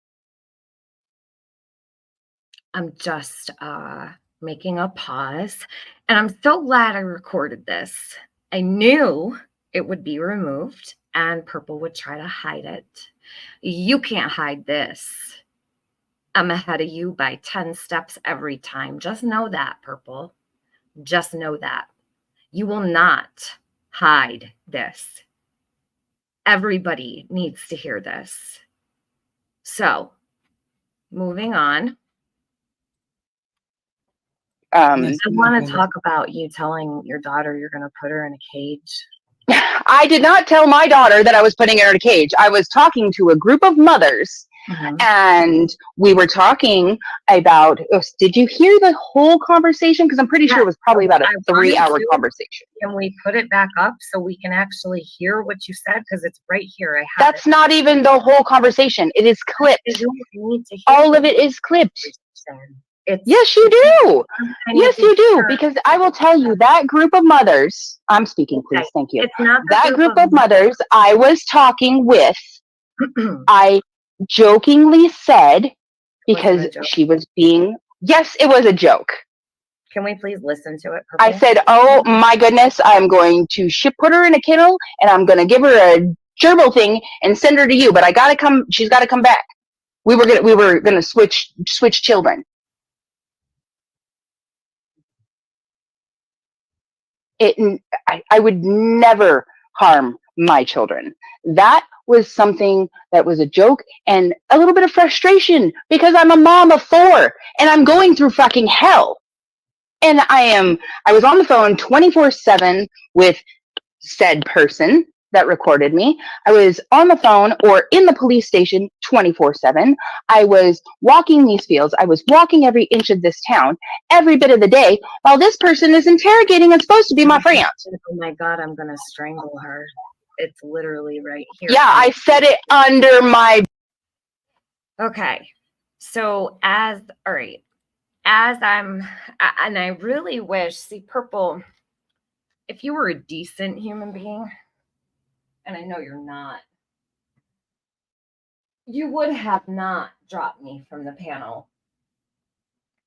I'm just making a pause, and I'm so glad I recorded this. I knew it would be removed and Purple would try to hide it. You can't hide this. I'm ahead of you by 10 steps every time. Just know that, Purple. Just know that. You will not hide this. Everybody needs to hear this. So, moving on. I want to talk about you telling your daughter you're going to put her in a cage. I did not tell my daughter that I was putting her in a cage. I was talking to a group of mothers, and we were talking about, did you hear the whole conversation? Because I'm pretty sure it was probably about a 3-hour conversation. Can we put it back up so we can actually hear what you said? Because it's right here. That's not even the whole conversation. It is clipped. All of it is clipped. Yes, you do. Yes, you do. Because I will tell you, that group of mothers, I'm speaking, please. Thank you. That group of mothers I was talking with, I jokingly said, because she was being, yes, it was a joke. Can we please listen to it? Purple? I said, oh my goodness, I'm going to put her in a kennel and I'm going to give her a gerbil thing and send her to you. But she's got to come back. We were going to switch children. I would never harm my children. That was something that was a joke and a little bit of frustration because I'm a mom of 4 and I'm going through fucking hell. And I was on the phone 24/7 with said person that recorded me. I was on the phone or in the police station 24/7. I was walking these fields. I was walking every inch of this town, every bit of the day, while this person is interrogating and supposed to be my friend. Oh my God, I'm going to strangle her. It's literally right here. Yeah, I said it under my... Okay. So all right, and I really wish, see, Purple, if you were a decent human being, and I know you're not, you would have not dropped me from the panel.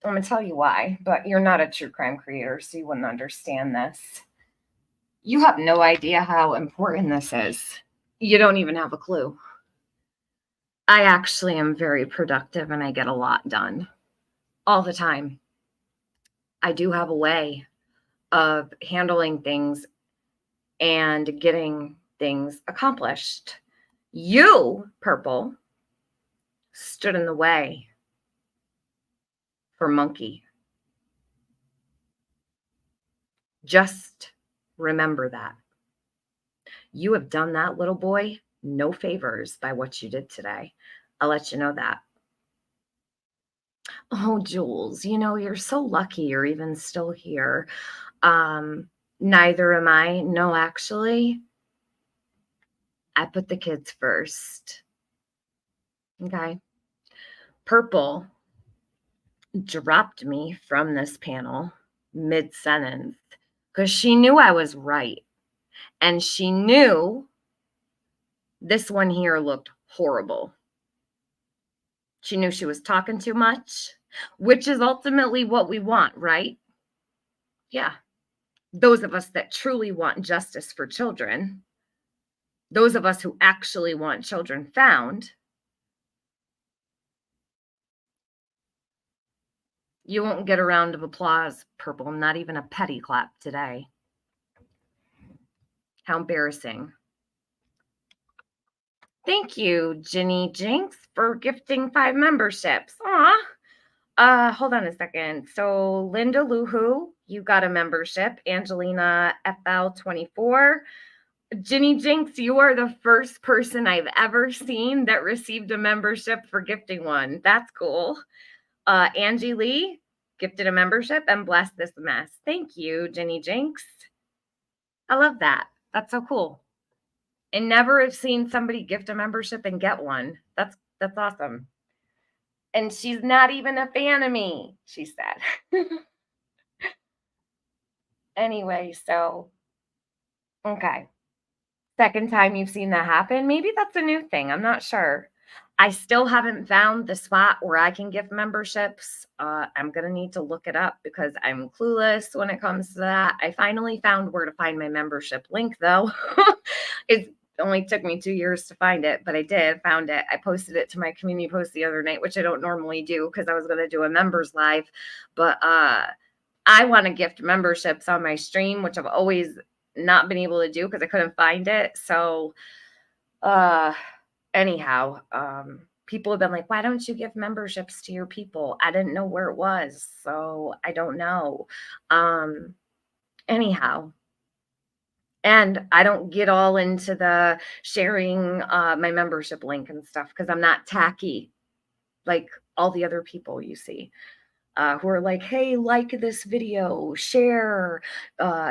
I'm going to tell you why, but you're not a true crime creator, so you wouldn't understand this. You have no idea how important this is. You don't even have a clue. I actually am very productive and I get a lot done all the time. I do have a way of handling things and getting things accomplished. You, Purple, stood in the way for Monkey. Just remember that. You have done that little boy no favors by what you did today. I'll let you know that. Oh, Jules, you're so lucky you're even still here. Neither am I. No, actually, I put the kids first. Okay. Purple dropped me from this panel mid-sentence because she knew I was right. And she knew this one here looked horrible. She knew she was talking too much, which is ultimately what we want, right? Yeah. Those of us that truly want justice for children, those of us who actually want children found, you won't get a round of applause, Purple, not even a petty clap today. How embarrassing. Thank you, Ginny Jinx, for gifting 5 memberships. Aw. Hold on a second. So Linda Luhu, you got a membership. Angelina FL24. Ginny Jinx, you are the first person I've ever seen that received a membership for gifting one. That's cool. Angie Lee gifted a membership and blessed this mess. Thank you, Ginny Jinx. I love that. That's so cool. And never have seen somebody gift a membership and get one. That's awesome. And she's not even a fan of me, she said. Anyway, so okay. Second time you've seen that happen. Maybe that's a new thing. I'm not sure. I still haven't found the spot where I can give memberships. I'm going to need to look it up because I'm clueless when it comes to that. I finally found where to find my membership link, though. It only took me 2 years to find it, but I did, found it. I posted it to my community post the other night, which I don't normally do because I was going to do a members live. But I want to gift memberships on my stream, which I've always not been able to do because I couldn't find it. So anyhow, people have been like, why don't you give memberships to your people? I didn't know where it was, so I don't know. Anyhow, and I don't get all into the sharing my membership link and stuff because I'm not tacky like all the other people you see. Who are like, hey, like this video, share,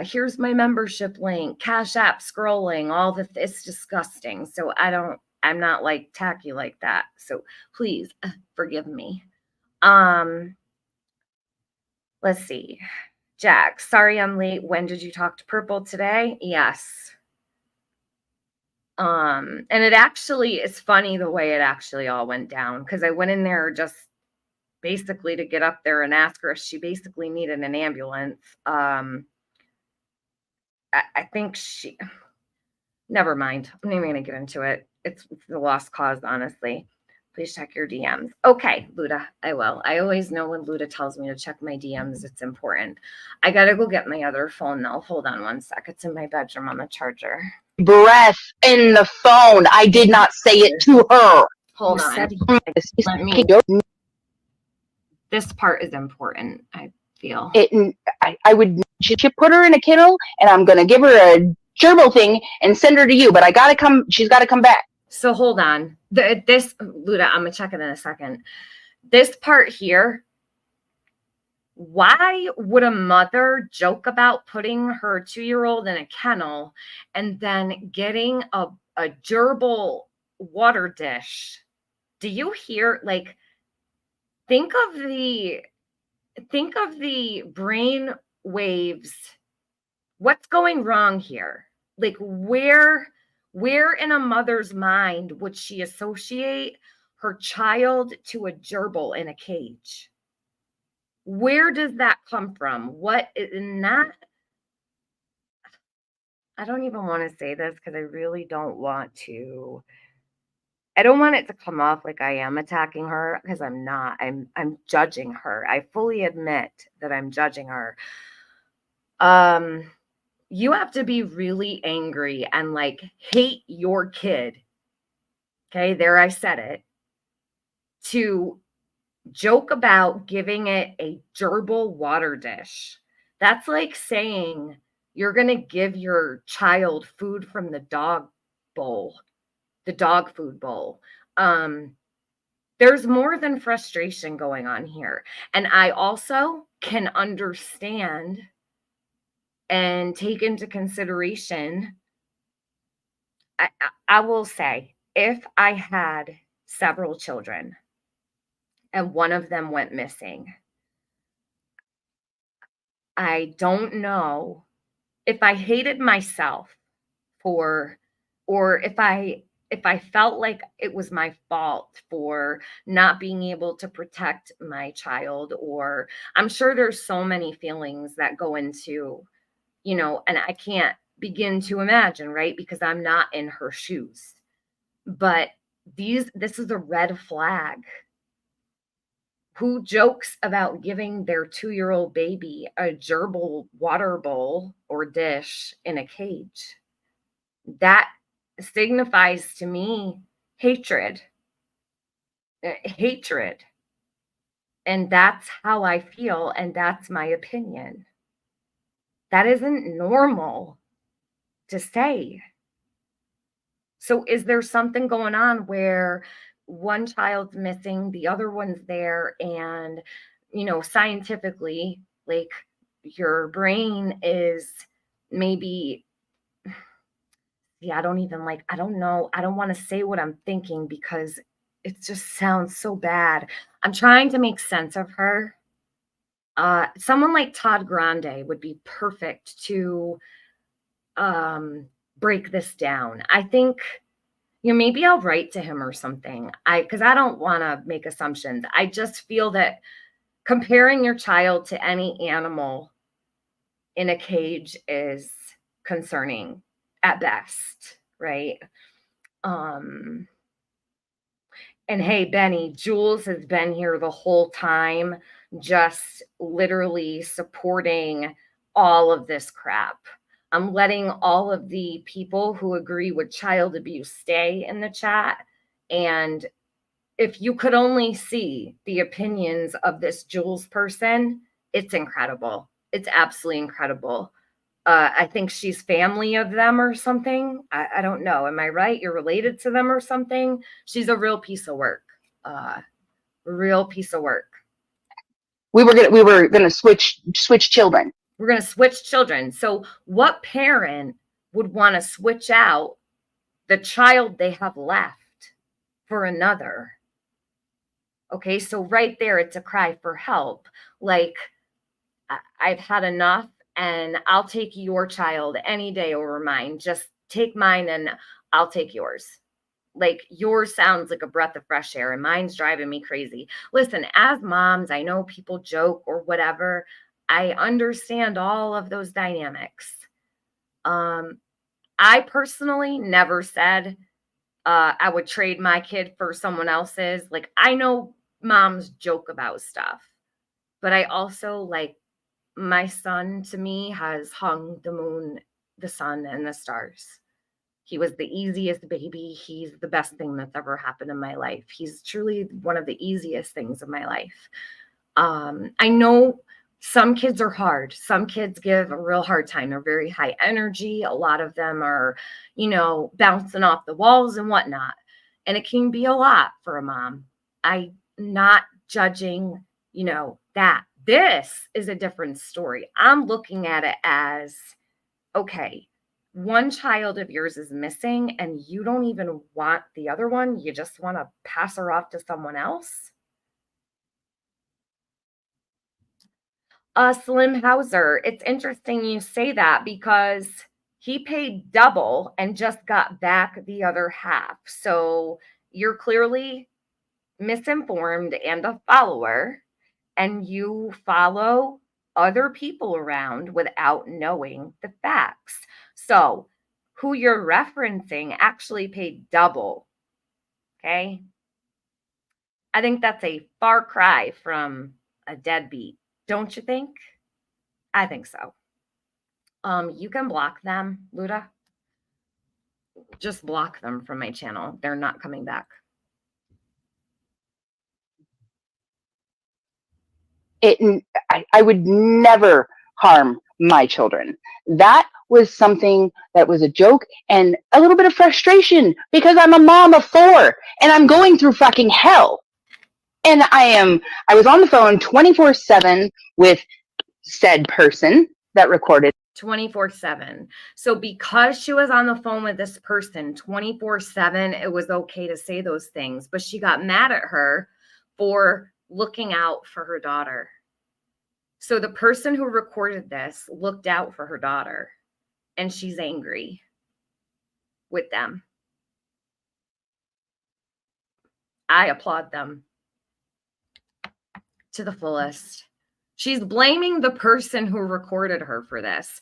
here's my membership link, Cash App scrolling, all the, it's disgusting. So I'm not like tacky like that. So please forgive me. Let's see. Jack, sorry I'm late. When did you talk to Purple today? Yes. And it actually is funny the way it actually all went down because I went in there just basically to get up there and ask her if she basically needed an ambulance. I think never mind. I'm not even going to get into it. It's the lost cause, honestly. Please check your DMs. Okay, Luda, I will. I always know when Luda tells me to check my DMs, it's important. I got to go get my other phone though. Hold on one sec. It's in my bedroom on the charger. Breath in the phone. I did not say it to her. Hold on. Let me. This part is important, I feel. I would put her in a kennel and I'm gonna give her a gerbil thing and send her to you, but she's gotta come back. So hold on. This Luda, I'm gonna check it in a second. This part here, why would a mother joke about putting her 2-year-old in a kennel and then getting a gerbil water dish? Do you hear, like, think of the brain waves. What's going wrong here? Like, where in a mother's mind would she associate her child to a gerbil in a cage? Where does that come from? What in that? I don't even want to say this because I really don't want to. I don't want it to come off like I am attacking her because I'm not. I'm judging her. I fully admit that I'm judging her. You have to be really angry and like hate your kid. Okay, there I said it. To joke about giving it a gerbil water dish. That's like saying you're going to give your child food from the dog bowl, the dog food bowl. There's more than frustration going on here. And I also can understand and take into consideration, I will say, if I had several children and one of them went missing, I don't know if I hated myself for, or if I felt like it was my fault for not being able to protect my child, or I'm sure there's so many feelings that go into, and I can't begin to imagine, right? Because I'm not in her shoes. But this is a red flag. Who jokes about giving their 2-year-old baby a gerbil water bowl or dish in a cage? That signifies to me hatred. Hatred. And that's how I feel, and that's my opinion. That isn't normal to say. So is there something going on where one child's missing, the other one's there, and, scientifically, like, your brain is maybe, yeah, I don't know. I don't want to say what I'm thinking because it just sounds so bad. I'm trying to make sense of her. Someone like Todd Grande would be perfect to um, break this down. I think, maybe I'll write to him or something. Because I don't want to make assumptions. I just feel that comparing your child to any animal in a cage is concerning at best, right? Um, and hey, Benny, Jules has been here the whole time, just literally supporting all of this crap. I'm letting all of the people who agree with child abuse stay in the chat. And if you could only see the opinions of this Jules person, it's incredible. It's absolutely incredible. I think she's family of them or something. I don't know. Am I right? You're related to them or something? She's a real piece of work. Real piece of work. We were gonna switch children. We're gonna switch children. So what parent would want to switch out the child they have left for another? Okay, so right there, it's a cry for help. Like, I've had enough, and I'll take your child any day over mine. Just take mine and I'll take yours. Like, yours sounds like a breath of fresh air and mine's driving me crazy. Listen, as moms, I know people joke or whatever. I understand all of those dynamics. I personally never said I would trade my kid for someone else's. Like, I know moms joke about stuff, but I also, like, my son to me has hung the moon, the sun, and the stars. He was the easiest baby. He's the best thing that's ever happened in my life. He's truly one of the easiest things in my life. I know some kids are hard. Some kids give a real hard time. They're very high energy. A lot of them are, bouncing off the walls and whatnot. And it can be a lot for a mom. I'm not judging, that. This is a different story. I'm looking at it as, okay, one child of yours is missing and you don't even want the other one. You just want to pass her off to someone else. Slim Hauser, it's interesting you say that because he paid double and just got back the other half. So you're clearly misinformed and a follower, and you follow other people around without knowing the facts. So who you're referencing actually paid double. Okay. I think that's a far cry from a deadbeat. Don't you think? I think so. You can block them, Luda. Just block them from my channel. They're not coming back. I would never harm my children. That was something that was a joke and a little bit of frustration because I'm a mom of 4 and I'm going through fucking hell. And I was on the phone 24/7 with said person that recorded 24/7. So because she was on the phone with this person 24/7, it was okay to say those things, but she got mad at her for looking out for her daughter. So the person who recorded this looked out for her daughter, and she's angry with them. I applaud them to the fullest. She's blaming the person who recorded her for this,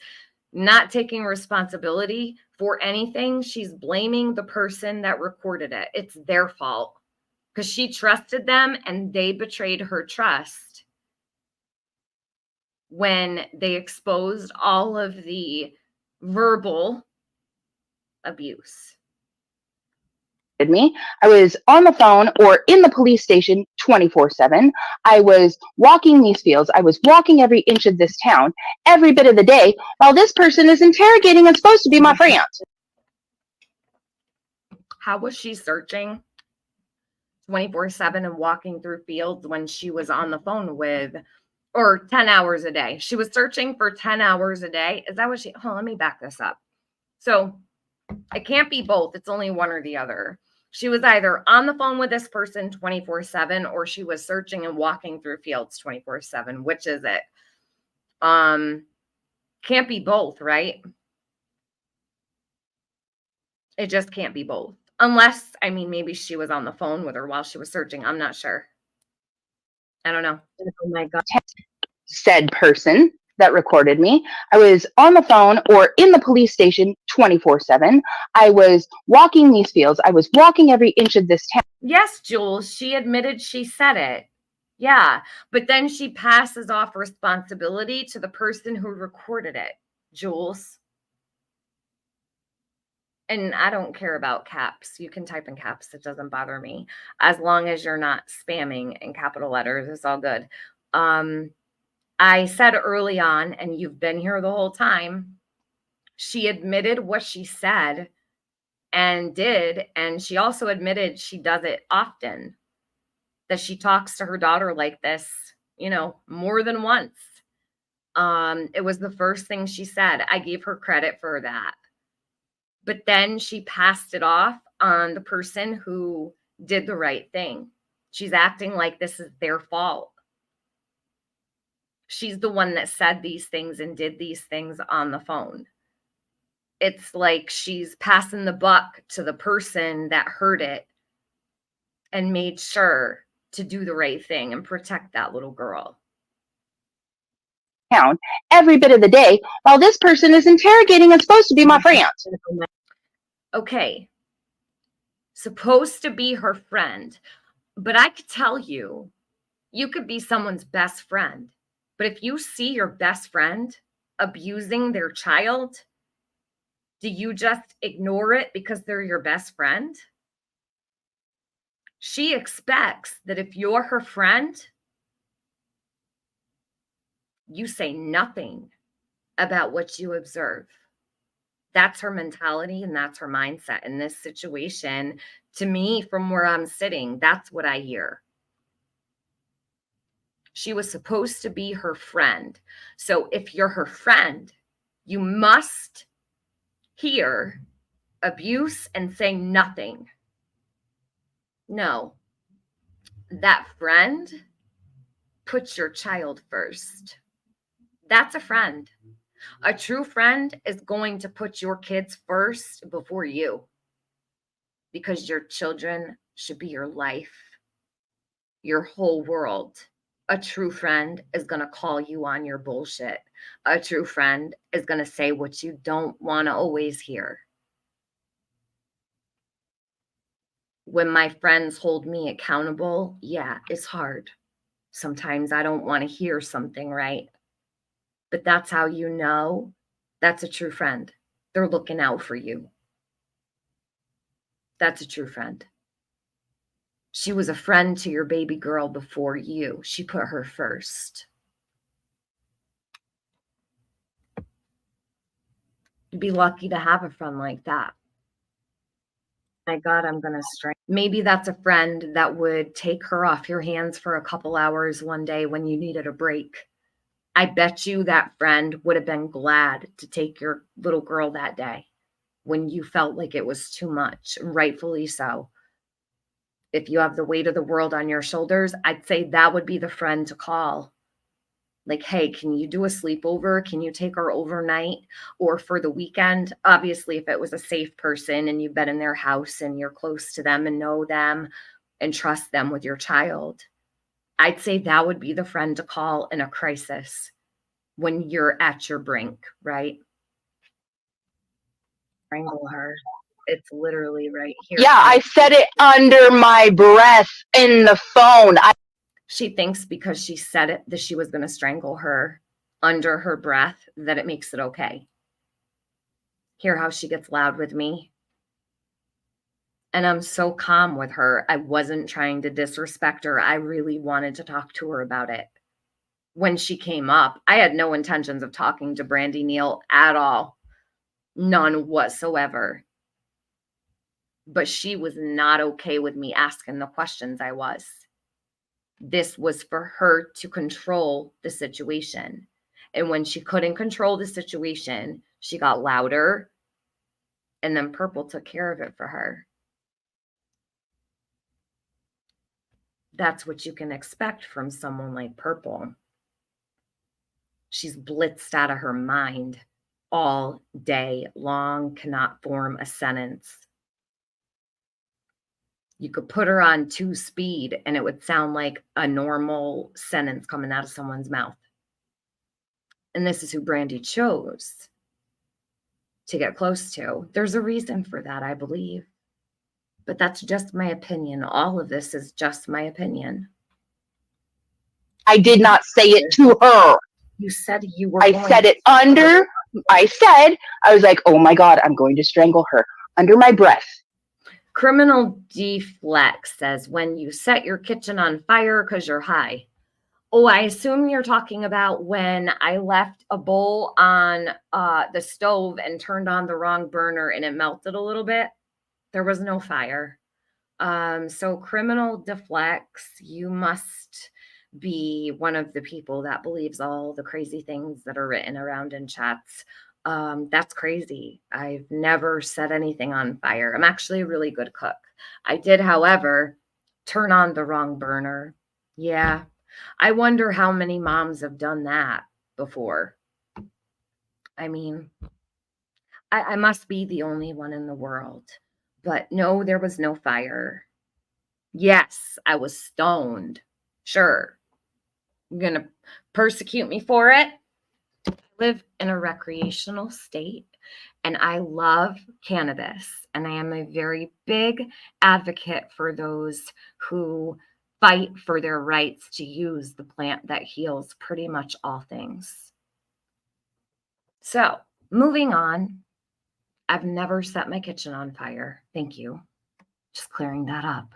not taking responsibility for anything. She's blaming the person that recorded it. It's their fault because she trusted them and they betrayed her trust when they exposed all of the verbal abuse. me. I was on the phone or in the police station 24/7. I was walking these fields. I was walking every inch of this town every bit of the day while this person is interrogating and supposed to be my friend. How was she searching 24/7 and walking through fields when she was on the phone with, or 10 hours a day? She was searching for 10 hours a day. Is that what she, let me back this up. So it can't be both. It's only one or the other. She was either on the phone with this person 24/7 or she was searching and walking through fields 24/7. Which is it? Can't be both, right? It just can't be both. Unless, I mean, maybe she was on the phone with her while she was searching. I'm not sure. I don't know. Oh my God. Said person that recorded me. I was on the phone or in the police station 24/7. I was walking these fields. I was walking every inch of this town. Yes, Jules, she admitted she said it. Yeah, but then she passes off responsibility to the person who recorded it, Jules. And I don't care about caps. You can type in caps. It doesn't bother me. As long as you're not spamming in capital letters, it's all good. I said early on, and you've been here the whole time, she admitted what she said and did. And she also admitted she does it often, that she talks to her daughter like this, more than once. It was the first thing she said. I gave her credit for that. But then she passed it off on the person who did the right thing. She's acting like this is their fault. She's the one that said these things and did these things on the phone. It's like she's passing the buck to the person that heard it and made sure to do the right thing and protect that little girl. Town every bit of the day while this person is interrogating and supposed to be my friend. Okay. Supposed to be her friend. But I could tell you, you could be someone's best friend. But if you see your best friend abusing their child, do you just ignore it because they're your best friend? She expects that if you're her friend, you say nothing about what you observe. That's her mentality and that's her mindset in this situation. To me, from where I'm sitting, that's what I hear. She was supposed to be her friend. So if you're her friend, you must hear abuse and say nothing. No, that friend puts your child first. That's a friend. A true friend is going to put your kids first before you, because your children should be your life, your whole world. A true friend is going to call you on your bullshit. A true friend is going to say what you don't want to always hear. When my friends hold me accountable, yeah, it's hard. Sometimes I don't want to hear something, right? But that's how you know that's a true friend. They're looking out for you. That's a true friend. She was a friend to your baby girl before you. She put her first. You'd be lucky to have a friend like that. My God, I'm going to strain. Maybe that's a friend that would take her off your hands for a couple hours one day when you needed a break. I bet you that friend would have been glad to take your little girl that day when you felt like it was too much, rightfully so. If you have the weight of the world on your shoulders, I'd say that would be the friend to call. Like, hey, can you do a sleepover? Can you take her overnight or for the weekend? Obviously, if it was a safe person and you've been in their house and you're close to them and know them and trust them with your child, I'd say that would be the friend to call in a crisis when you're at your brink, right? Strangle her. It's literally right here. Yeah, I said it under my breath in the phone. She thinks because she said it that she was going to strangle her under her breath, that it makes it okay. Hear how she gets loud with me? And I'm so calm with her. I wasn't trying to disrespect her. I really wanted to talk to her about it. When she came up, I had no intentions of talking to Brandi Neal at all. None whatsoever. but she was not okay with me asking the questions I was. This was for her to control the situation. And when she couldn't control the situation, she got louder, and then Purple took care of it for her. That's what you can expect from someone like Purple. She's blitzed out of her mind all day long, cannot form a sentence. You could put her on 2 speed and it would sound like a normal sentence coming out of someone's mouth. And this is who Brandi chose to get close to. There's a reason for that, I believe. But that's just my opinion. All of this is just my opinion. I did not say it to her. You said you were I said it under. I was like, oh my God, I'm going to strangle her under my breath. Criminal Deflex says, when you set your kitchen on fire because you're high. Oh, I assume you're talking about when I left a bowl on the stove and turned on the wrong burner and it melted a little bit. There was no fire. So Criminal Deflex, you must be one of the people that believes all the crazy things that are written around in chats. That's crazy. I've never set anything on fire. I'm actually a really good cook. I did, however, turn on the wrong burner. Yeah. I wonder how many moms have done that before. I mean, I must be the only one in the world. But no, there was no fire. Yes, I was stoned. Sure. You're going to persecute me for it? I live in a recreational state and I love cannabis. And I am a very big advocate for those who fight for their rights to use the plant that heals pretty much all things. So, moving on. I've never set my kitchen on fire. Thank you. Just clearing that up.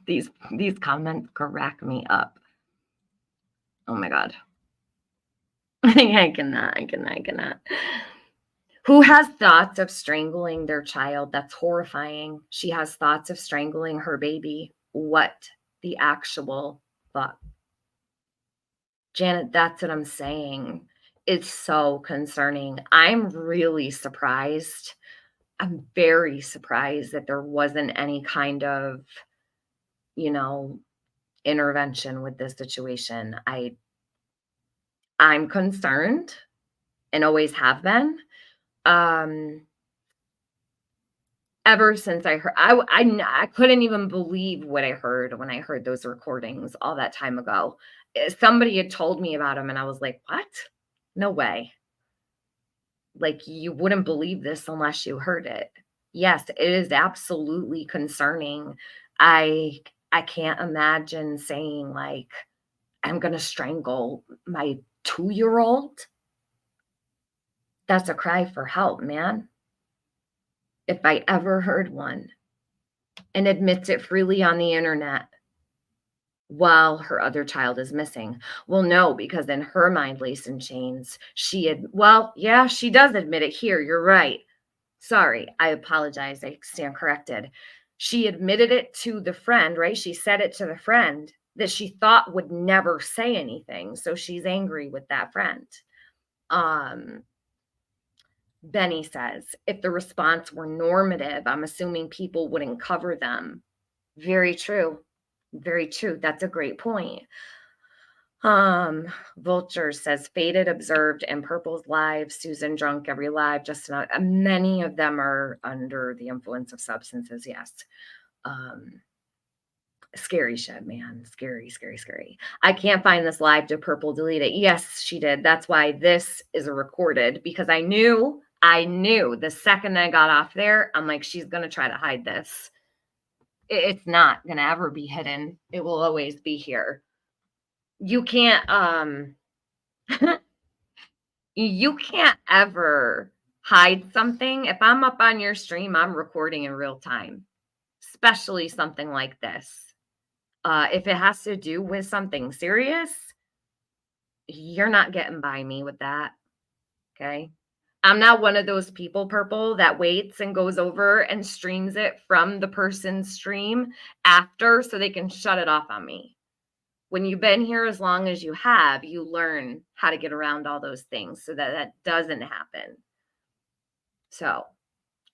These comments crack me up. Oh my God. I cannot. Who has thoughts of strangling their child? That's horrifying. She has thoughts of strangling her baby. What the actual fuck? Janet, that's what I'm saying. It's so concerning. I'm really surprised. I'm very surprised that there wasn't any kind of, intervention with this situation. I'm concerned and always have been. Ever since I heard, I couldn't even believe what I heard when I heard those recordings all that time ago. Somebody had told me about them and I was like, what? No way. Like, you wouldn't believe this unless you heard it. Yes, it is absolutely concerning. I can't imagine saying, like, I'm going to strangle my 2-year-old. That's a cry for help, man. If I ever heard one, and admits it freely on the internet while her other child is missing. Well, no, because in her mind, lace and chains, she does admit it here. You're right. Sorry, I apologize. I stand corrected. She admitted it to the friend, right? She said it to the friend that she thought would never say anything. So she's angry with that friend. Benny says, if the response were normative, I'm assuming people wouldn't cover them. Very true. Very true. That's a great point. Vulture says, faded, observed, and Purple's live, Susan drunk every live, just not, many of them are under the influence of substances. Yes. Scary shit, man. Scary. I can't find this live. Did Purple delete it? Yes, she did. That's why this is a recorded, because I knew the second I got off there, I'm like, she's going to try to hide this. It's not going to ever be hidden. It will always be here. You can't, you can't ever hide something. If I'm up on your stream, I'm recording in real time, especially something like this. If it has to do with something serious, you're not getting by me with that. Okay. I'm not one of those people, Purple, that waits and goes over and streams it from the person's stream after so they can shut it off on me. When you've been here as long as you have, you learn how to get around all those things so that that doesn't happen. So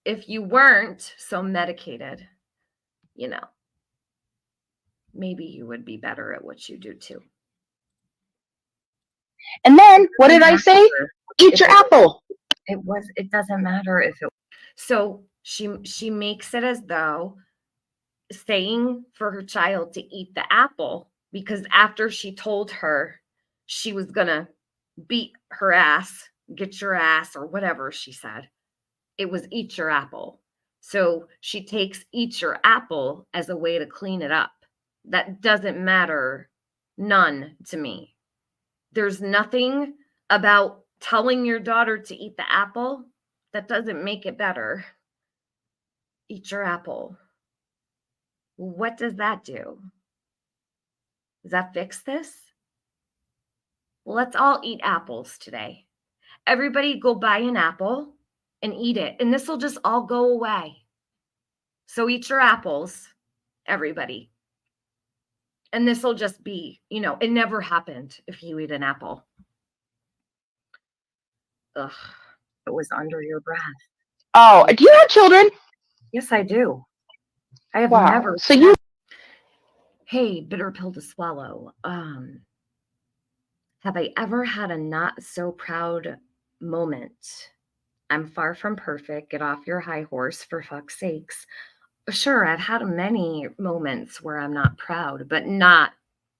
if you weren't so medicated, you know, maybe you would be better at what you do too. And then, what did I say? Eat your apple. It doesn't matter if it. So she makes it as though saying for her child to eat the apple, because after she told her she was gonna beat her ass, get your ass, or whatever she said, it was eat your apple. So she takes eat your apple as a way to clean it up. That doesn't matter, none to me. There's nothing about telling your daughter to eat the apple that doesn't make it better. Eat your apple. What does that do? Does that fix this? Well, let's all eat apples today. Everybody go buy an apple and eat it, and this will just all go away. So eat your apples, everybody. And this will just be, it never happened if you eat an apple. Ugh, it was under your breath. Oh, do you have children? Yes, I do. I have Wow. never. So you. Hey, bitter pill to swallow. Have I ever had a not so proud moment? I'm far from perfect. Get off your high horse, for fuck's sakes. Sure, I've had many moments where I'm not proud, but not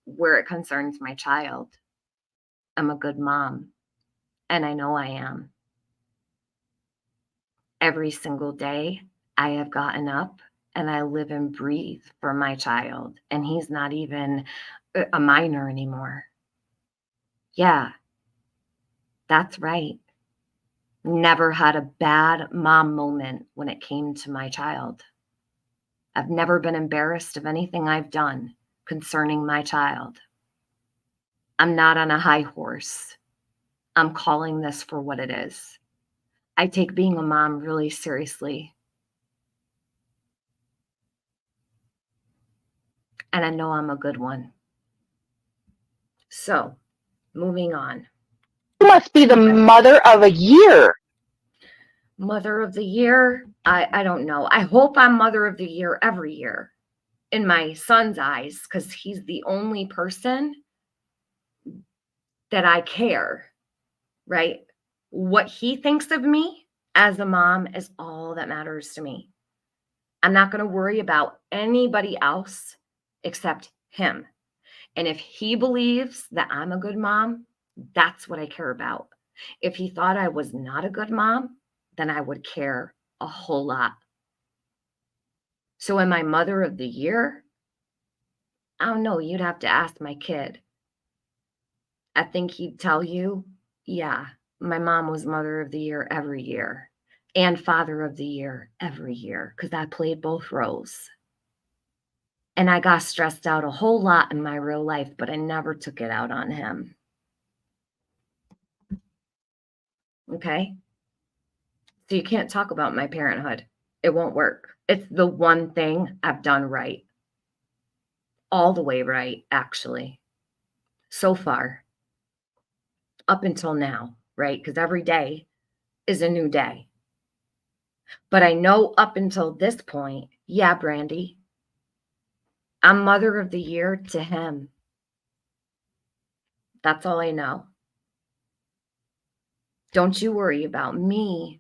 where it concerns my child. I'm a good mom, and I know I am. Every single day, I have gotten up and I live and breathe for my child, and he's not even a minor anymore. Yeah, that's right. Never had a bad mom moment when it came to my child. I've never been embarrassed of anything I've done concerning my child. I'm not on a high horse. I'm calling this for what it is. I take being a mom really seriously. And I know I'm a good one. So, moving on. You must be the mother of a year. Mother of the year? I don't know. I hope I'm mother of the year every year in my son's eyes, because he's the only person that I care, right? What he thinks of me as a mom is all that matters to me. I'm not going to worry about anybody else except him. And if he believes that I'm a good mom, that's what I care about. If he thought I was not a good mom, then I would care a whole lot. So am I mother of the year? I don't know. You'd have to ask my kid. I think he'd tell you, yeah, my mom was mother of the year every year and father of the year every year, because I played both roles. And I got stressed out a whole lot in my real life, but I never took it out on him. Okay? So you can't talk about my parenthood. It won't work. It's the one thing I've done right. All the way right, actually. So far. Up until now, right? Because every day is a new day. But I know up until this point, yeah, Brandi, I'm mother of the year to him. That's all I know. Don't you worry about me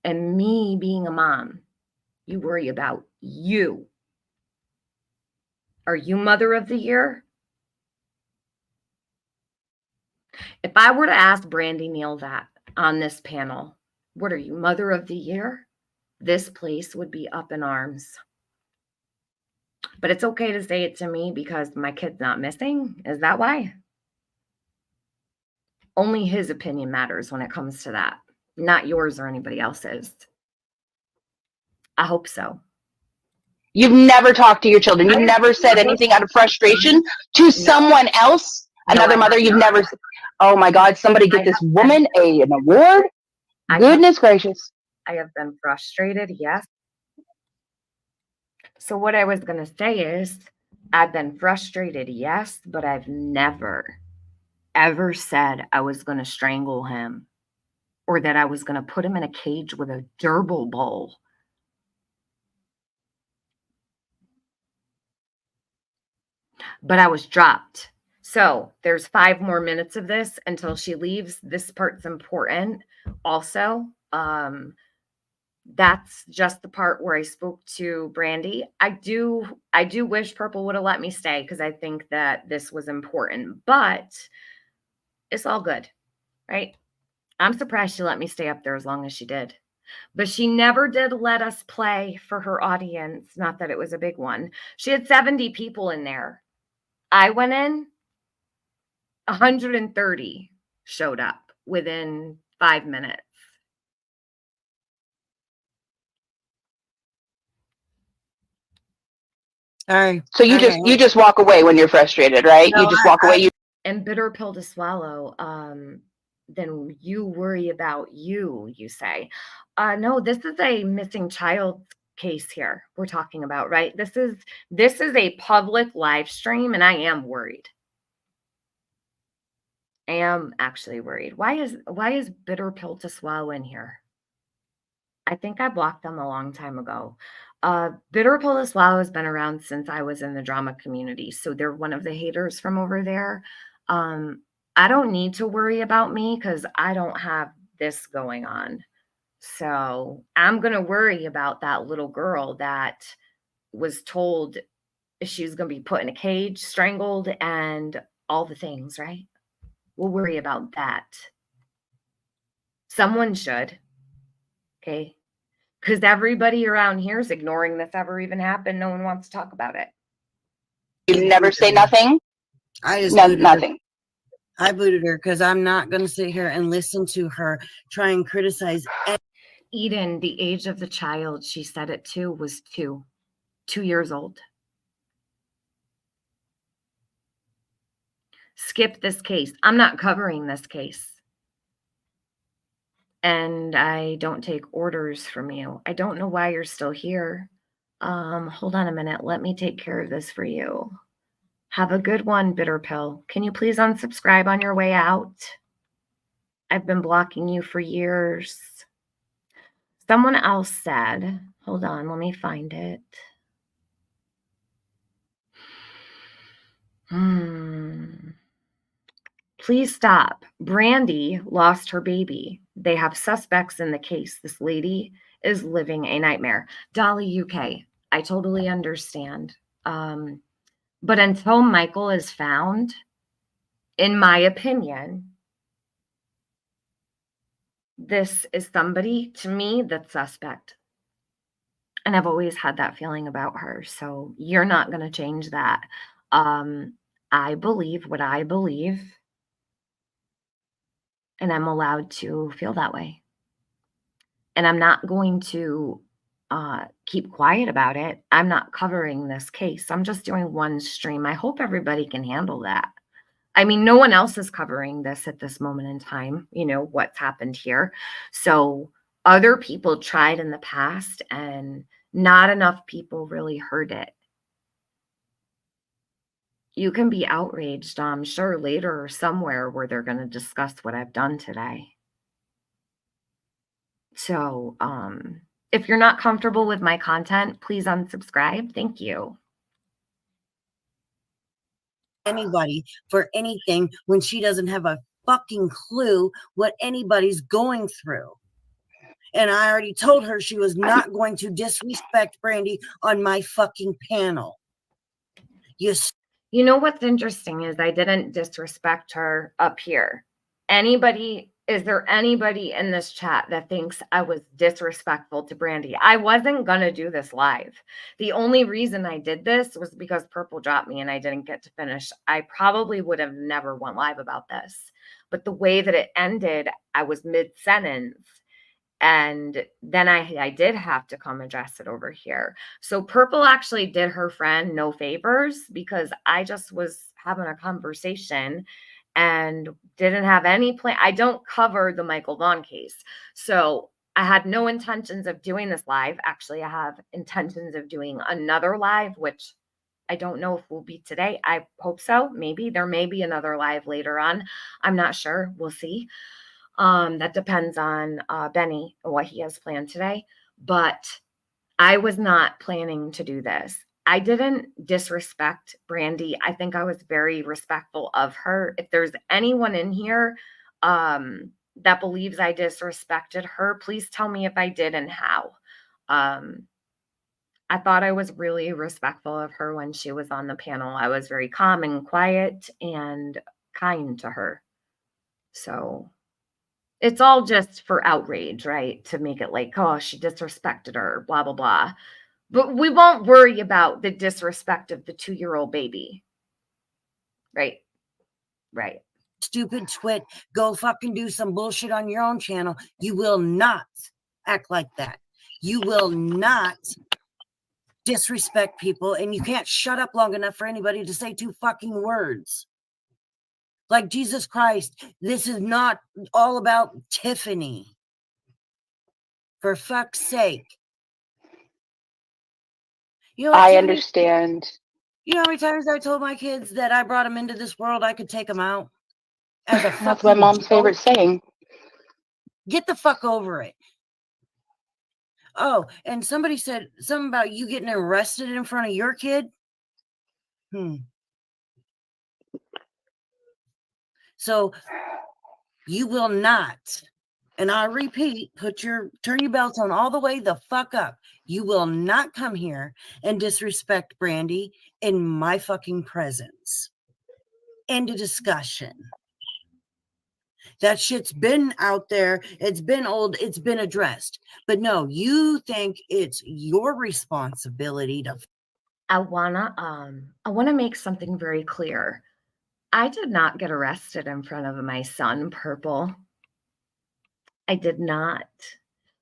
and me being a mom. You worry about you. Are you mother of the year? If I were to ask Brandi Neal that on this panel, what are you, mother of the year? This place would be up in arms. But it's okay to say it to me because my kid's not missing. Is that why? Only his opinion matters when it comes to that, not yours or anybody else's. I hope so. You've never talked to your children. You've never said anything out of frustration to someone else, another mother. You've never. Oh my God! Somebody get this woman an award. Goodness gracious. I have been frustrated, yes. So what I was going to say is I've been frustrated, yes, but I've never, ever said I was going to strangle him or that I was going to put him in a cage with a gerbil bowl. But I was dropped. So there's 5 more minutes of this until she leaves. This part's important also. That's just the part where I spoke to Brandi. I do wish Purple would have let me stay because I think that this was important, but it's all good, right? I'm surprised she let me stay up there as long as she did. But she never did let us play for her audience. Not that it was a big one. She had 70 people in there. I went in, 130 showed up within 5 minutes. Sorry. So you just walk away when you're frustrated, right? No, You just walk away. And bitter pill to swallow. Then you worry about you say. No, this is a missing child case here we're talking about, right? This is a public live stream, and I am worried. I am actually worried. Why is bitter pill to swallow in here? I think I blocked them a long time ago. Bitter pill to swallow has been around since I was in the drama community, so they're one of the haters from over there. I don't need to worry about me because I don't have this going on. So I'm going to worry about that little girl that was told she was going to be put in a cage, strangled, and all the things, right? We'll worry about that. Someone should. Okay. Because everybody around here is ignoring this ever even happened. No one wants to talk about it. You never say nothing. I just Nothing. I booted her because I'm not going to sit here and listen to her try and criticize. Eden, the age of the child she said it to was 2 years old. Skip this case. I'm not covering this case. And I don't take orders from you. I don't know why you're still here. Hold on a minute. Let me take care of this for you. Have a good one, bitter pill. Can you please unsubscribe on your way out? I've been blocking you for years. Someone else said, hold on, let me find it. Please stop. Brandi lost her baby. They have suspects in the case. This lady is living a nightmare. Dolly UK, I totally understand. But until Michael is found, in my opinion, this is somebody, to me, that's suspect. And I've always had that feeling about her. So you're not going to change that. I believe what I believe. And I'm allowed to feel that way. And I'm not going to keep quiet about it. I'm not covering this case. I'm just doing one stream. I hope everybody can handle that. I mean, no one else is covering this at this moment in time, you know, what's happened here. So other people tried in the past and not enough people really heard it. You can be outraged, I'm sure, later or somewhere where they're going to discuss what I've done today. So, if you're not comfortable with my content, please unsubscribe. Thank you. Anybody for anything when she doesn't have a fucking clue what anybody's going through. And I already told her she was not going to disrespect Brandi on my fucking panel. You know what's interesting is I didn't disrespect her up here. Is there anybody in this chat that thinks I was disrespectful to Brandi? I wasn't going to do this live. The only reason I did this was because Purple dropped me and I didn't get to finish. I probably would have never went live about this. But the way that it ended, I was mid-sentence. And then I did have to come address it over here. So Purple actually did her friend no favors because I just was having a conversation and didn't have any plan. I don't cover the Michael Vaughan case. So I had no intentions of doing this live. Actually, I have intentions of doing another live, which I don't know if will be today. I hope so. Maybe there may be another live later on. I'm not sure. We'll see. That depends on Benny and what he has planned today. But I was not planning to do this. I didn't disrespect Brandi. I think I was very respectful of her. If there's anyone in here that believes I disrespected her, please tell me if I did and how. I thought I was really respectful of her when she was on the panel. I was very calm and quiet and kind to her. So it's all just for outrage, right? To make it like, oh, she disrespected her, blah, blah, blah. But we won't worry about the disrespect of the 2-year-old baby. Right. Right. Stupid twit, go fucking do some bullshit on your own channel. You will not act like that. You will not disrespect people, and you can't shut up long enough for anybody to say 2 fucking words. Like, Jesus Christ, this is not all about Tiffany. For fuck's sake. You know what, I Tiffany, understand. you know how many times I told my kids that I brought them into this world, I could take them out? As a That's fucking my mom's joke? favorite saying. Get the fuck over it. Oh, and somebody said something about you getting arrested in front of your kid. So you will not, and I repeat, turn your belt on all the way the fuck up. You will not come here and disrespect Brandi in my fucking presence. End of discussion. That shit's been out there. It's been old. It's been addressed. But no, you think it's your responsibility to. I wanna make something very clear. I did not get arrested in front of my son, Purple. I did not.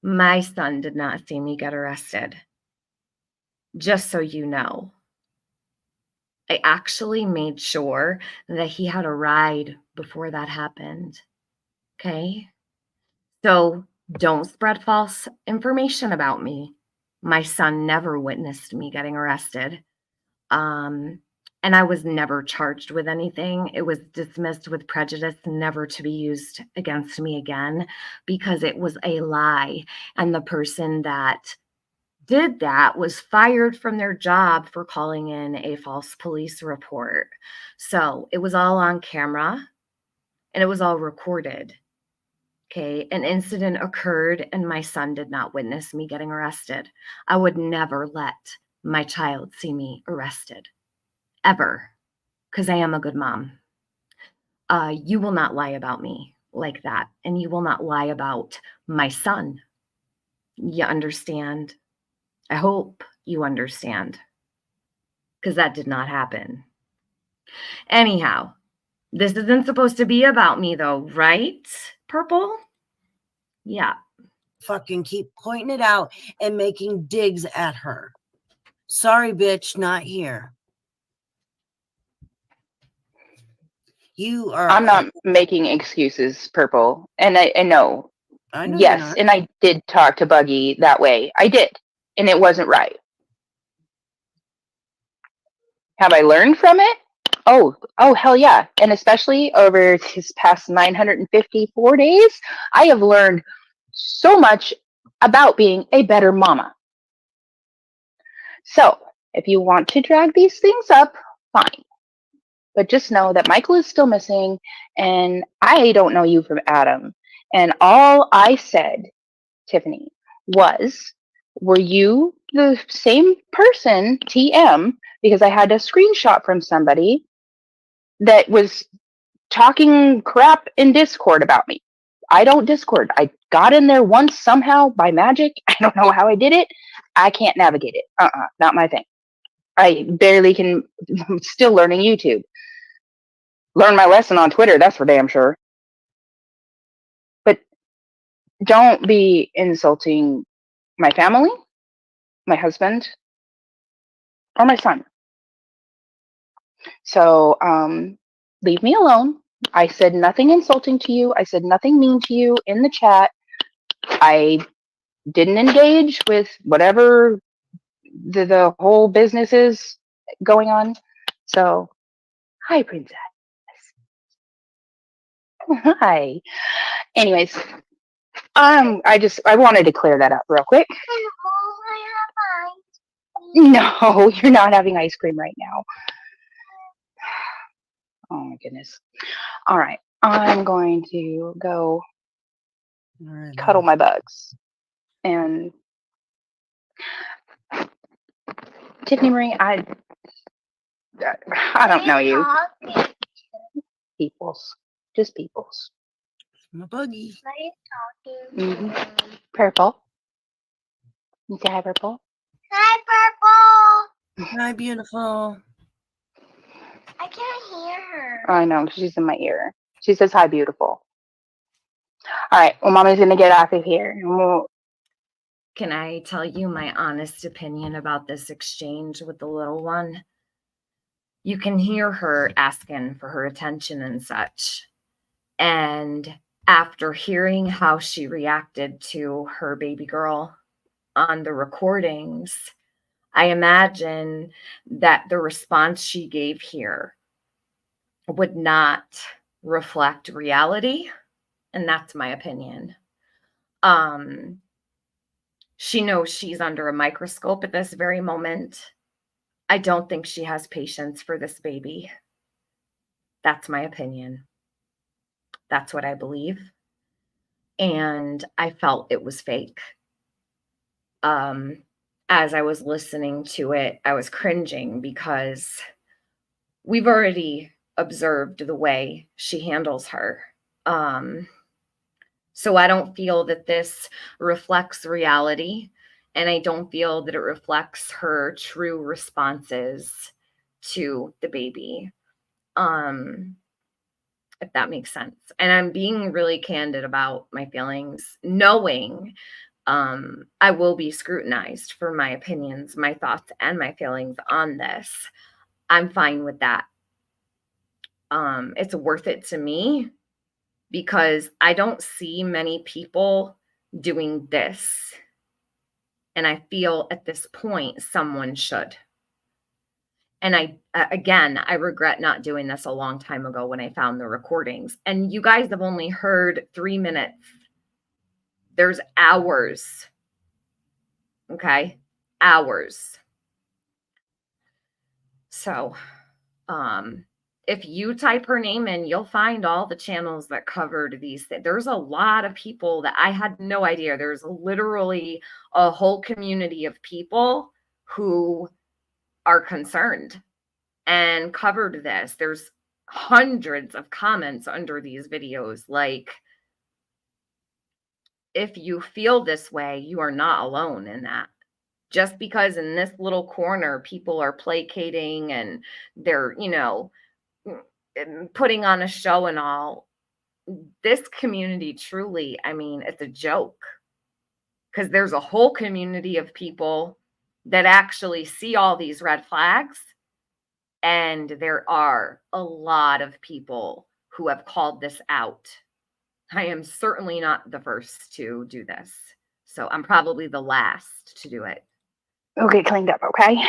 My son did not see me get arrested. Just so you know. I actually made sure that he had a ride before that happened. Okay? So don't spread false information about me. My son never witnessed me getting arrested. And I was never charged with anything. It was dismissed with prejudice, never to be used against me again, because it was a lie. And the person that did that was fired from their job for calling in a false police report. So it was all on camera and it was all recorded. Okay, an incident occurred and my son did not witness me getting arrested. I would never let my child see me arrested, ever, because I am a good mom. You will not lie about me like that, and you will not lie about my son. You understand? I hope you understand, because that did not happen. Anyhow, this isn't supposed to be about me, though, right, Purple? Yeah. Fucking keep pointing it out and making digs at her. Sorry, bitch, not here. You are. I'm not making excuses, Purple. And I know. I know you're Yes, not. and I did talk to Buggy that way. I did. And it wasn't right. Have I learned from it? Oh, hell yeah. And especially over these past 954 days, I have learned so much about being a better mama. So, if you want to drag these things up, fine. But just know that Michael is still missing, and I don't know you from Adam. And all I said, Tiffany, was, were you the same person, TM, because I had a screenshot from somebody that was talking crap in Discord about me. I don't Discord. I got in there once somehow by magic. I don't know how I did it. I can't navigate it. Not my thing. I barely can. I'm still learning YouTube. Learn my lesson on Twitter, that's for damn sure. But don't be insulting my family, my husband, or my son. So leave me alone. I said nothing insulting to you. I said nothing mean to you in the chat. I didn't engage with whatever the whole business is going on. So, hi, princess. Hi. Anyways, I wanted to clear that up real quick. No, you're not having ice cream right now. Oh my goodness. All right. I'm going to go All right, cuddle my bugs. And Tiffany Marie, I don't know you. Peoples. Just peoples. my buggy. Mm-hmm. Purple. You say hi, Purple? Hi, beautiful. I can't hear her. I know, she's in my ear. She says hi, beautiful. All right. Well, Mommy's going to get out of here. Can I tell you my honest opinion about this exchange with the little one? You can hear her asking for her attention and such. And after hearing how she reacted to her baby girl on the recordings, I imagine that the response she gave here would not reflect reality. And that's my opinion. She knows she's under a microscope at this very moment. I don't think she has patience for this baby. That's my opinion. That's what I believe. And I felt it was fake. As I was listening to it, I was cringing because we've already observed the way she handles her. So I don't feel that this reflects reality, and I don't feel that it reflects her true responses to the baby. If that makes sense. And I'm being really candid about my feelings, knowing I will be scrutinized for my opinions, my thoughts, and my feelings on this. I'm fine with that. It's worth it to me because I don't see many people doing this. And I feel at this point, someone should. And I regret not doing this a long time ago when I found the recordings. And you guys have only heard 3 minutes. There's hours. Okay? Hours. So, if you type her name in, you'll find all the channels that covered these things. There's a lot of people that I had no idea. There's literally a whole community of people who are concerned and covered this. There's hundreds of comments under these videos. Like, if you feel this way, you are not alone in that. Just because in this little corner, people are placating and they're, putting on a show and all, this community truly, I mean, it's a joke. Because there's a whole community of people that actually see all these red flags. And there are a lot of people who have called this out. I am certainly not the first to do this. So I'm probably the last to do it. Okay, cleaned up, okay?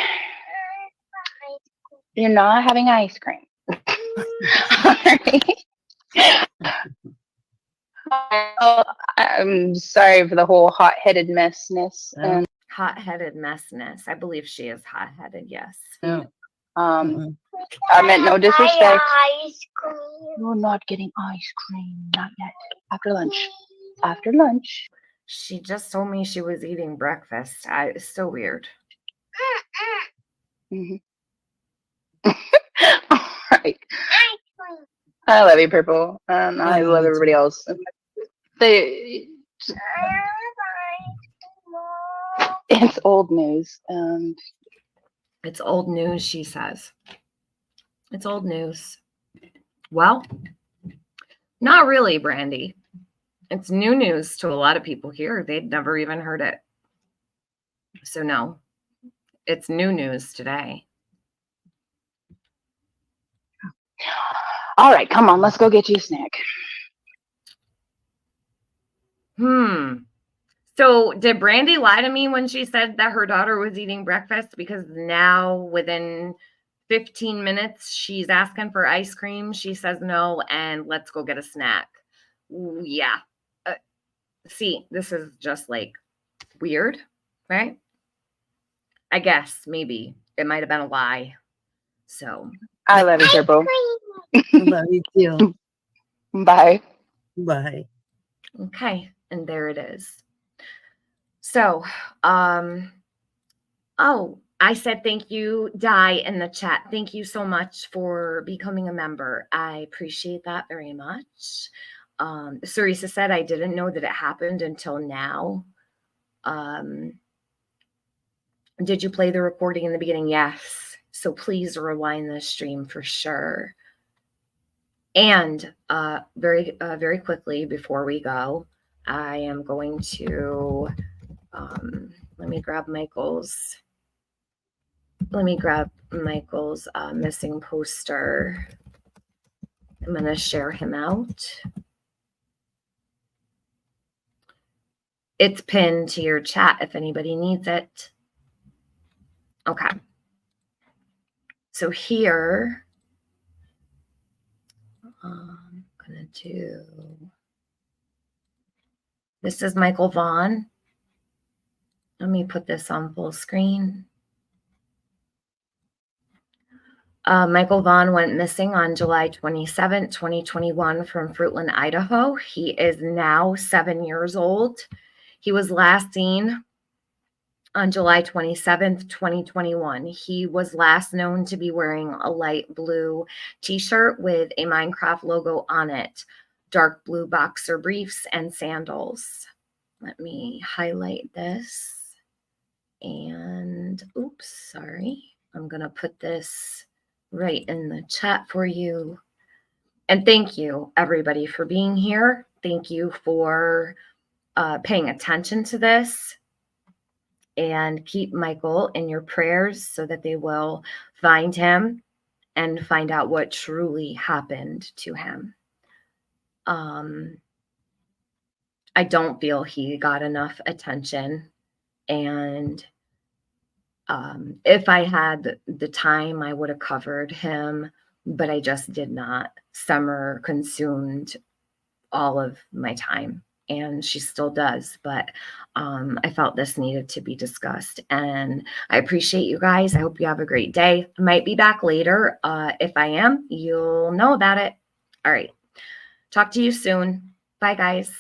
You're not having ice cream. I'm sorry for the whole hot-headed messness. And hot-headed messness. I believe she is hot-headed, yes. Yeah. I meant no disrespect. You're not getting ice cream. Not yet. After lunch. After lunch. She just told me she was eating breakfast. It's so weird. Mm-hmm. All right. I love you, Purple. I love everybody else. It's old news. It's old news, she says. It's old news. Well, not really, Brandi. It's new news to a lot of people here. They'd never even heard it. So no, it's new news today. All right, come on, let's go get you a snack. So did Brandi lie to me when she said that her daughter was eating breakfast? Because now within 15 minutes, she's asking for ice cream. She says no, and let's go get a snack. Yeah. See, this is just like weird, right? I guess maybe it might have been a lie. So I love you, Turbo. Love you too. Bye. Bye. okay, and there it is. So, oh, I said thank you, Di, in the chat. Thank you so much for becoming a member. I appreciate that very much. Sarisa said I didn't know that it happened until now. Did you play the recording in the beginning? Yes. So please rewind the stream for sure. And very quickly before we go, I am going to let me grab Michael's missing poster. I'm going to share him out. It's pinned to your chat if anybody needs it. Okay. So here, I'm going to do, this is Michael Vaughan. Let me put this on full screen. Michael Vaughan went missing on July 27, 2021 from Fruitland, Idaho. He is now 7 years old. He was last seen on July 27th, 2021. He was last known to be wearing a light blue t-shirt with a Minecraft logo on it, dark blue boxer briefs, and sandals. Let me highlight this. And oops, sorry. I'm going to put this right in the chat for you. And thank you, everybody, for being here. Thank you for paying attention to this. And keep Michael in your prayers so that they will find him and find out what truly happened to him. I don't feel he got enough attention. And if I had the time, I would have covered him, but I just did not. Summer consumed all of my time, and she still does, but I felt this needed to be discussed, and I appreciate you guys. I hope you have a great day. I might be back later. If I am, you'll know about it. All right. Talk to you soon. Bye, guys.